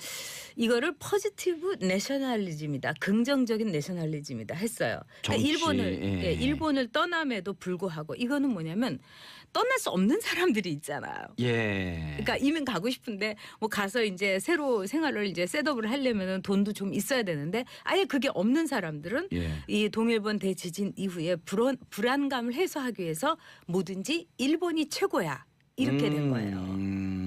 이거를 포지티브 내셔널리즘이다. 긍정적인 내셔널리즘이다 했어요. 그러니까 정치, 일본을 떠남에도 불구하고 이거는 뭐냐면 떠날 수 없는 사람들이 있잖아요. 예. 그러니까 이민 가고 싶은데 뭐 가서 이제 새로 생활을 이제 셋업을 하려면은 돈도 좀 있어야 되는데 아예 그게 없는 사람들은 예. 이 동일본 대지진 이후에 불안감을 해소하기 위해서 뭐든지 일본이 최고야 이렇게 된 거예요.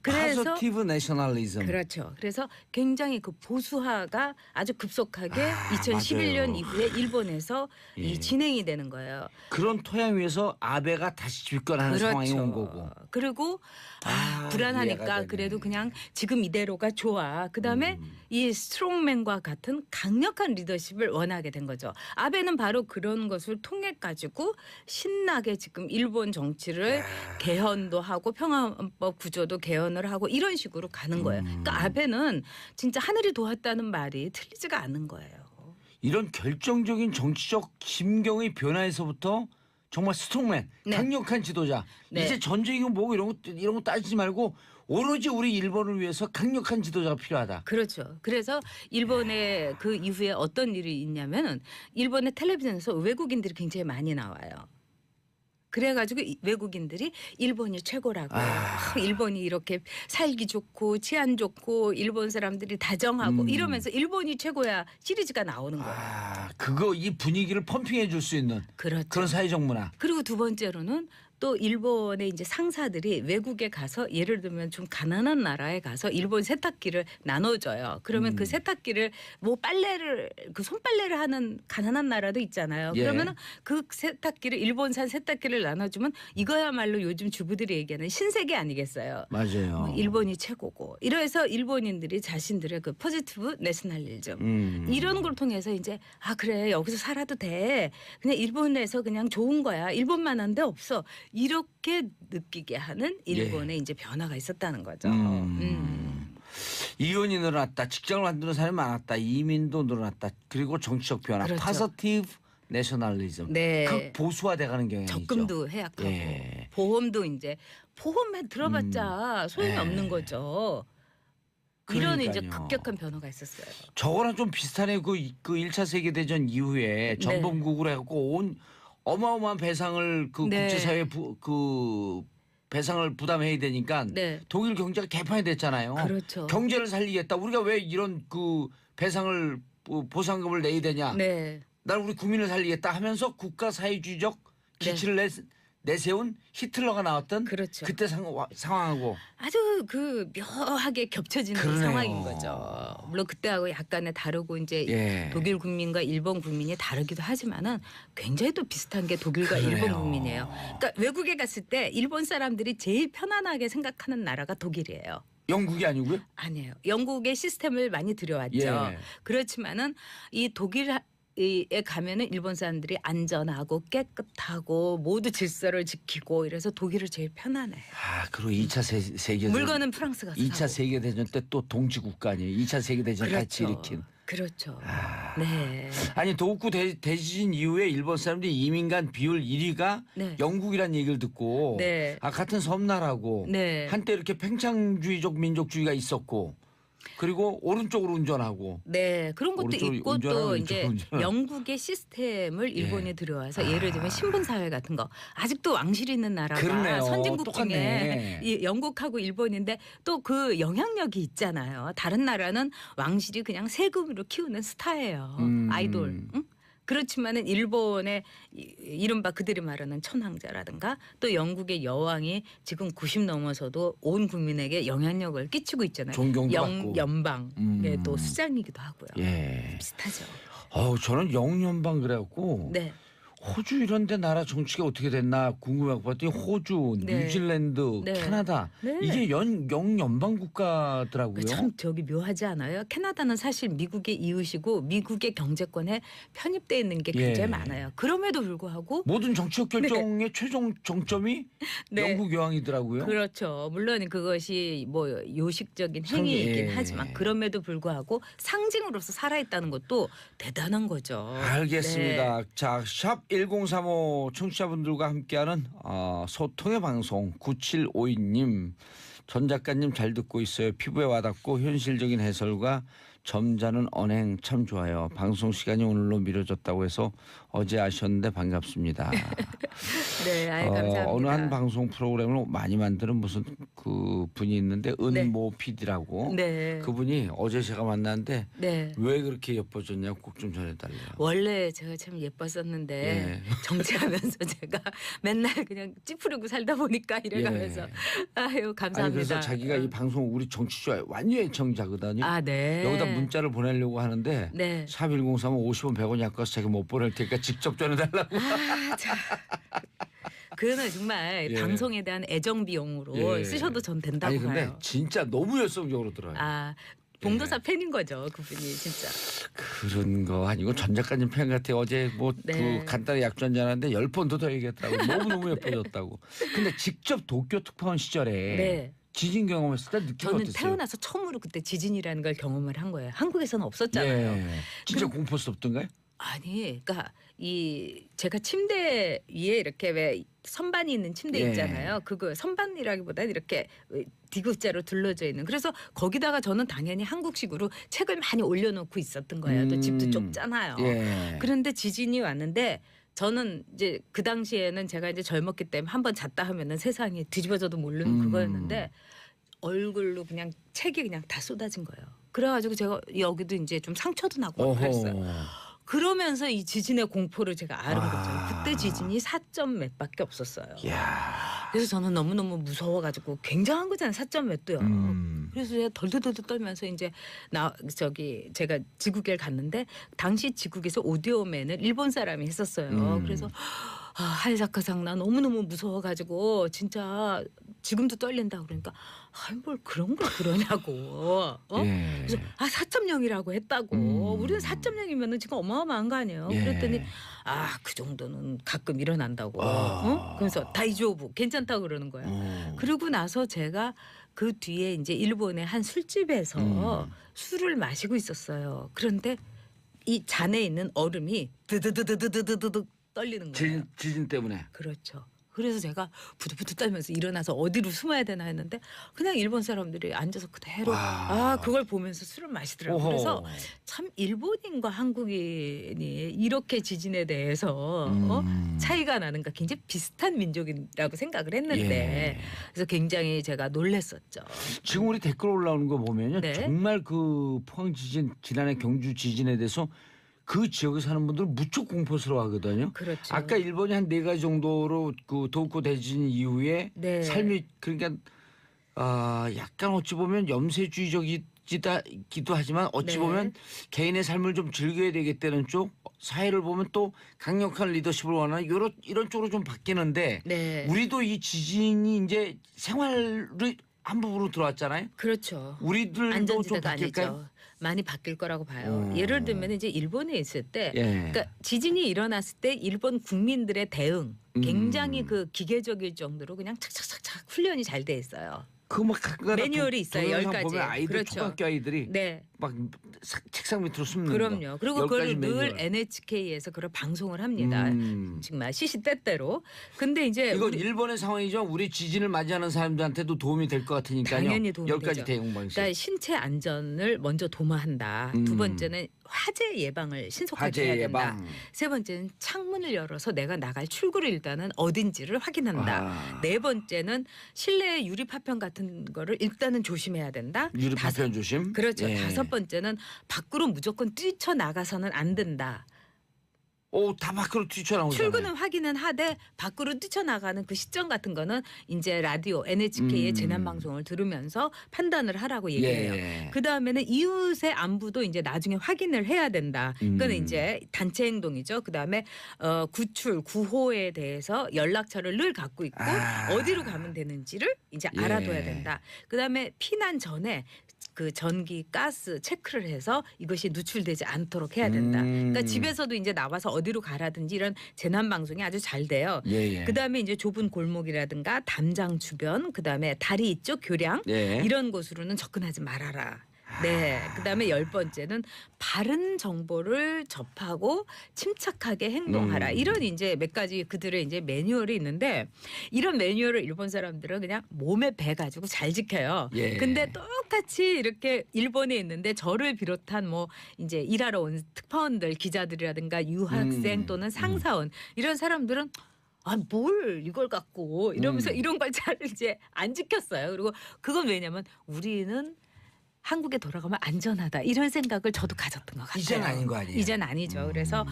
그래서 포지티브 내셔널리즘. 그렇죠. 그래서 굉장히 그 보수화가 아주 급속하게 2011년 맞아요. 이후에 일본에서 예. 이 진행이 되는 거예요. 그런 토양 위에서 아베가 다시 집권하는 상황이 온 거고. 그리고 이해가 불안하니까 되네. 그래도 그냥 지금 이대로가 좋아. 그다음에 이 스트롱맨과 같은 강력한 리더십을 원하게 된 거죠. 아베는 바로 그런 것을 통해 가지고 신나게 지금 일본 정치를 개헌도 하고 평화법 구조도 개헌을 하고 이런 식으로 가는 거예요. 그러니까 아베는 진짜 하늘이 도왔다는 말이 틀리지가 않은 거예요. 이런 결정적인 정치적 심경의 변화에서부터 정말 스트롱맨, 네. 강력한 지도자. 네. 이제 전쟁이고 뭐고 이런 거 따지지 말고 오로지 우리 일본을 위해서 강력한 지도자가 필요하다. 그렇죠. 그래서 일본의 그 이후에 어떤 일이 있냐면은 일본의 텔레비전에서 외국인들이 굉장히 많이 나와요. 그래가지고 외국인들이 일본이 최고라고. 일본이 이렇게 살기 좋고 치안 좋고 일본 사람들이 다정하고 이러면서 일본이 최고야 시리즈가 나오는 거예요. 그거 이 분위기를 펌핑해 줄 수 있는 그렇죠. 그런 사회적 문화. 그리고 두 번째로는 또 일본의 이제 상사들이 외국에 가서 예를 들면 좀 가난한 나라에 가서 일본 세탁기를 나눠줘요. 그러면 그 세탁기를 뭐 빨래를 그 손빨래를 하는 가난한 나라도 있잖아요. 예. 그러면은 그 세탁기를 일본산 세탁기를 나눠주면 이거야말로 요즘 주부들이 얘기하는 신세계 아니겠어요. 맞아요. 일본이 최고고 이래서 일본인들이 자신들의 그 포지티브 내셔널리즘 이런 걸 통해서 이제 그래 여기서 살아도 돼 그냥 일본에서 그냥 좋은 거야 일본만한 데 없어 이렇게 느끼게 하는 일본의 이제 변화가 있었다는 거죠. 이혼이 늘어났다. 직장을 만드는 사람이 많았다. 이민도 늘어났다. 그리고 정치적 변화. 그렇죠. 파서티브 내셔널리즘. 네. 극보수화돼가는 경향이죠. 적금도 해약하고 예. 보험도 이제 보험에 들어봤자 소용이 없는 거죠. 이런 이제 그러니까요. 급격한 변화가 있었어요. 저거랑 좀 비슷하네요. 그 1차 세계대전 이후에 전범국으로 해갖고 온 어마어마한 배상을 그 네. 국제사회에 그 배상을 부담해야 되니까 네. 독일 경제가 개판이 됐잖아요. 그렇죠. 경제를 살리겠다. 우리가 왜 이런 그 배상을 보상금을 내야 되냐. 네. 난 우리 국민을 살리겠다 하면서 국가 사회주의적 기치를 내세운 히틀러가 나왔던 그렇죠. 그때 상황하고 아주 그 묘하게 겹쳐지는 그러네요. 상황인 거죠. 물론 그때하고 약간의 다르고 이제 예. 독일 국민과 일본 국민이 다르기도 하지만은 굉장히 또 비슷한 게 독일과 그러네요. 일본 국민이에요. 그러니까 외국에 갔을 때 일본 사람들이 제일 편안하게 생각하는 나라가 독일이에요. 영국이 아니고요? 아니에요. 영국의 시스템을 많이 들여왔죠. 예. 그렇지만은 이 독일에 가면은 일본 사람들이 안전하고 깨끗하고 모두 질서를 지키고 이래서 독일을 제일 편안해요. 그리고 2차 세계대전 물건은 프랑스 가서 2차 사고. 세계대전 때 또 동지국가 아니에요. 2차 세계대전 같이 일으킨. 그렇죠. 네. 아니 도호쿠 대지진 이후에 일본 사람들이 이민 간 비율 1위가 네. 영국이란 얘기를 듣고 네. 같은 섬나라고 네. 한때 이렇게 팽창주의적 민족주의가 있었고 그리고 오른쪽으로 운전하고 네, 그런 것도 오른쪽으로 있고 운전하고 또 왼쪽으로 이제 운전하고. 영국의 시스템을 일본에 들여와서 예를 들면 신분 사회 같은 거 아직도 왕실이 있는 나라가 그러네요. 선진국 똑같네. 중에 이 영국하고 일본인데 또 그 영향력이 있잖아요. 다른 나라는 왕실이 그냥 세금으로 키우는 스타예요. 아이돌. 응? 그렇지만은 일본의 이른바 그들이 말하는 천황자라든가 또 영국의 여왕이 지금 90 넘어서도 온 국민에게 영향력을 끼치고 있잖아요. 존경도 받고. 영연방의 또 수장이기도 하고요. 예. 비슷하죠. 저는 영연방 그래갖고 네. 호주 이런 데 나라 정치가 어떻게 됐나 궁금하고 봤더니 호주, 네. 뉴질랜드, 네. 캐나다 네. 이게 영연방 국가더라고요. 참 저기 묘하지 않아요? 캐나다는 사실 미국의 이웃이고 미국의 경제권에 편입돼 있는 게 굉장히 예. 많아요. 그럼에도 불구하고 모든 정치적 결정의 최종 정점이 네. 영국 여왕이더라고요. 그렇죠. 물론 그것이 뭐 요식적인 상징, 행위이긴 예. 하지만 그럼에도 불구하고 상징으로서 살아있다는 것도 대단한 거죠. 알겠습니다. 네. 자, 샵 1035 청취자분들과 함께하는 소통의 방송 9752님 전 작가님 잘 듣고 있어요. 피부에 와닿고 현실적인 해설과 점잖은 언행 참 좋아요. 방송 시간이 오늘로 미뤄졌다고 해서 어제 아셨는데 반갑습니다. 네, 아유, 감사합니다. 어느 한 방송 프로그램을 많이 만드는 무슨 그 분이 있는데 은모 PD라고 네. 그분이 어제 제가 만났는데 네. 왜 그렇게 예뻐졌냐고 꼭 좀 전해달래요. 원래 제가 참 예뻤었는데 예. 정치하면서 제가 맨날 그냥 찌푸리고 살다 보니까 이래가면서 아유 감사합니다. 아니 그래서 자기가 이 방송 우리 정치쇼 완전 애청자거든요. 아 네. 여기다 문자를 보내려고 하는데 네. 샵 1035 50원 100원이 아까워서 자기 못 보낼 테니까 직접 전해달라고. 아, 참. 그거는 정말 예. 방송에 대한 애정 비용으로 예. 쓰셔도 전 된다고 아니 근데 봐요. 진짜 너무 열성적으로 들어요. 아 봉도사 팬인 거죠 그분이 진짜. 그런 거 아니고 전 작가님 팬 같아요. 어제 뭐 그 네. 간단히 약주 한잔 하는데 10번도 더 얘기했다고. 너무너무 예뻐졌다고. 근데 직접 도쿄 특파원 시절에 네. 지진 경험했을 때 느낌 저는 어땠어요? 태어나서 처음으로 그때 지진이라는 걸 경험을 한 거예요. 한국에서는 없었잖아요. 예. 진짜 공포스럽던가요? 아니, 그러니까 이 제가 침대 위에 이렇게 왜 선반이 있는 침대 예. 있잖아요. 그거 선반이라기보다는 이렇게 D자로 둘러져 있는. 그래서 거기다가 저는 당연히 한국식으로 책을 많이 올려놓고 있었던 거예요. 또 집도 좁잖아요. 예. 그런데 지진이 왔는데 저는 이제 그 당시에는 제가 이제 젊었기 때문에 한번 잤다 하면은 세상이 뒤집어져도 모르는 그거였는데 얼굴로 그냥 책이 그냥 다 쏟아진 거예요. 그래가지고 제가 여기도 이제 좀 상처도 나고 그랬어요. 그러면서 이 지진의 공포를 제가 알은 거죠. 그때 지진이 4점 몇밖에 없었어요. 그래서 저는 너무너무 무서워가지고 굉장한 거잖아요. 4점 몇도요. 그래서 제가 덜덜덜 떨면서 이제 제가 지국에 갔는데 당시 지국에서 오디오맨을 일본 사람이 했었어요. 그래서 하이사카상 나 너무너무 무서워가지고 진짜 지금도 떨린다 그러니까 뭘 그런 걸 그러냐고. 그래서 4.0이라고 했다고. 우리는 4.0이면은 지금 어마어마한 거 아니에요. 그랬더니 그 정도는 가끔 일어난다고. 그래서 다이조부 괜찮다고 그러는 거야. 그러고 나서 제가 그 뒤에 이제 일본의 한 술집에서 술을 마시고 있었어요. 그런데 이 잔에 있는 얼음이 드드드드드드드드 떨리는 거예요. 지진 때문에. 그렇죠. 그래서 제가 부들부들 떨면서 일어나서 어디로 숨어야 되나 했는데 그냥 일본 사람들이 앉아서 그대로 그걸 보면서 술을 마시더라고요. 그래서 참 일본인과 한국인이 이렇게 지진에 대해서 차이가 나는가 굉장히 비슷한 민족이라고 생각을 했는데 그래서 굉장히 제가 놀랐었죠. 지금 우리 댓글 올라오는 거 보면요. 네. 정말 그 포항 지진 지난해 경주 지진에 대해서 그 지역에 사는 분들 무척 공포스러워하거든요. 그렇죠. 아까 일본이 한 4가지 정도로 그 도쿄 대지진 이후에 네. 삶이 그러니까 약간 어찌 보면 염세주의적이기도 하지만 어찌 네. 보면 개인의 삶을 좀 즐겨야 되겠다는 쪽, 사회를 보면 또 강력한 리더십을 원하는 이런 쪽으로 좀 바뀌는데 네. 우리도 이 지진이 이제 생활의 한 부분으로 들어왔잖아요. 그렇죠. 우리들도 좀 안전지대가 바뀔까요? 아니죠. 많이 바뀔 거라고 봐요. 예를 들면 이제 일본에 있을 때, 예. 그러니까 지진이 일어났을 때 일본 국민들의 대응 굉장히 그 기계적일 정도로 그냥 착착착착 훈련이 잘 돼 있어요. 그막 매뉴얼이 있어요. 10가지. 보면 아이들 그렇죠. 초등학교 아이들이 네. 막 책상 밑으로 숨는 그럼요. 거. 그리고 10가지 그걸 늘 매뉴얼. NHK에서 그걸 방송을 합니다. 정말 시시때때로. 근데 이제 이건 일본의 상황이죠. 우리 지진을 맞이하는 사람들한테도 도움이 될 것 같으니까요. 당연히 도움이 10가지 되죠. 대응 방식. 그러니까 신체 안전을 먼저 도모한다. 두 번째는 화재 예방을 신속하게 화재 해야 된다. 예방. 세 번째는 창문을 열어서 내가 나갈 출구를 일단은 어딘지를 확인한다. 네 번째는 실내 유리 파편 같은 거를 일단은 조심해야 된다. 유리 파편 조심. 그렇죠. 예. 5번째는 밖으로 무조건 뛰쳐나가서는 안 된다. 다 밖으로 뛰쳐나오잖아요. 출구는 확인은 하되 밖으로 뛰쳐나가는 그 시점 같은 거는 이제 라디오 NHK의 재난 방송을 들으면서 판단을 하라고 얘기해요. 예. 그 다음에는 이웃의 안부도 이제 나중에 확인을 해야 된다. 그건 이제 단체 행동이죠. 그 다음에 구출 구호에 대해서 연락처를 늘 갖고 있고 어디로 가면 되는지를 이제 알아둬야 된다. 그 다음에 피난 전에 그 전기, 가스 체크를 해서 이것이 누출되지 않도록 해야 된다. 그러니까 집에서도 이제 나와서 어디로 가라든지 이런 재난 방송이 아주 잘 돼요. 예. 그다음에 이제 좁은 골목이라든가 담장 주변, 그다음에 다리 이쪽 교량 예. 이런 곳으로는 접근하지 말아라. 네. 그다음에 10번째는 바른 정보를 접하고 침착하게 행동하라. 이런 이제 몇 가지 그들의 이제 매뉴얼이 있는데 이런 매뉴얼을 일본 사람들은 그냥 몸에 배 가지고 잘 지켜요. 예. 근데 똑같이 이렇게 일본에 있는데 저를 비롯한 뭐 이제 일하러 온 특파원들, 기자들이라든가 유학생 또는 상사원 이런 사람들은 뭘 이걸 갖고 이러면서 이런 걸 잘 이제 안 지켰어요. 그리고 그건 왜냐면 우리는 한국에 돌아가면 안전하다 이런 생각을 저도 가졌던 것 같아요. 이제는 아닌 거 아니에요? 이제는 아니죠. 그래서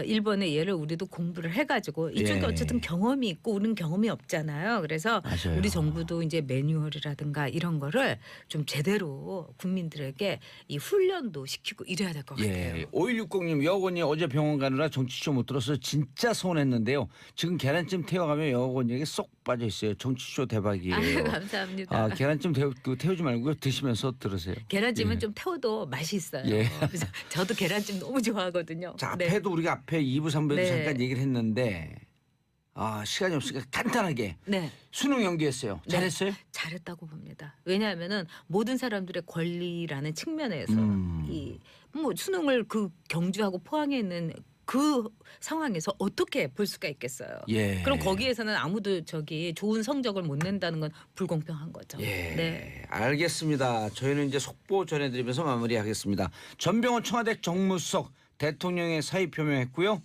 일본의 예를 우리도 공부를 해가지고 이쪽에 어쨌든 경험이 있고 우리는 경험이 없잖아요. 그래서 맞아요. 우리 정부도 이제 매뉴얼이라든가 이런 거를 좀 제대로 국민들에게 이 훈련도 시키고 이래야 될 것 같아요. 예. 5160님 여학원이 어제 병원 가느라 정치쇼 못 들어서 진짜 서운했는데요. 지금 계란찜 태워가며 여학원에게 쏙 빠져 있어요. 정치쇼 대박이에요. 아유, 감사합니다. 계란찜 태우지 말고요. 드시면서 들으세요. 계란찜은 좀 태워도 맛이 있어요. 예. 그래서 저도 계란찜 너무 좋아하거든요. 자, 네. 앞에도 우리가 앞에 2부 3부에도 네. 잠깐 얘기를 했는데 시간이 없으니까 간단하게 네. 수능 연기했어요. 잘했어요? 잘했다고 봅니다. 왜냐하면은 모든 사람들의 권리라는 측면에서 이 뭐 수능을 그 경주하고 포항에 있는 그 상황에서 어떻게 볼 수가 있겠어요. 예. 그럼 거기에서는 아무도 좋은 성적을 못 낸다는 건 불공평한 거죠. 예. 네. 알겠습니다. 저희는 이제 속보 전해드리면서 마무리하겠습니다. 전병헌 청와대 정무수석 대통령의 사의 표명했고요.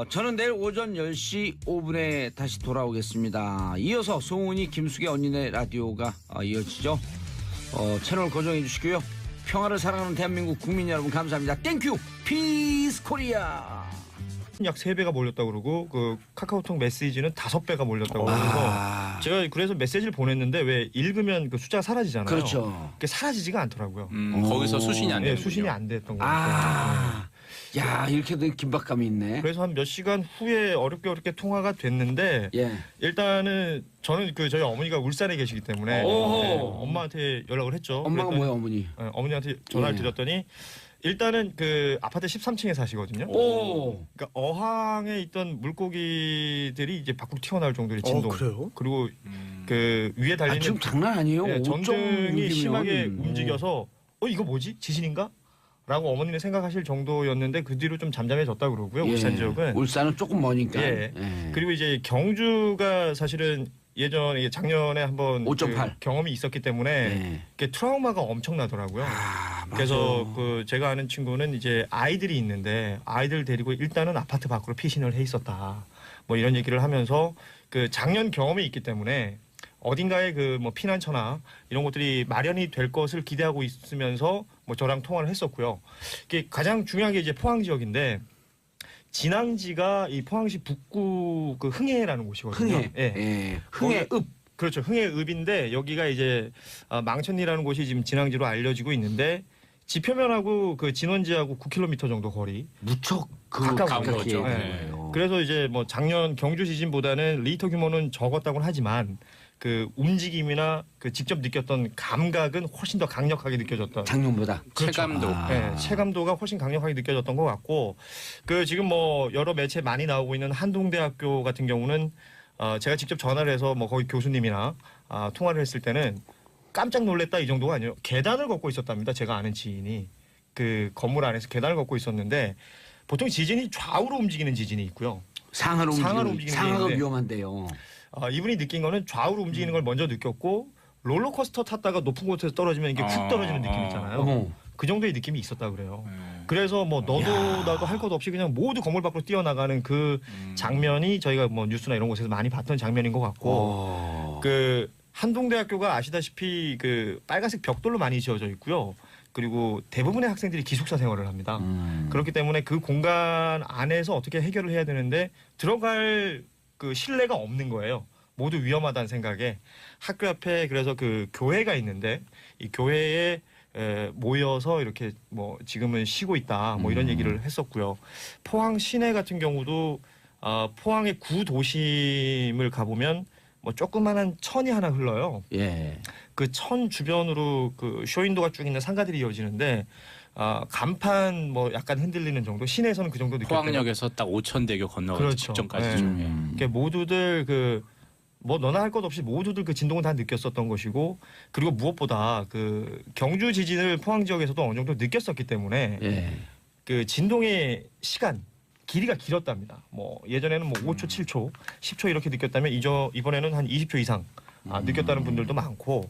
저는 내일 오전 10시 5분에 다시 돌아오겠습니다. 이어서 송은이 김숙의 언니네 라디오가 이어지죠. 채널 고정해 주시고요. 평화를 사랑하는 대한민국 국민 여러분 감사합니다. 땡큐 피스 코리아. 약 3배가 몰렸다고 그러고 그 카카오톡 메시지는 5배가 몰렸다고 그래서 제가 그래서 메시지를 보냈는데 왜 읽으면 그 숫자가 사라지잖아요. 그렇죠. 그게 사라지지가 않더라고요. 거기서 수신이 안 네, 되는 수신이 안 됐던 거예요. 야, 이렇게도 긴박감이 있네. 그래서 한 몇 시간 후에 어렵게 통화가 됐는데 예. 일단은 저는 그 저희 어머니가 울산에 계시기 때문에 엄마한테 연락을 했죠. 엄마가 그랬더니, 뭐야, 어머니? 어머니한테 전화를 드렸더니 일단은 그 아파트 13층에 사시거든요. 그러니까 어항에 있던 물고기들이 이제 밖으로 튀어나올 정도의 진동. 그래요? 그리고 그 위에 달리는 지금 장난 아니에요. 예, 전등이 5.6이면. 심하게 움직여서 이거 뭐지? 지진인가? 라고 어머니는 생각하실 정도였는데 그 뒤로 좀 잠잠해졌다 그러고요. 울산 지역은. 울산은 조금 머니까. 예. 그리고 이제 경주가 사실은 예전에 작년에 한번 5.8. 그 경험이 있었기 때문에 그게 트라우마가 엄청나더라고요. 그래서 그 제가 아는 친구는 이제 아이들이 있는데 아이들 데리고 일단은 아파트 밖으로 피신을 해 있었다. 뭐 이런 얘기를 하면서 그 작년 경험이 있기 때문에 어딘가에 그 뭐 피난처나 이런 것들이 마련이 될 것을 기대하고 있으면서 뭐 저랑 통화를 했었고요. 이게 가장 중요한 게 이제 포항 지역인데 진앙지가 이 포항시 북구 그 흥해라는 곳이거든요. 흥해. 예. 흥해읍. 그렇죠. 흥해읍인데 여기가 이제 망천리라는 곳이 지금 진앙지로 알려지고 있는데 지표면하고 그 진원지하고 9km 정도 거리. 무척 가까운 거죠. 네. 그래서 이제 뭐 작년 경주 지진보다는 리히터 규모는 적었다고는 하지만 그 움직임이나 그 직접 느꼈던 감각은 훨씬 더 강력하게 느껴졌던. 작년보다. 체감도. 네, 체감도가 훨씬 강력하게 느껴졌던 것 같고 그 지금 뭐 여러 매체 많이 나오고 있는 한동대학교 같은 경우는 제가 직접 전화를 해서 뭐 거기 교수님이나 통화를 했을 때는 깜짝 놀랐다 이 정도가 아니에요. 계단을 걷고 있었답니다. 제가 아는 지인이 그 건물 안에서 계단을 걷고 있었는데 보통 지진이 좌우로 움직이는 지진이 있고요. 상하로 움직이는 상하가 게 위험한데요. 이분이 느낀 거는 좌우로 움직이는 걸 먼저 느꼈고 롤러코스터 탔다가 높은 곳에서 떨어지면 이게 훅 떨어지는 느낌 있잖아요. 그 정도의 느낌이 있었다 그래요. 그래서 뭐 너도 나도 할 것 없이 그냥 모두 건물 밖으로 뛰어나가는 그 장면이 저희가 뭐 뉴스나 이런 곳에서 많이 봤던 장면인 것 같고 그 한동대학교가 아시다시피 그 빨간색 벽돌로 많이 지어져 있고요. 그리고 대부분의 학생들이 기숙사 생활을 합니다. 그렇기 때문에 그 공간 안에서 어떻게 해결을 해야 되는데 들어갈 그 실내가 없는 거예요. 모두 위험하다는 생각에 학교 앞에 그래서 그 교회가 있는데 이 교회에 모여서 이렇게 뭐 지금은 쉬고 있다 뭐 이런 얘기를 했었고요. 포항 시내 같은 경우도 포항의 구도심을 가보면 뭐 조그만한 천이 하나 흘러요. 예. 그 천 주변으로 그 쇼윈도가 쭉 있는 상가들이 이어지는데 간판 뭐 약간 흔들리는 정도. 시내에서는 그 정도 느꼈대요. 포항역에서 딱 오천대교 건너가기 그렇죠. 직전까지죠. 네. 그러니까 모두들 그 뭐 너나 할 것 없이 모두들 그 진동을 다 느꼈었던 것이고 그리고 무엇보다 그 경주 지진을 포항 지역에서도 어느 정도 느꼈었기 때문에 그 진동의 시간 길이가 길었답니다. 뭐 예전에는 뭐 5초, 7초, 10초 이렇게 느꼈다면 이번에는 한 20초 이상 느꼈다는 분들도 많고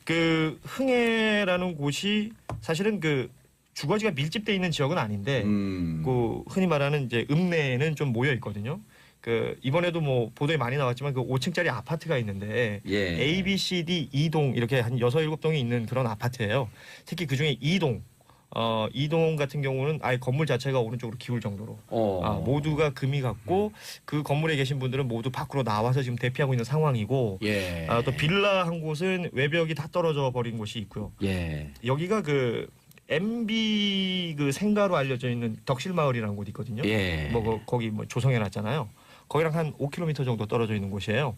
그 흥해라는 곳이 사실은 그 주거지가 밀집돼 있는 지역은 아닌데 그 흔히 말하는 이제 읍내에는 좀 모여 있거든요. 그 이번에도 뭐 보도에 많이 나왔지만 그 5층짜리 아파트가 있는데 A, B, C, D 2동 이렇게 한 6, 7동이 있는 그런 아파트예요. 특히 그 중에 2동 2동 같은 경우는 아예 건물 자체가 오른쪽으로 기울 정도로 모두가 금이 갔고 그 건물에 계신 분들은 모두 밖으로 나와서 지금 대피하고 있는 상황이고 또 빌라 한 곳은 외벽이 다 떨어져 버린 곳이 있고요. 여기가 그 MB 그 생가로 알려져 있는 덕실마을이라는 곳이 있거든요. 뭐 거기 뭐 조성해 놨잖아요. 거기랑 한 5km 정도 떨어져 있는 곳이에요.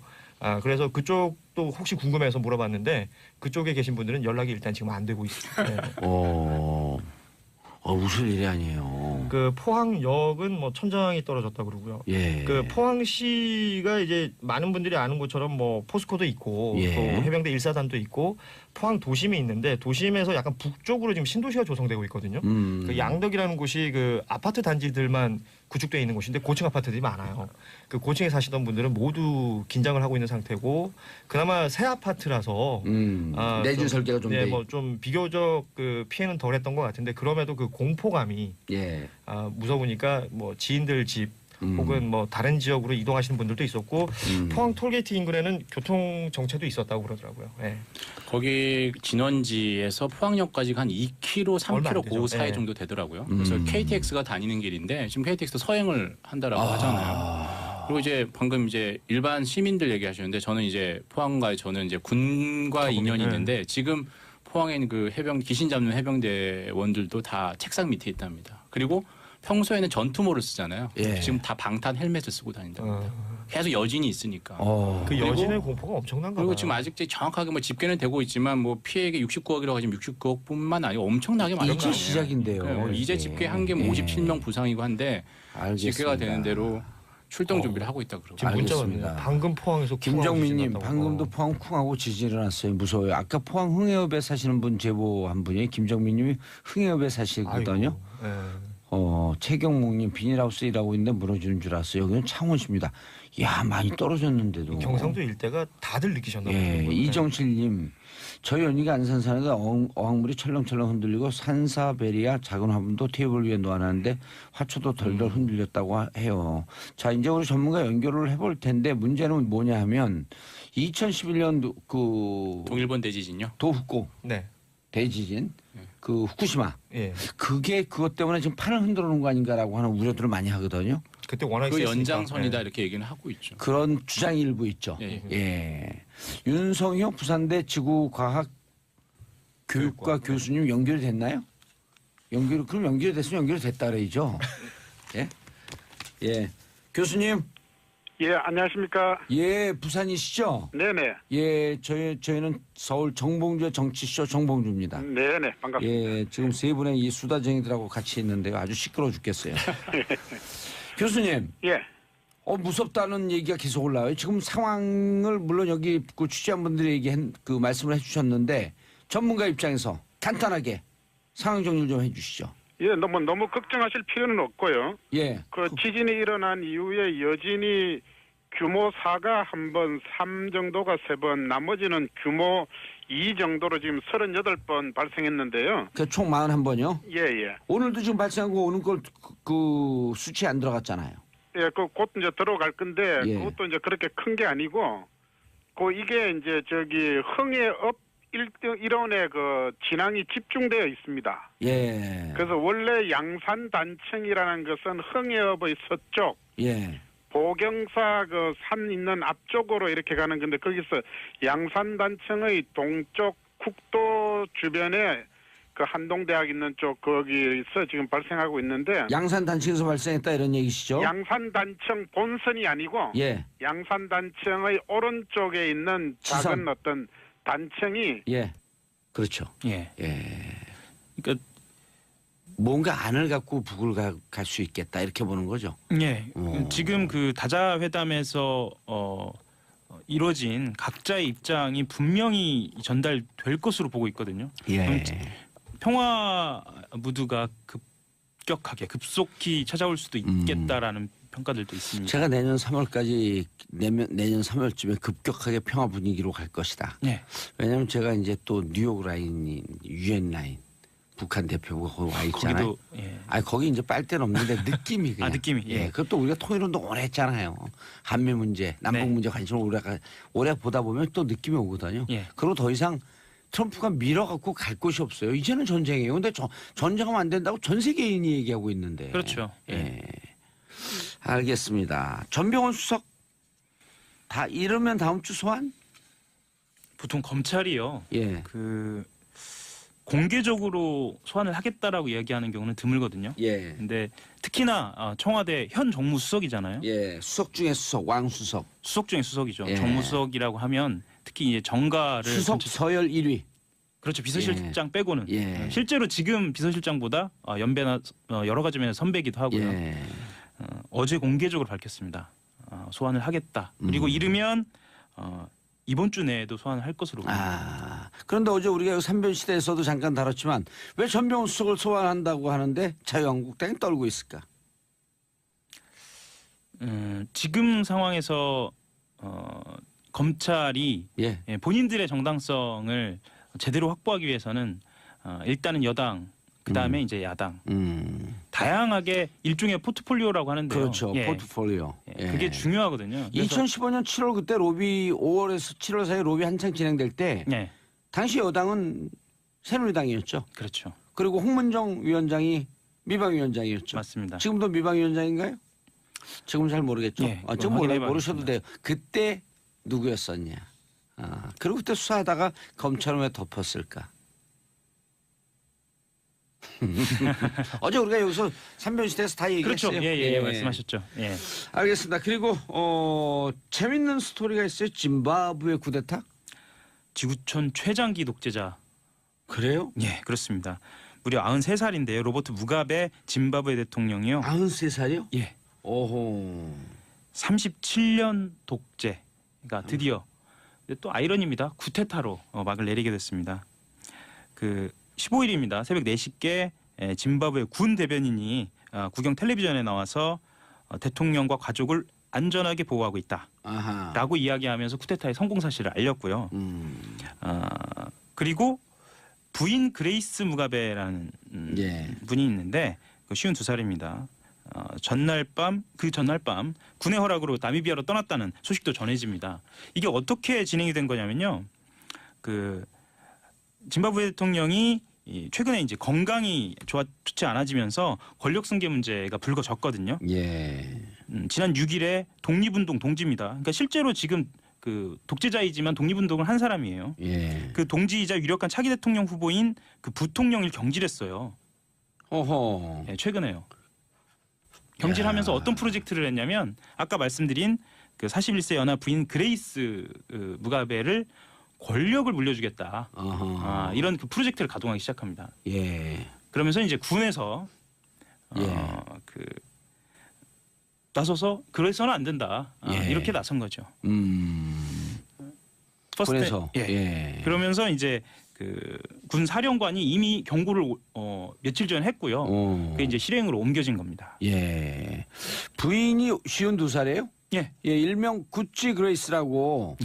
그래서 그쪽도 혹시 궁금해서 물어봤는데 그쪽에 계신 분들은 연락이 일단 지금 안 되고 있어요. 웃을 일이 아니에요. 그 포항역은 뭐 천장이 떨어졌다 그러고요. 그 포항시가 이제 많은 분들이 아는 것처럼 뭐 포스코도 있고 또 해병대 1사단도 있고 포항 도심이 있는데 도심에서 약간 북쪽으로 지금 신도시가 조성되고 있거든요. 그 양덕이라는 곳이 그 아파트 단지들만 구축되어 있는 곳인데 고층 아파트들이 많아요. 그 고층에 사시던 분들은 모두 긴장을 하고 있는 상태고 그나마 새 아파트라서 내준 설계가 좀 뭐 좀 비교적 그 피해는 덜했던 것 같은데 그럼에도 그 공포감이 무서우니까 뭐 지인들 집 혹은 뭐 다른 지역으로 이동하시는 분들도 있었고 포항 톨게이트 인근에는 교통 정체도 있었다고 그러더라고요. 예. 거기 진원지에서 포항역까지 한 2km, 얼마 안 3km 되죠. 그 사이 네. 정도 되더라고요. 그래서 KTX가 다니는 길인데 지금 KTX도 서행을 한다라고 하잖아요. 그리고 이제 방금 이제 일반 시민들 얘기하셨는데 저는 이제 저는 이제 군과 인연이 있는데 지금 포항에 있는 그 귀신 잡는 해병대원들도 다 책상 밑에 있답니다. 그리고 평소에는 전투모를 쓰잖아요. 예. 지금 다 방탄 헬멧을 쓰고 다닌답니다. 계속 여진이 있으니까. 그 여진의 공포가 엄청난가 봐요. 그리고 지금 아직 정확하게 뭐 집계는 되고 있지만 뭐 피해액이 69억이라고 하지만 69억뿐만 아니고 엄청나게 많은 이제 시작인데요. 이제 집계한 게 뭐 예. 57명 부상이고 한데 알겠습니다. 집계가 되는 대로 출동 준비를 하고 있다 그러고. 지금 문자 알겠습니다. 왔네요. 방금 포항에서 김정민님 쿵하고 방금도 지진났다고. 포항 쿵하고 지진이 일어났어요. 무서워요. 아까 포항 흥해읍에 사시는 분 제보한 분이 김정민님이 흥해읍에 사시거든요. 아이고, 예. 최경목님 비닐하우스 일하고 있는데 무너지는 줄 알았어요. 여기는 창원시입니다. 야 많이 떨어졌는데도. 경상도 일대가 다들 느끼셨나 예, 봐요. 이정실님 저희 연희가 안산산에서 어항물이 철렁철렁 흔들리고 산사베리아 작은 화분도 테이블 위에 놓아놨는데 화초도 덜덜 흔들렸다고 해요. 자 이제 우리 전문가 연결을 해볼 텐데 문제는 뭐냐 하면 2011년 그 동일본 대지진요? 도후쿠 네. 대지진 그 후쿠시마 예. 그게 그것 때문에 지금 판을 흔들어 놓은 거 아닌가라고 하는 우려들을 많이 하거든요. 그때 워낙 그 셌으니까. 연장선이다 예. 이렇게 얘기는 하고 있죠. 그런 주장이 일부 있죠. 예. 예. 윤성효 부산대 지구과학 교육과 교수님 연결이 됐나요? 그럼 연결이 됐으면 연결이 됐다 그래야죠. 예? 예. 교수님, 예, 안녕하십니까? 예, 부산이시죠? 네네. 예, 저희는 서울 정봉주의 정치쇼 정봉주입니다. 네네, 반갑습니다. 예, 지금 세 분의 이 수다쟁이들하고 같이 있는데요. 아주 시끄러워 죽겠어요. 교수님, 예. 무섭다는 얘기가 계속 올라와요. 지금 상황을 물론 여기 그 취재한 분들이 그 말씀을 해주셨는데 전문가 입장에서 간단하게 상황 정리를 좀 해주시죠. 예, 너무 걱정하실 필요는 없고요. 예. 그 지진이 일어난 이후에 여진이 규모 4가 한 번, 3 정도가 3번, 나머지는 규모 2 정도로 지금 38번 발생했는데요. 그 총 41번이요? 예, 예. 오늘도 지금 발생한 거 오는 걸 그 수치에 안 들어갔잖아요. 예, 곧 이제 들어갈 건데 예. 그것도 이제 그렇게 큰 게 아니고 이게 이제 흥해읍 1원에 그 진앙이 집중되어 있습니다. 예. 그래서 원래 양산 단층이라는 것은 흥해읍의 서쪽, 예. 보경사 그 산 있는 앞쪽으로 이렇게 가는 건데 거기서 양산 단층의 동쪽 국도 주변에 그 한동대학 있는 쪽 거기서 지금 발생하고 있는데 양산 단층에서 발생했다 이런 얘기시죠? 양산 단층 본선이 아니고 예. 양산 단층의 오른쪽에 있는 작은 지선. 어떤 단층이 예. 그렇죠. 예. 예. 그러니까 뭔가 안을 갖고 북을 갈 수 있겠다 이렇게 보는 거죠. 예. 어. 지금 그 다자 회담에서 이루어진 각자의 입장이 분명히 전달될 것으로 보고 있거든요. 예. 평화 무드가 급속히 찾아올 수도 있겠다라는 평가들도 있습니다. 제가 내년 3월까지 내년 3월쯤에 급격하게 평화 분위기로 갈 것이다. 네. 왜냐하면 제가 이제 또 뉴욕 라인이 유엔 라인 북한 대표가 거기 와 있잖아요. 거기도 예. 아니 거기 이제 빨대는 없는데 느낌이 그냥. 느낌이, 예. 그것도 우리가 통일운동 오래 했잖아요. 한미 문제, 남북 네. 문제 관심을 오래 보다 보면 또 느낌이 오거든요. 예. 그리고 더 이상 트럼프가 밀어갖고 갈 곳이 없어요. 이제는 전쟁이에요. 근데 전쟁하면 안 된다고 전 세계인이 얘기하고 있는데. 그렇죠. 예. 알겠습니다. 전병헌 수석 다 이르면 다음 주 소환? 보통 검찰이요. 예. 그 공개적으로 소환을 하겠다라고 이야기하는 경우는 드물거든요. 예. 근데 특히나 청와대 현 정무수석이잖아요. 예. 수석 중에 수석, 왕수석. 수석 중에 수석이죠. 예. 정무수석이라고 하면 특히 이제 정가를 수석 서열 1위. 그렇죠. 비서실장 빼고는 예. 실제로 지금 비서실장보다 연배나 여러 가지 면에서 선배이기도 하고요. 예. 어제 공개적으로 밝혔습니다. 소환을 하겠다. 그리고 이르면 이번 주 내에도 소환을 할 것으로 보입니다. 그런데 어제 우리가 삼변 시대에서도 잠깐 다뤘지만 왜 전병헌 수석을 소환한다고 하는데 자유한국당이 떨고 있을까? 지금 상황에서 검찰이 예. 본인들의 정당성을 제대로 확보하기 위해서는 일단은 여당 그다음에 이제 야당. 다양하게 일종의 포트폴리오라고 하는데요. 그렇죠. 포트폴리오. 예. 그게 중요하거든요. 2015년 7월 그때 로비 5월에서 7월 사이 로비 한창 진행될 때 네. 당시 여당은 새누리당이었죠. 그렇죠. 그리고 홍문정 위원장이 미방위원장이었죠. 맞습니다. 지금도 미방위원장인가요? 지금 잘 모르겠죠. 예, 좀 확인해 모르셔도 돼요. 그때 누구였었냐. 그리고 그때 수사하다가 검찰은 왜 덮었을까? 어제 우리가 여기서 삼변시대에서 다 얘기했어요. 그렇죠. 예, 말씀하셨죠. 예. 알겠습니다. 그리고 재밌는 스토리가 있어요. 짐바브웨 쿠데타? 지구촌 최장기 독재자. 그래요? 예, 그렇습니다. 무려 93살인데요. 로버트 무가베 짐바브웨 대통령이요. 93살이요? 예. 오호. 37년 독재가 드디어 또 아이러니입니다. 쿠데타로 막을 내리게 됐습니다. 그 15일입니다. 새벽 4시께 짐바브웨 군 대변인이 국영 텔레비전에 나와서 대통령과 가족을 안전하게 보호하고 있다라고 이야기하면서 쿠데타의 성공 사실을 알렸고요. 그리고 부인 그레이스 무가베라는 분이 있는데 52살입니다. 전날 밤 군의 허락으로 나미비아로 떠났다는 소식도 전해집니다. 이게 어떻게 진행이 된 거냐면요. 그 짐바브웨 대통령이 최근에 이제 건강이 좋지 않아지면서 권력 승계 문제가 불거졌거든요. 예. 지난 6일에 독립운동 동지입니다. 그러니까 실제로 지금 그 독재자이지만 독립운동을 한 사람이에요. 예. 그 동지이자 유력한 차기 대통령 후보인 그 부통령을 경질했어요. 어허. 예, 최근에요. 경질하면서 어떤 프로젝트를 했냐면 아까 말씀드린 그 41세 연하 부인 그레이스 무가베를 권력을 물려주겠다. 이런 그 프로젝트를 가동하기 시작합니다. 예. 그러면서 이제 군에서 그 나서서 그래서는 안 된다. 이렇게 나선 거죠. 군에서. 예. 그러면서 이제 그 군 사령관이 이미 경고를 며칠 전에 했고요. 그게 이제 실행으로 옮겨진 겁니다. 예. 부인이 52살이에요? 예. 예, 일명 구찌 그레이스라고.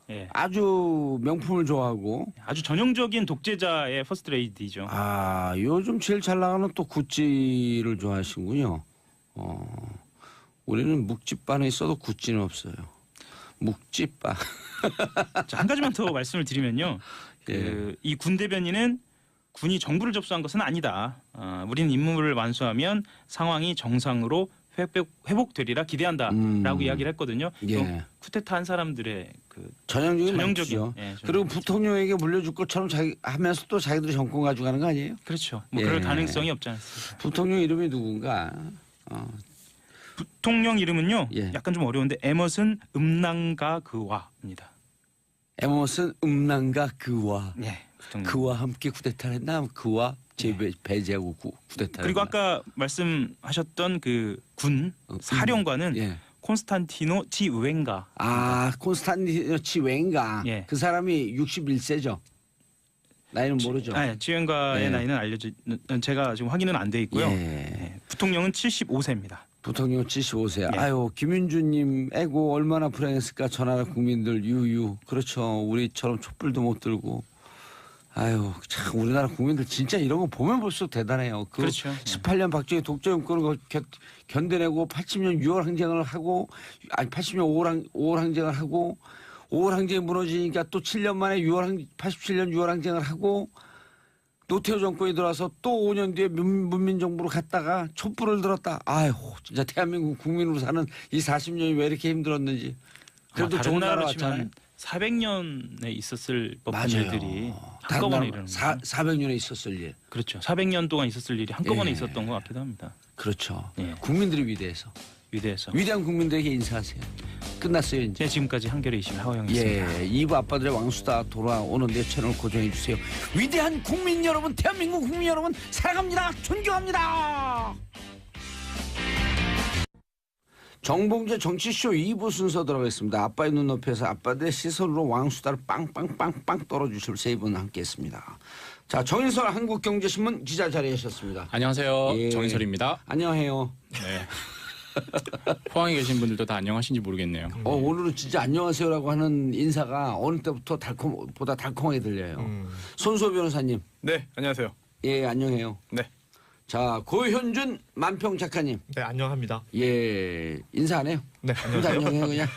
예. 아주 명품을 좋아하고. 아주 전형적인 독재자의 퍼스트 레이디죠. 요즘 제일 잘 나가는 또 구찌를 좋아하시군요. 우리는 묵찌바는 있어도 구찌는 없어요. 묵찌바. 자, 한 가지만 더 말씀을 드리면요. 이 군 대변인은 군이 정부를 접수한 것은 아니다. 우리는 임무를 완수하면 상황이 정상으로 회복되리라 기대한다라고 이야기를 했거든요. 예. 쿠데타 한 사람들의 그 전형적인 그리고 부통령에게 물려줄 것처럼 하면서 또 자기들이 정권 가져가는 거 아니에요? 그렇죠. 뭐 그럴 가능성이 없지 않습니다. 부통령 이름이 누군가? 부통령 이름은요. 약간 좀 어려운데 에머슨 음낭가 그와입니다. 에머슨 음낭가 그와. 네. 그와 함께 쿠데타를 했나? 그와 배제하고 쿠데타를 그리고 아까 말씀하셨던 그 군 사령관은 콘스탄티노 치우엥가. 콘스탄티노 치우엥가. 그 사람이 61세죠. 나이는 모르죠. 치우엥가의 나이는 제가 지금 확인은 안 돼 있고요. 부통령은 75세입니다. 부통령 75세. 아유, 김윤주님, 애고 얼마나 불행했을까. 저 나라 국민들 유유. 그렇죠. 우리처럼 촛불도 못 들고. 아유, 참 우리나라 국민들 진짜 이런 거 보면 볼수록 대단해요. 그렇죠. 18년 박정희 독재 정권을 견뎌내고 80년 6월 항쟁을 하고 80년 5월 항쟁을 하고 5월 항쟁이 무너지니까 또 7년 만에 87년 6월 항쟁을 하고 노태우 정권이 들어와서 또 5년 뒤에 문민정부로 갔다가 촛불을 들었다. 아유, 진짜 대한민국 국민으로 사는 이 40년이 왜 이렇게 힘들었는지. 그래도 좋은 나라 왔잖아요. 400년에 있었을 법한 일들이 한꺼번에 일어나는 거예요. 400년에 있었을 일. 그렇죠. 400년 동안 있었을 일이 한꺼번에 있었던 것 같기도 합니다. 그렇죠. 국민들이 위대해서. 위대한 국민들에게 인사하세요. 끝났어요 이제. 네, 지금까지 한겨레 21 하호영이었습니다. 2부 아빠들의 왕수다 돌아오는데 채널 고정해 주세요. 위대한 국민 여러분, 대한민국 국민 여러분 사랑합니다. 존경합니다. 정봉재 정치쇼 2부 순서 들어가겠습니다. 아빠의 눈높이에서 아빠들의 시선으로 왕수다를 빵빵빵빵 떨어주실 세 분 함께했습니다. 자, 정인설 한국경제신문 기자 자리하셨습니다. 안녕하세요. 정인설입니다. 안녕하세요. 네. 포항에 계신 분들도 다 안녕하신지 모르겠네요. 오늘은 진짜 안녕하세요라고 하는 인사가 어느 때부터 보다 달콤하게 들려요. 손수호 변호사님. 네, 안녕하세요. 예, 안녕해요. 네. 자, 고현준 만평 작가님. 네, 안녕합니다. 예, 인사 안 해요? 네, 인사 안녕하세요. 안녕해요 그냥.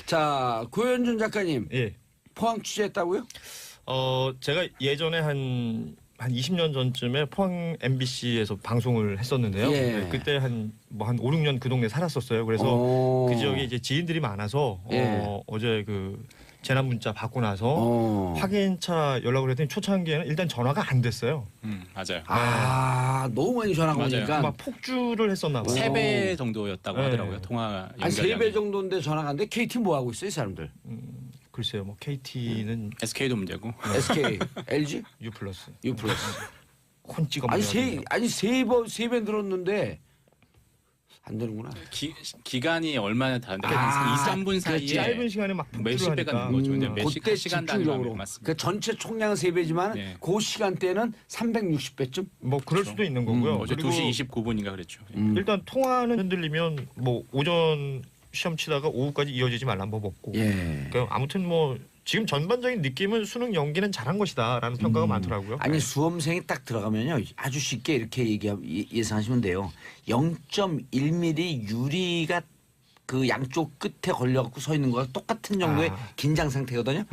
자, 고현준 작가님. 예. 포항 취재했다고요? 제가 예전에 한 20년 전쯤에 포항 MBC에서 방송을 했었는데요. 예. 네, 그때 한 5, 6년 그 동네 살았었어요. 그래서 오. 그 지역에 이제 지인들이 많아서 예. 어제 그 재난 문자 받고 나서 확인차 연락을 했더니 초창기에는 일단 전화가 안 됐어요. 맞아요. 아, 너무 많이 전화 맞아요. 오니까. 막 폭주를 했었나 봐요. 3배 정도였다고 네. 하더라고요. 통화 한 연결량이. 3배 정도인데 전화가 안 돼? KT 뭐 하고 있어요, 이 사람들? 글쎄요, 뭐 KT는 SK도 문제고. SK, LG, U 플러스, U 플러스. 콘 찍어. 아니 세배 들었는데 안 되는구나. 기간이 얼마나 다른데 아, 2, 3분 사이에 짧은 시간에 막 몇십 배가 하니까. 는 거죠. 근데 몇 그때 시간 단위로 집중적으로. 맞습니다. 그 전체 총량 3배지만 네. 그 시간대는 360배쯤. 뭐 그럴 수도 있는 거고요. 어제 그리고 2시 29분인가 그랬죠. 일단 통화는 흔들리면 뭐 오전 시험 치다가 오후까지 이어지지 말란 법 없고. 예. 그러니까 아무튼 뭐 지금 전반적인 느낌은 수능 연기는 잘한 것이다라는 평가가 많더라고요. 아니 수험생이 딱 들어가면요 아주 쉽게 이렇게 예상하시면 돼요. 0.1mm 유리가 그 양쪽 끝에 걸려갖고 서 있는 거와 똑같은 정도의 긴장 상태거든요.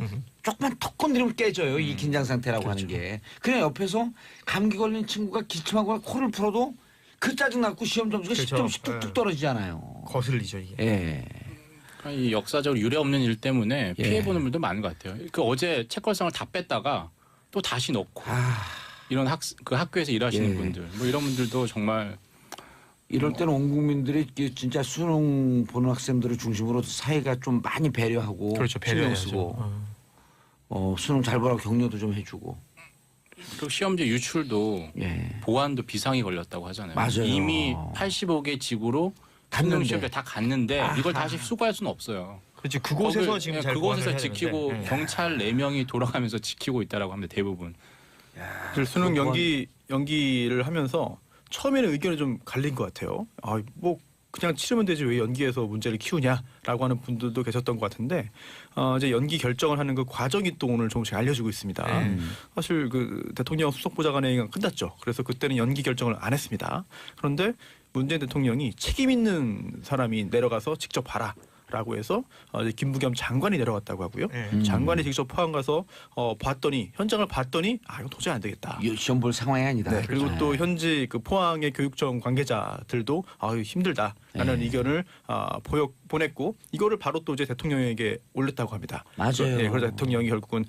조금만 턱 건드리면 깨져요. 이 긴장 상태라고 하는 게. 그냥 옆에서 감기 걸린 친구가 기침하거나 코를 풀어도 그 짜증 났고 시험 점수가 그렇죠. 10점씩 뚝뚝 떨어지잖아요. 거슬리죠 이게. 예. 이 역사적으로 유례 없는 일 때문에 예. 피해 보는 분도 많은 것 같아요. 그 어제 책걸상을 다 뺐다가 또 다시 넣고 이런 그 학교에서 일하시는 예. 분들 뭐 이런 분들도 정말 이럴 때는 온 국민들이 진짜 수능 보는 학생들을 중심으로 사회가 좀 많이 배려하고 그렇죠. 신경 배려해야죠. 쓰고 수능 잘 보라고 격려도 좀 해주고. 그리고 시험지 유출도 예. 보안도 비상이 걸렸다고 하잖아요. 맞아요. 이미 85개 지구로 수능 갔는데. 시험지 다 갔는데 이걸 다시 수거할 수는 없어요. 그렇지 그곳에서 거길, 지금 예, 잘 그곳에서 보완을 해야 지키고 되는데. 경찰 4명이 돌아가면서 지키고 있다라고 합니다. 대부분. 수능 연기를 하면서 처음에는 의견이 좀 갈린 것 같아요. 뭐 그냥 치르면 되지 왜 연기해서 문제를 키우냐라고 하는 분들도 계셨던 것 같은데 이제 연기 결정을 하는 그 과정이 또 오늘 조금씩 알려지고 있습니다. 사실 그 대통령 수석보좌관회의가 끝났죠. 그래서 그때는 연기 결정을 안 했습니다. 그런데 문재인 대통령이 책임 있는 사람이 내려가서 직접 봐라. 라고 해서 이제 김부겸 장관이 내려갔다고 하고요. 장관이 직접 포항 가서 봤더니 현장을 봤더니 이거 도저히 안 되겠다. 시험 볼 상황이 아니다. 네, 그리고 또 현지 그 포항의 교육청 관계자들도 힘들다라는 의견을 보냈고 이거를 바로 또 이제 대통령에게 올렸다고 합니다. 맞아요. 네, 그래서 대통령이 결국은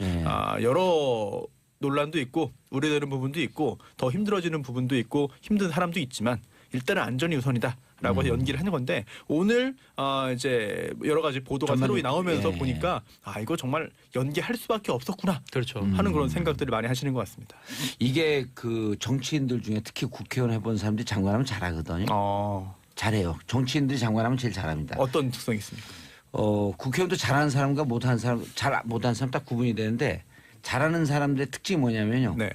여러 논란도 있고 우려되는 부분도 있고 더 힘들어지는 부분도 있고 힘든 사람도 있지만 일단은 안전이 우선이다라고 해서 연기를 하는 건데 오늘 이제 여러 가지 보도가 새로 나오면서 보니까 이거 정말 연기할 수밖에 없었구나. 그렇죠. 하는 그런 생각들을 많이 하시는 것 같습니다. 이게 그 정치인들 중에 특히 국회의원 해본 사람들이 장관하면 잘하거든요. 잘해요. 정치인들이 장관하면 제일 잘합니다. 어떤 특성이 있습니까? 국회의원도 잘하는 사람과 못하는 사람, 잘 못하는 사람 딱 구분이 되는데 잘하는 사람들의 특징이 뭐냐면요. 네.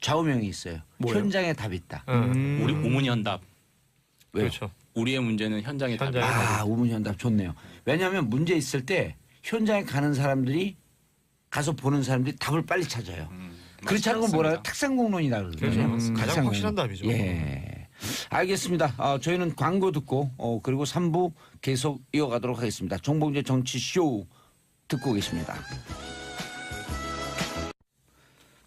좌우명이 있어요. 뭐예요? 현장에 답이 있다. 우리 우문현답. 왜요? 그렇죠. 우리의 문제는 현장에 답이 현장에 우문현답 좋네요. 왜냐하면 문제 있을 때 현장에 가는 사람들이 가서 보는 사람들이 답을 빨리 찾아요. 그렇지 않은 건 뭐라요? 탁상공론이라 그러거든요. 그렇죠. 가장 확실한 답이죠. 예. 알겠습니다. 저희는 광고 듣고 그리고 3부 계속 이어가도록 하겠습니다. 정봉재 정치쇼 듣고 계십니다.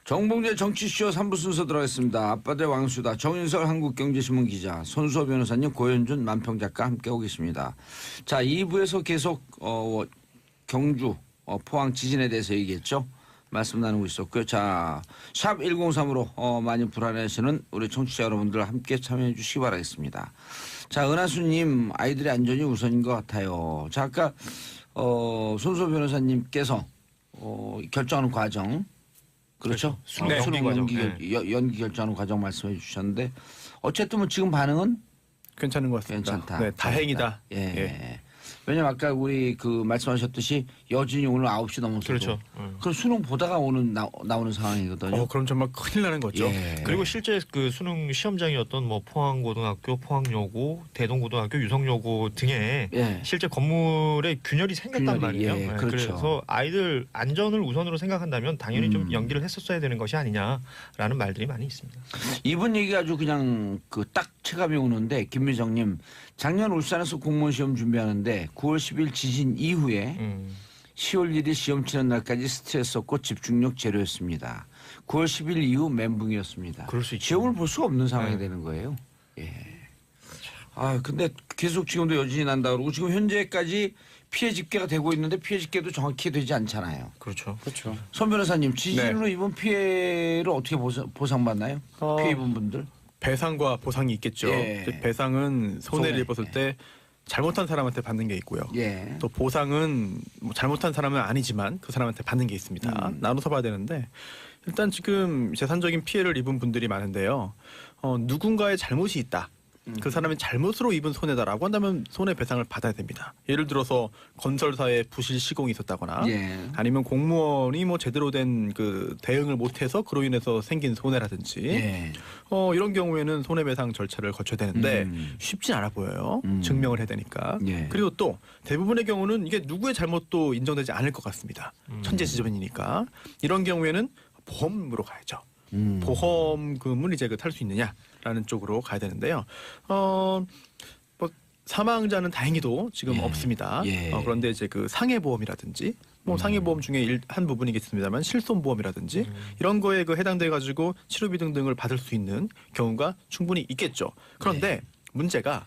정봉재 정치쇼 3부 순서 들어가겠습니다. 아빠들 왕수다. 정윤설 한국경제신문 기자, 손수호 변호사님, 고현준 만평작가 함께하고 계십니다. 자, 2부에서 계속 경주 포항 지진에 대해서 얘기했죠. 말씀 나누고 있었고요. 자, 샵 103으로 많이 불안해하시는 우리 청취자 여러분들 함께 참여해 주시기 바라겠습니다. 자, 은하수님 아이들의 안전이 우선인 것 같아요. 자, 아까 손수호 변호사님께서 결정하는 과정 그렇죠? 네, 연기 결정하는 과정 말씀해 주셨는데 어쨌든 뭐 지금 반응은 괜찮은 것 같습니다. 괜찮다. 네, 다행이다. 예. 왜냐면 아까 우리 그 말씀하셨듯이 여진이 오늘 9시 넘었어도 그렇죠. 그럼 수능 보다가 나오는 상황이거든요. 그럼 정말 큰일 나는 거죠. 예. 그리고 실제 그 수능 시험장이었던 뭐 포항고등학교, 포항여고, 대동고등학교, 유성여고 등에 예. 실제 건물에 균열이 생겼단 균열이, 말이에요. 예, 네, 그렇죠. 그래서 아이들 안전을 우선으로 생각한다면 당연히 좀 연기를 했었어야 되는 것이 아니냐라는 말들이 많이 있습니다. 이분 얘기가 아주 그냥 그 딱 체감이 오는데 김미정님 작년 울산에서 공무원 시험 준비하는데 9월 10일 지진 이후에 10월 1일 시험 치는 날까지 스트레스였고 집중력 제로였습니다. 9월 10일 이후 멘붕이었습니다. 그럴 수 있죠. 시험을 볼 수가 없는 상황이 되는 거예요. 예. 아 근데 계속 지금도 여진이 난다 그러고 지금 현재까지 피해 집계가 되고 있는데 피해 집계도 정확히 되지 않잖아요. 그렇죠. 그렇죠. 손 변호사님 지진으로 입은 피해를 어떻게 보상받나요? 피해 입은 분들? 배상과 보상이 있겠죠. 예. 배상은 손해를 손해. 입었을 때 잘못한 사람한테 받는 게 있고요. 예. 또 보상은 뭐 잘못한 사람은 아니지만 그 사람한테 받는 게 있습니다. 나눠서 봐야 되는데 일단 지금 재산적인 피해를 입은 분들이 많은데요. 누군가의 잘못이 있다. 그 사람의 잘못으로 입은 손해다라고 한다면 손해배상을 받아야 됩니다. 예를 들어서 건설사에 부실 시공이 있었다거나 예. 아니면 공무원이 뭐 제대로 된 그 대응을 못해서 그로 인해서 생긴 손해라든지 예. 이런 경우에는 손해배상 절차를 거쳐야 되는데 쉽진 않아 보여요. 증명을 해야 되니까. 예. 그리고 또 대부분의 경우는 이게 누구의 잘못도 인정되지 않을 것 같습니다. 천재지변이니까 이런 경우에는 보험으로 가야죠. 보험금을 이제 탈 수 있느냐라는 쪽으로 가야 되는데요. 뭐 사망자는 다행히도 지금 없습니다. 예. 그런데 이제 그 상해보험이라든지 뭐 상해보험 중에 한 부분이겠습니다만 실손보험이라든지 이런 거에 그 해당돼 가지고 치료비 등등을 받을 수 있는 경우가 충분히 있겠죠. 그런데 문제가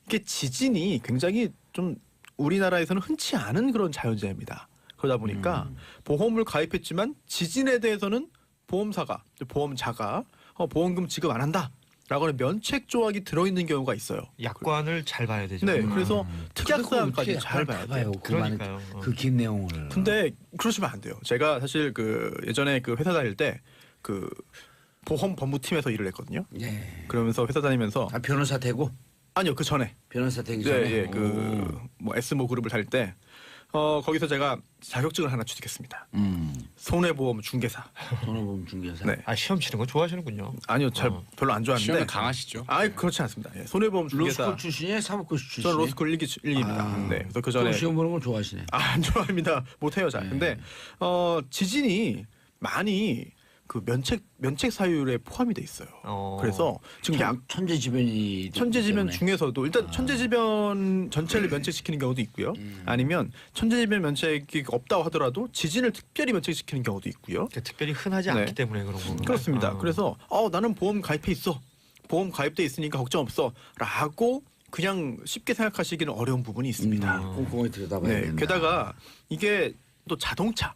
이게 지진이 굉장히 좀 우리나라에서는 흔치 않은 그런 자연재해입니다. 그러다 보니까 보험을 가입했지만 지진에 대해서는 보험자가 보험금 지급 안 한다라고 하는 면책 조항이 들어있는 경우가 있어요. 약관을 잘 봐야 되죠. 네, 그래서 특약사항까지 어떻게 잘 봐야 돼요. 그러니까요. 그 긴 내용을. 근데 그러시면 안 돼요. 제가 사실 그 예전에 그 회사 다닐 때 그 보험 법무팀에서 일을 했거든요. 예. 그러면서 회사 다니면서 변호사 되고 아니요 그 전에 변호사 되기 전에. 예, 그 뭐 S모 그룹을 다닐 때 거기서 제가 자격증을 하나 취득했습니다. 손해보험 중개사. 손해보험 중개사. 네. 시험 치는 거 좋아하시는군요. 아니요, 별로 안 좋아하는데. 시험에 강하시죠. 그렇지 않습니다. 예, 손해보험 중개사. 로스쿨 출신이에요? 사법고시 출신? 저는 로스쿨 1기입니다. 네, 그래서 그 전에 시험 보는 걸 좋아하시네. 안 좋아합니다. 못해요, 잘. 근데 지진이 많이 그 면책 사유에 포함이 돼 있어요. 그래서 지금 천재지변이 천재지변 중에서도 일단 천재지변 전체를 면책시키는 경우도 있고요. 아니면 천재지변 면책이 없다고 하더라도 지진을 특별히 면책시키는 경우도 있고요. 특별히 흔하지 않기 때문에 그런 거군요. 그렇습니다. 그래서 나는 보험 가입해 있어. 보험 가입돼 있으니까 걱정 없어라고 그냥 쉽게 생각하시기는 어려운 부분이 있습니다. 꼼꼼히 들여다봐야 된다. 게다가 이게 또 자동차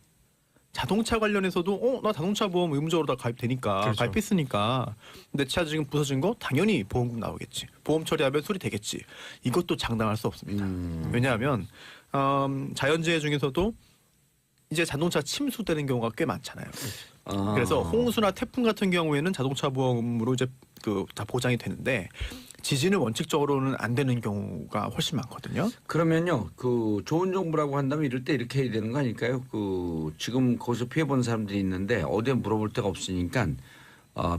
관련해서도 나 자동차 보험 의무적으로 다 가입되니까 그렇죠. 가입했으니까 내 차 지금 부서진 거 당연히 보험금 나오겠지. 보험 처리하면 수리되겠지. 이것도 장담할 수 없습니다. 왜냐하면 자연재해 중에서도 이제 자동차 침수되는 경우가 꽤 많잖아요. 그래서 홍수나 태풍 같은 경우에는 자동차 보험으로 이제 그 다 보장이 되는데 지진은 원칙적으로는 안 되는 경우가 훨씬 많거든요. 그러면요, 그 좋은 정보라고 한다면 이럴 때 이렇게 해야 되는 거 아닐까요? 그 지금 거기서 피해 본 사람들이 있는데 어디에 물어볼 데가 없으니까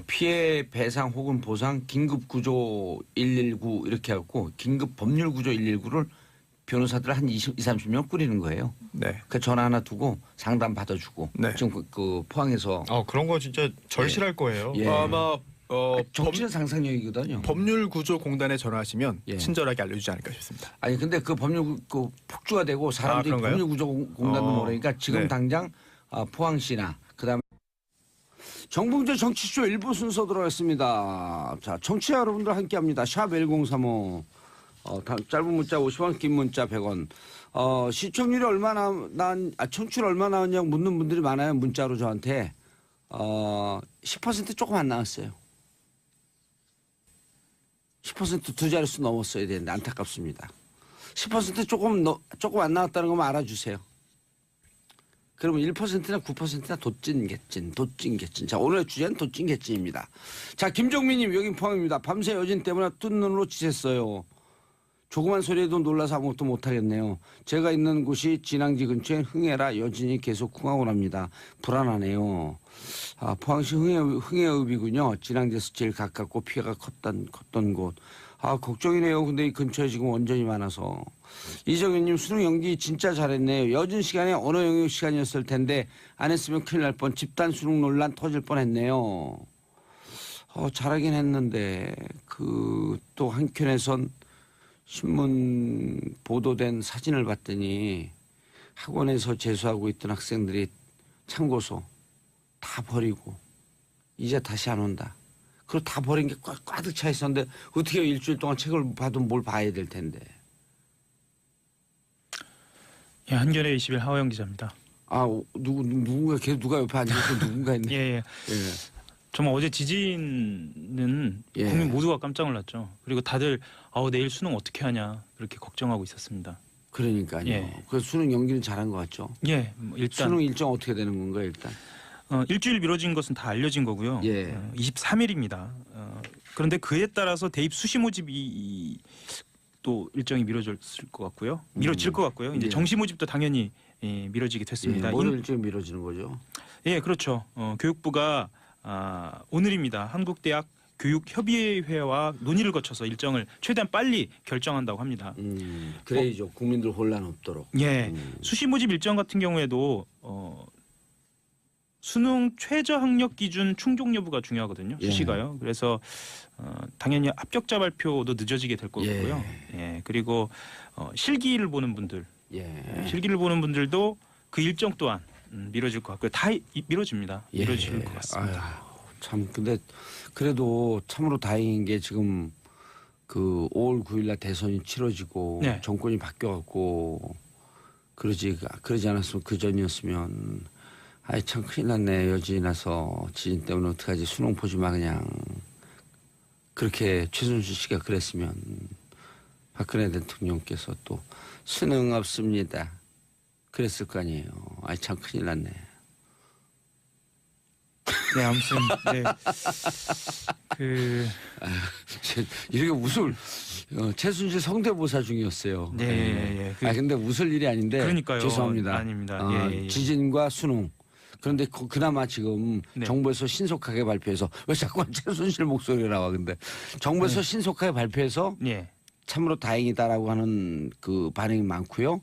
피해 배상 혹은 보상 긴급 구조 119 이렇게 하고 긴급 법률 구조 119를 변호사들 한 20-30명 꾸리는 거예요. 네. 그 전화 하나 두고 상담 받아주고 네. 지금 그 포항에서 그런 거 진짜 절실할 거예요. 예. 아마 정치는 상상력이거든요. 법률구조공단에 전화하시면 예. 친절하게 알려주지 않을까 싶습니다. 아니 근데 그 법률 그 폭주가 되고 사람들이 그런가요? 법률구조공단도 모르니까 지금 네. 당장 포항시나 그다음에 정봉재 정치쇼 1부 순서 들어갔습니다. 자, 청취자 여러분들 함께합니다. 샵 1035 짧은 문자 50원, 긴 문자 100원. 시청률이 얼마나 청취율 얼마나 나왔냐고 묻는 분들이 많아요. 문자로 저한테 10% 조금 안 나왔어요. 10% 두 자릿수 넘었어야 되는데 안타깝습니다. 10% 조금 안 나왔다는 것만 알아주세요. 그러면 1%나 9%나 도찐개찐. 자, 오늘의 주제는 도찐개찐입니다. 자, 김종민님 여긴 포항입니다. 밤새 여진 때문에 뜬 눈으로 지샜어요. 조그만 소리에도 놀라서 아무것도 못하겠네요. 제가 있는 곳이 진앙지 근처엔 흥해라 여진이 계속 쿵하고 납니다. 불안하네요. 아, 포항시 흥해읍이군요. 진앙지에서 제일 가깝고 피해가 컸던 곳. 아, 걱정이네요. 근데 이 근처에 지금 원전이 많아서. 이정현님 수능 연기 진짜 잘했네요. 여진 시간에 언어 영역 시간이었을 텐데 안 했으면 큰일 날 뻔. 집단 수능 논란 터질 뻔했네요. 잘하긴 했는데 또 한켠에선 신문 보도된 사진을 봤더니 학원에서 재수하고 있던 학생들이 참고서 다 버리고 이제 다시 안 온다. 그리고 다 버린 게 꽉 차 있었는데 어떻게 일주일 동안 책을 봐도 뭘 봐야 될 텐데. 예, 한겨레 20일 하호영 기자입니다. 아, 누군가 계속 누가 옆에 앉아서 누군가 있네. 예. 정말 어제 지진은 국민 모두가 깜짝 놀랐죠. 그리고 다들 내일 수능 어떻게 하냐 그렇게 걱정하고 있었습니다. 그러니까요. 예. 그 수능 연기는 잘한 것 같죠. 예, 일단 수능 일정 어떻게 되는 건가요, 일단? 일주일 미뤄진 것은 다 알려진 거고요. 23일입니다. 그런데 그에 따라서 대입 수시 모집이 또 일정이 미뤄졌을 것 같고요. 미뤄질 것 같고요. 이제 정시 모집도 당연히 미뤄지게 됐습니다. 오늘 일정 미뤄지는 거죠? 예, 그렇죠. 교육부가 오늘입니다. 한국대학 교육협의회와 논의를 거쳐서 일정을 최대한 빨리 결정한다고 합니다. 그래야죠. 국민들 혼란 없도록. 예, 수시 모집 일정 같은 경우에도 수능 최저 학력 기준 충족 여부가 중요하거든요. 수시가요. 그래서 당연히 합격자 발표도 늦어지게 될 거고요. 예, 그리고 실기를 보는 분들, 실기를 보는 분들도 그 일정 또한 미뤄질 것 같고요. 다 미뤄집니다. 미뤄질 것 같습니다. 참 근데 그래도 참으로 다행인 게 지금 그 5월 9일날 대선이 치러지고 정권이 바뀌어갖고 그러지 않았으면 그 전이었으면 참 큰일 났네. 여진이 나서 지진 때문에 어떡하지. 수능 보지 마 그냥. 그렇게 최순실 씨가 그랬으면 박근혜 대통령께서 또 수능 없습니다. 그랬을 거 아니에요. 참 큰일 났네. 네, 아무튼 이렇게 웃을 최순실 성대모사 중이었어요. 근데 웃을 일이 아닌데. 그러니까요. 죄송합니다. 아닙니다. 지진과 수능. 그런데 그나마 지금 정부에서 신속하게 발표해서 왜 자꾸 최순실 목소리가 나와 근데 정부에서 신속하게 발표해서 참으로 다행이다라고 하는 그 반응이 많고요.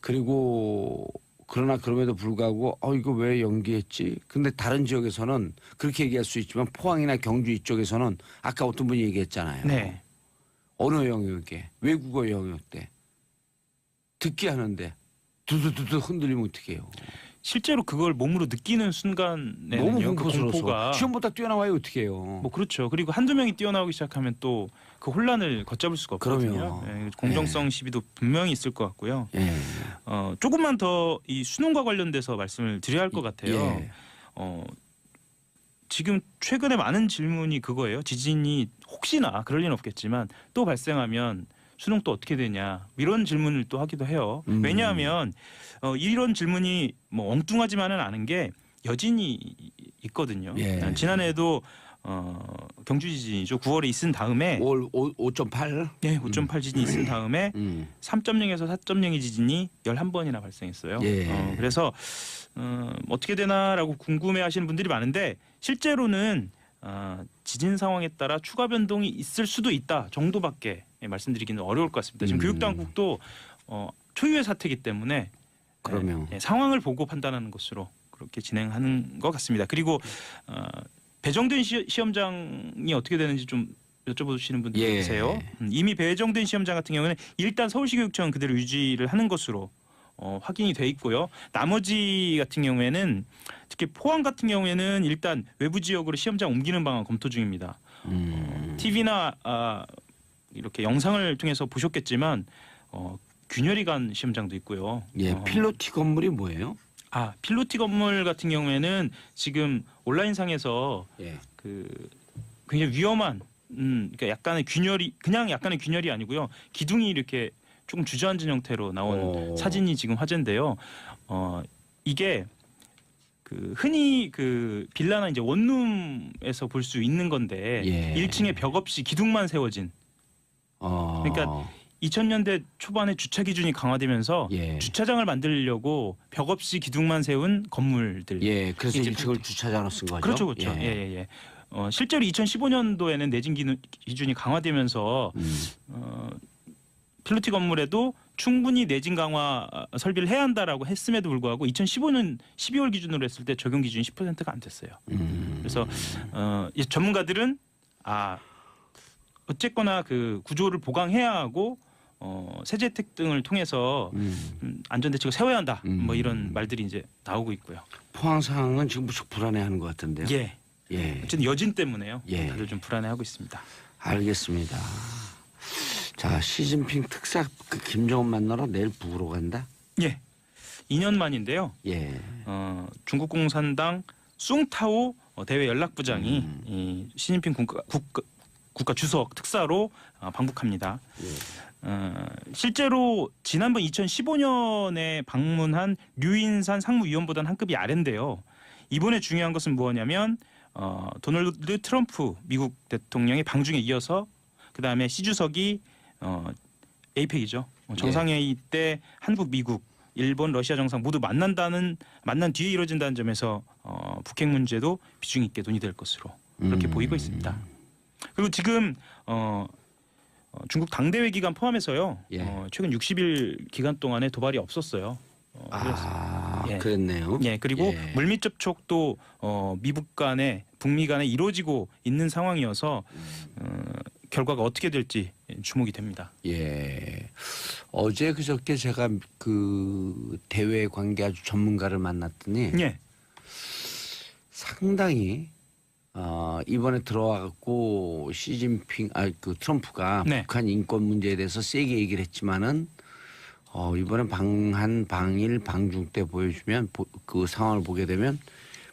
그리고 그러나 그럼에도 불구하고 이거 왜 연기했지? 근데 다른 지역에서는 그렇게 얘기할 수 있지만 포항이나 경주 이쪽에서는 아까 어떤 분이 얘기했잖아요. 언어 영역에 외국어 영역 때 듣기 하는데 두두두두 흔들리면 어떡해요. 실제로 그걸 몸으로 느끼는 순간에는요. 너무 그 공포가 시험보다 뛰어나와요. 어떻게 해요. 뭐 그렇죠. 그리고 한두 명이 뛰어나오기 시작하면 또 그 혼란을 걷잡을 수가 없거든요. 공정성 시비도 분명히 있을 것 같고요. 조금만 더 이 수능과 관련돼서 말씀을 드려야 할 것 같아요. 지금 최근에 많은 질문이 그거예요. 지진이 혹시나 그럴 리는 없겠지만 또 발생하면 수능 또 어떻게 되냐 이런 질문을 또 하기도 해요. 왜냐하면 이런 질문이 뭐 엉뚱하지만은 않은 게 여진이 있거든요. 지난해에도 경주 지진이죠. 9월에 있은 다음에 5.8? 5.8 지진이 있은 다음에 3.0에서 4.0의 지진이 11번이나 발생했어요. 그래서 어떻게 되나라고 궁금해하시는 분들이 많은데 실제로는 지진 상황에 따라 추가 변동이 있을 수도 있다 정도밖에 말씀드리기는 어려울 것 같습니다. 지금 교육당국도 초유의 사태이기 때문에 그러면 상황을 보고 판단하는 것으로 그렇게 진행하는 것 같습니다. 그리고 배정된 시험장이 어떻게 되는지 좀 여쭤보시는 분들 계세요. 이미 배정된 시험장 같은 경우는 일단 서울시 교육청은 그대로 유지를 하는 것으로 확인이 돼 있고요. 나머지 같은 경우에는 특히 포항 같은 경우에는 일단 외부 지역으로 시험장 옮기는 방안 검토 중입니다. TV나 이렇게 영상을 통해서 보셨겠지만 균열이 간 시험장도 있고요. 필로티 건물이 뭐예요? 필로티 건물 같은 경우에는 지금 온라인상에서 그 굉장히 위험한 그러니까 약간의 균열이 그냥 약간의 균열이 아니고요. 기둥이 이렇게 조금 주저앉은 형태로 나온 사진이 지금 화제인데요. 이게 그 흔히 그 빌라나 이제 원룸에서 볼 수 있는 건데 1층에 벽 없이 기둥만 세워진. 그러니까 2000년대 초반에 주차 기준이 강화되면서 예. 주차장을 만들려고 벽 없이 기둥만 세운 건물들. 예, 그래서 이제 1층을 주차장으로 쓴 거죠. 그렇죠, 그렇죠. 예, 예, 예. 실제로 2015년도에는 내진 기준이 강화되면서 필로티 건물에도 충분히 내진 강화 설비를 해야 한다라고 했음에도 불구하고 2015년 12월 기준으로 했을 때 적용 기준이 10%가 안 됐어요. 그래서 이 전문가들은 어쨌거나 그 구조를 보강해야 하고 세제 혜택 등을 통해서 안전 대책을 세워야 한다. 뭐 이런 말들이 이제 나오고 있고요. 포항 상황은 지금 무척 불안해하는 것 같은데요. 예. 예. 어쨌든 여진 때문에요. 예. 다들 좀 불안해하고 있습니다. 알겠습니다. 자, 시진핑 특사 그 김정은 만나러 내일 북으로 간다. 예. 2년 만인데요. 예. 중국 공산당 숭타오 대외 연락부장이 이 시진핑 국가 주석 특사로 방북합니다. 실제로 지난번 2015년에 방문한 류인산 상무위원보다는 한 급이 아래인데요. 이번에 중요한 것은 무엇냐면 도널드 트럼프 미국 대통령의 방중에 이어서 그다음에 시 주석이 에이펙이죠. 정상회의 때 한국, 미국, 일본, 러시아 정상 모두 만난 뒤에 이루어진다는 점에서 북핵 문제도 비중 있게 논의될 것으로 그렇게 보이고 있습니다. 그리고 지금 중국 당대회 기간 포함해서요. 예. 최근 60일 기간 동안에 도발이 없었어요. 예. 그랬네요. 예, 그리고 예. 물밑 접촉도 미북 간에 북미 간에 이루어지고 있는 상황이어서 결과가 어떻게 될지 주목이 됩니다. 예. 어제 그저께 제가 그 대외 관계 아주 전문가를 만났더니 예. 상당히 이번에 들어와갖고 시진핑 그 트럼프가 네. 북한 인권 문제에 대해서 세게 얘기를 했지만은 이번에 방한 방일 방중 때 보여주면 그 상황을 보게 되면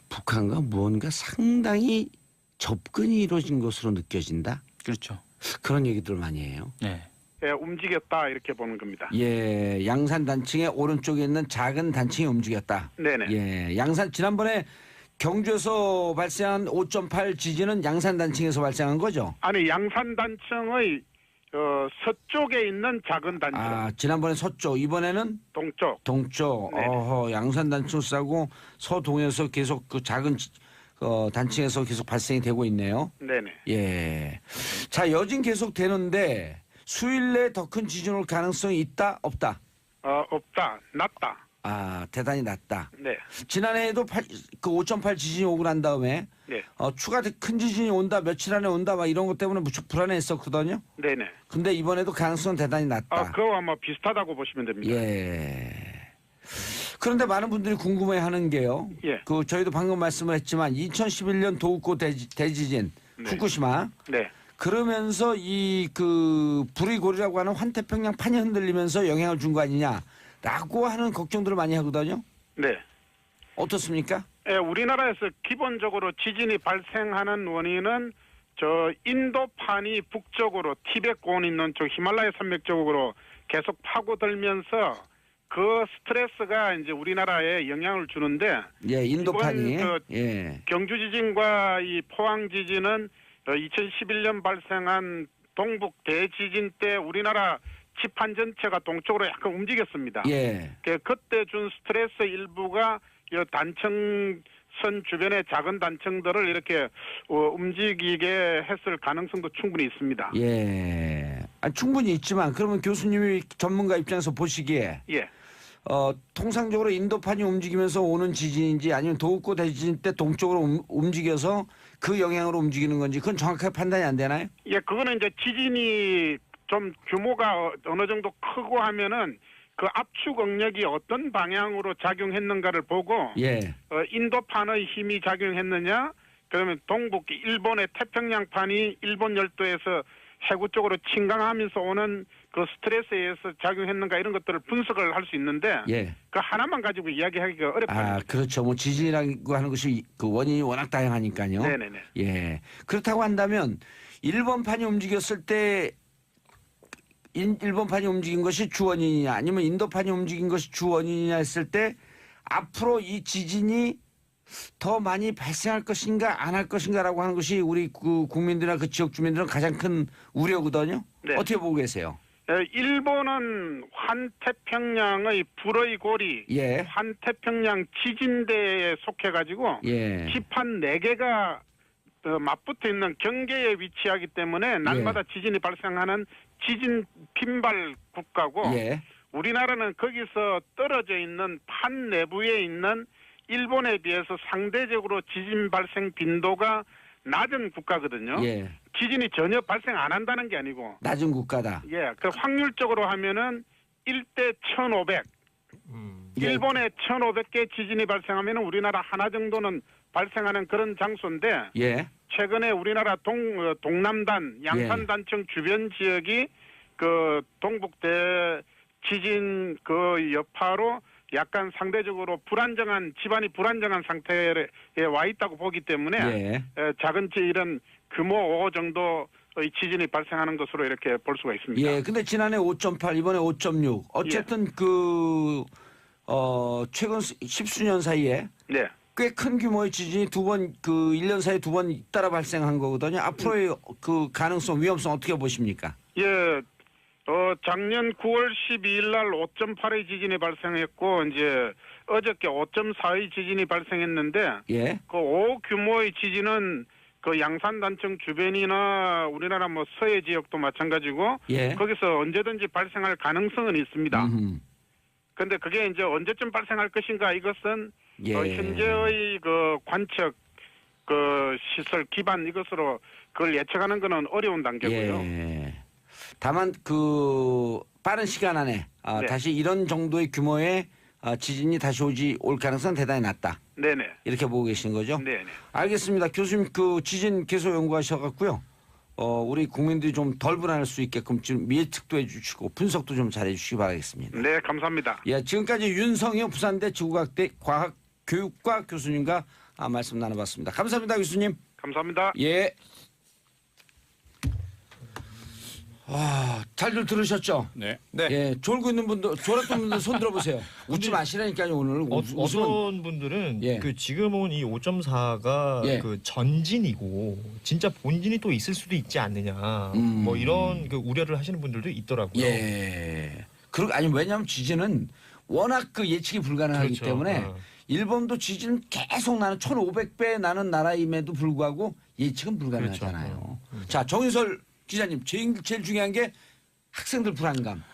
북한과 무언가 상당히 접근이 이루어진 것으로 느껴진다. 그렇죠. 그런 얘기들을 많이 해요. 네. 예, 움직였다 이렇게 보는 겁니다. 예, 양산 단층의 오른쪽에 있는 작은 단층이 움직였다. 네네. 예, 양산 지난번에 경주에서 발생한 5.8 지진은 양산 단층에서 발생한 거죠? 아니 양산 단층의 서쪽에 있는 작은 단층. 지난번에 서쪽, 이번에는 동쪽. 네. 양산 단층 싸고 서동에서 계속 그 작은 단층에서 계속 발생이 되고 있네요. 네네. 예. 자, 여진 계속 되는데 수일 내에 더 큰 지진 올 가능성이 있다, 없다? 없다. 낮다. 대단히 낮다. 네. 지난해에도 5.8 지진이 오고 난 다음에 네. 추가 큰 지진이 온다, 며칠 안에 온다, 막 이런 것 때문에 무척 불안했었거든요. 네네. 근데 이번에도 가능성은 대단히 낮다. 그거와 뭐 비슷하다고 보시면 됩니다. 예. 그런데 많은 분들이 궁금해하는 게요. 예. 저희도 방금 말씀을 했지만 2011년 도후쿠 대지진 네. 후쿠시마. 네. 그러면서 부리고리라고 하는 환태평양 판이 흔들리면서 영향을 준 거 아니냐라고 하는 걱정들을 많이 하거든요. 네. 어떻습니까? 예, 우리나라에서 기본적으로 지진이 발생하는 원인은 인도판이 북쪽으로 티베트 고원 있는 쪽 히말라야 산맥 쪽으로 계속 파고들면서 그 스트레스가 이제 우리나라에 영향을 주는데 예, 인도판이 이번 예. 경주 지진과 이 포항 지진은 2011년 발생한 동북 대지진 때 우리나라 지판 전체가 동쪽으로 약간 움직였습니다. 예. 그때 준 스트레스 일부가 이 단층선 주변의 작은 단층들을 이렇게 움직이게 했을 가능성도 충분히 있습니다. 예. 충분히 있지만 그러면 교수님이 전문가 입장에서 보시기에 예. 통상적으로 인도판이 움직이면서 오는 지진인지 아니면 도후쿠 대지진 때 동쪽으로 움직여서 그 영향으로 움직이는 건지 그건 정확하게 판단이 안 되나요? 예, 그거는 이제 지진이 좀 규모가 어느 정도 크고 하면은 그 압축 응력이 어떤 방향으로 작용했는가를 보고 예. 인도판의 힘이 작용했느냐 그러면 동북 일본의 태평양판이 일본 열도에서 해구 쪽으로 침강하면서 오는 그 스트레스에 의해서 작용했는가 이런 것들을 분석을 할 수 있는데 예. 그 하나만 가지고 이야기하기가 어렵다. 그렇죠. 뭐 지진이라고 하는 것이 그 원인이 워낙 다양하니까요. 네네네. 예. 그렇다고 한다면 일본판이 움직였을 때 일본판이 움직인 것이 주 원인이냐 아니면 인도판이 움직인 것이 주 원인이냐 했을 때 앞으로 이 지진이 더 많이 발생할 것인가 안 할 것인가라고 하는 것이 우리 그 국민들이나 그 지역 주민들은 가장 큰 우려거든요. 네. 어떻게 보고 계세요? 일본은 환태평양의 불의 고리, 예. 환태평양 지진대에 속해가지고 예. 지판 4개가 맞붙어 있는 경계에 위치하기 때문에 날마다 지진이 발생하는 지진 빈발 국가고 예. 우리나라는 거기서 떨어져 있는 판 내부에 있는 일본에 비해서 상대적으로 지진 발생 빈도가 낮은 국가거든요. 예. 지진이 전혀 발생 안 한다는 게 아니고. 낮은 국가다. 예, 그 확률적으로 하면은 1대 1500. 일본에 1500개 지진이 발생하면 우리나라 하나 정도는 발생하는 그런 장소인데 예. 최근에 우리나라 동남단 양산단청 주변 지역이 그 동북대 지진 그 여파로 약간 상대적으로 집안이 불안정한 상태에 와 있다고 보기 때문에 예. 작은 이런 규모 5 정도의 지진이 발생하는 것으로 이렇게 볼 수가 있습니다. 예. 근데 지난해 5.8, 이번에 5.6. 어쨌든 최근 10수년 사이에 네. 꽤 큰 규모의 지진이 1년 사이에 2번 잇따라 발생한 거거든요. 앞으로의 그 가능성, 위험성 어떻게 보십니까? 예. 작년 9월 12일 날 5.8의 지진이 발생했고 이제 어저께 5.4의 지진이 발생했는데 예. 그 5 규모의 지진은 그 양산단청 주변이나 우리나라 뭐 서해 지역도 마찬가지고 예. 거기서 언제든지 발생할 가능성은 있습니다. 음흠. 근데 그게 이제 언제쯤 발생할 것인가 이것은 예. 현재의 그 관측 그 시설 기반 이것으로 그걸 예측하는 것은 어려운 단계고요. 예. 다만 그 빠른 시간 안에 네. 다시 이런 정도의 규모의 지진이 다시 올 가능성은 대단히 낮다. 네네. 이렇게 보고 계시는 거죠? 네네. 알겠습니다. 교수님 그 지진 계속 연구하셔갖고요. 우리 국민들이 좀 덜 불안할 수 있게끔 좀 예측도 해주시고 분석도 좀 잘해주시기 바라겠습니다. 네, 감사합니다. 예, 지금까지 윤성효 부산대 지구과학대 과학교육과 교수님과 말씀 나눠봤습니다. 감사합니다, 교수님. 감사합니다. 예. 잘들 들으셨죠? 네. 네. 예, 졸고 있는 분들, 졸았던 분들 손 들어보세요. 웃지 마시라니까요, 오늘. 웃으면. 어떤 분들은 예. 그 지금은 이 5.4가 예. 그 전진이고 진짜 본진이 또 있을 수도 있지 않느냐 뭐 이런 그 우려를 하시는 분들도 있더라고요. 예. 아니, 왜냐하면 지진은 워낙 그 예측이 불가능하기 그렇죠. 때문에 일본도 지진은 계속 나는 1500배 나는 나라임에도 불구하고 예측은 불가능하잖아요. 자, 정윤설 기자님, 제일 중요한 게 학생들 불안감.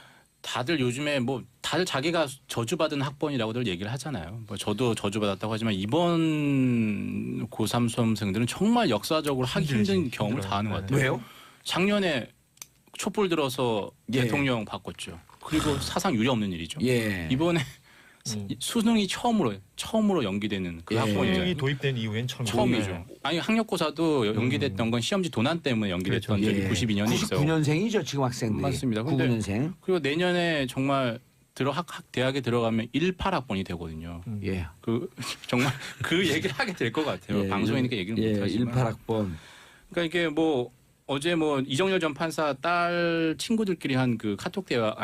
다들 요즘에 뭐 다들 자기가 저주받은 학번이라고들 얘기를 하잖아요. 뭐 저도 저주받았다고 하지만 이번 고3 수험생들은 정말 역사적으로 하기 힘든 경험을 다 하는 것 같아요. 왜요? 작년에 촛불 들어서 예. 대통령 바꿨죠. 그리고 사상 유례 없는 일이죠. 예. 이번에 수능이 처음으로 연기되는 그 예. 학번이죠. 수능이 도입된 이후엔 처음이죠. 아니 학력고사도 연기됐던 건 시험지 도난 때문에 연기됐던 적이 예. 92년에 있어요. 99년생이죠, 지금 학생들이. 맞습니다. 근데 99년생. 그리고 내년에 정말 대학에 들어가면 18학번이 되거든요. 예. 그 정말 그 얘기를 하게 될 것 같아요. 예, 방송이니까 얘기를 못 하지만. 18학번. 그러니까 이게 뭐 어제 뭐 이정열 전 판사 딸 친구들끼리 한 그 카톡 대화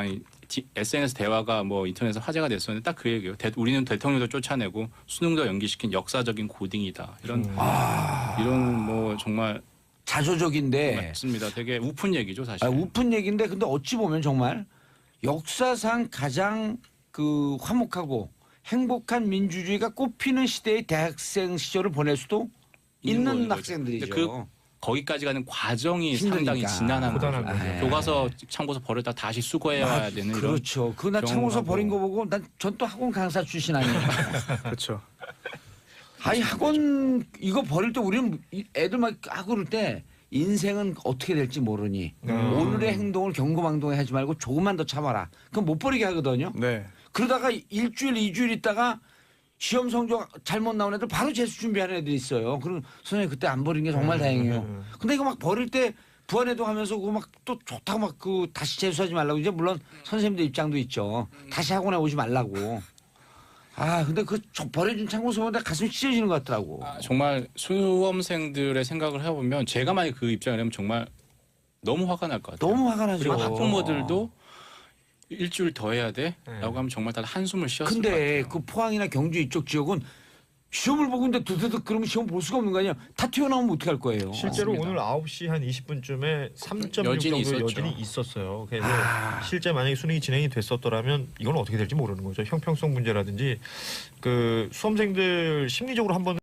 SNS 대화가 뭐 인터넷에서 화제가 됐었는데 딱 그 얘기예요. 우리는 대통령도 쫓아내고 수능도 연기시킨 역사적인 고딩이다. 이런 뭐 정말 자조적인데. 맞습니다. 되게 우픈 얘기죠 사실. 우픈 얘기인데 근데 어찌 보면 정말 역사상 가장 그 화목하고 행복한 민주주의가 꽃피는 시대의 대학생 시절을 보낼 수도 있는 거죠. 학생들이죠. 근데 거기까지 가는 과정이 힘드니까. 상당히 지난한 고단한 거죠. 거죠. 교과서 참고서 버렸다 다시 수거해야 되는 이런. 그렇죠. 그나 참고서 경험하고. 버린 거 보고 전 또 학원 강사 출신 아니에요. 그렇죠. 아니 학원 이거 버릴 때 우리는 애들 막 하고 그럴 때 인생은 어떻게 될지 모르니 오늘의 행동을 경고망동에 하지 말고 조금만 더 참아라. 그럼 못 버리게 하거든요. 네. 그러다가 일주일, 2주일 있다가 시험 성적 잘못 나온 애들 바로 재수 준비하는 애들이 있어요. 그럼 선생님 그때 안 버린 게 정말 다행이에요. 근데 이거 막 버릴 때 부안해도 하면서 그거 막 또 좋다고 막 그 다시 재수하지 말라고 이제 물론 선생님들 입장도 있죠. 다시 학원에 오지 말라고. 근데 그 버려진 참고서 보다 가슴이 찢어지는 것 같더라고. 정말 수험생들의 생각을 해보면 제가 만약 그 입장이라면 정말 너무 화가 날 것 같아요. 너무 화가 나죠. 그리고 학부모들도 일주일 더 해야 돼? 라고 하면 정말 다들 한숨을 쉬었을 것 근데 같아요. 그 포항이나 경주 이쪽 지역은 시험을 보고 있는데 드드득 그러면 시험 볼 수가 없는 거 아니야? 다 튀어나오면 어떡할 거예요? 실제로 맞습니다. 오늘 9시 한 20분쯤에 3.6 여진이 정도 있었죠. 여진이 있었어요. 그래서 실제 만약에 수능이 진행이 됐었더라면 이건 어떻게 될지 모르는 거죠. 형평성 문제라든지 그 수험생들 심리적으로 한번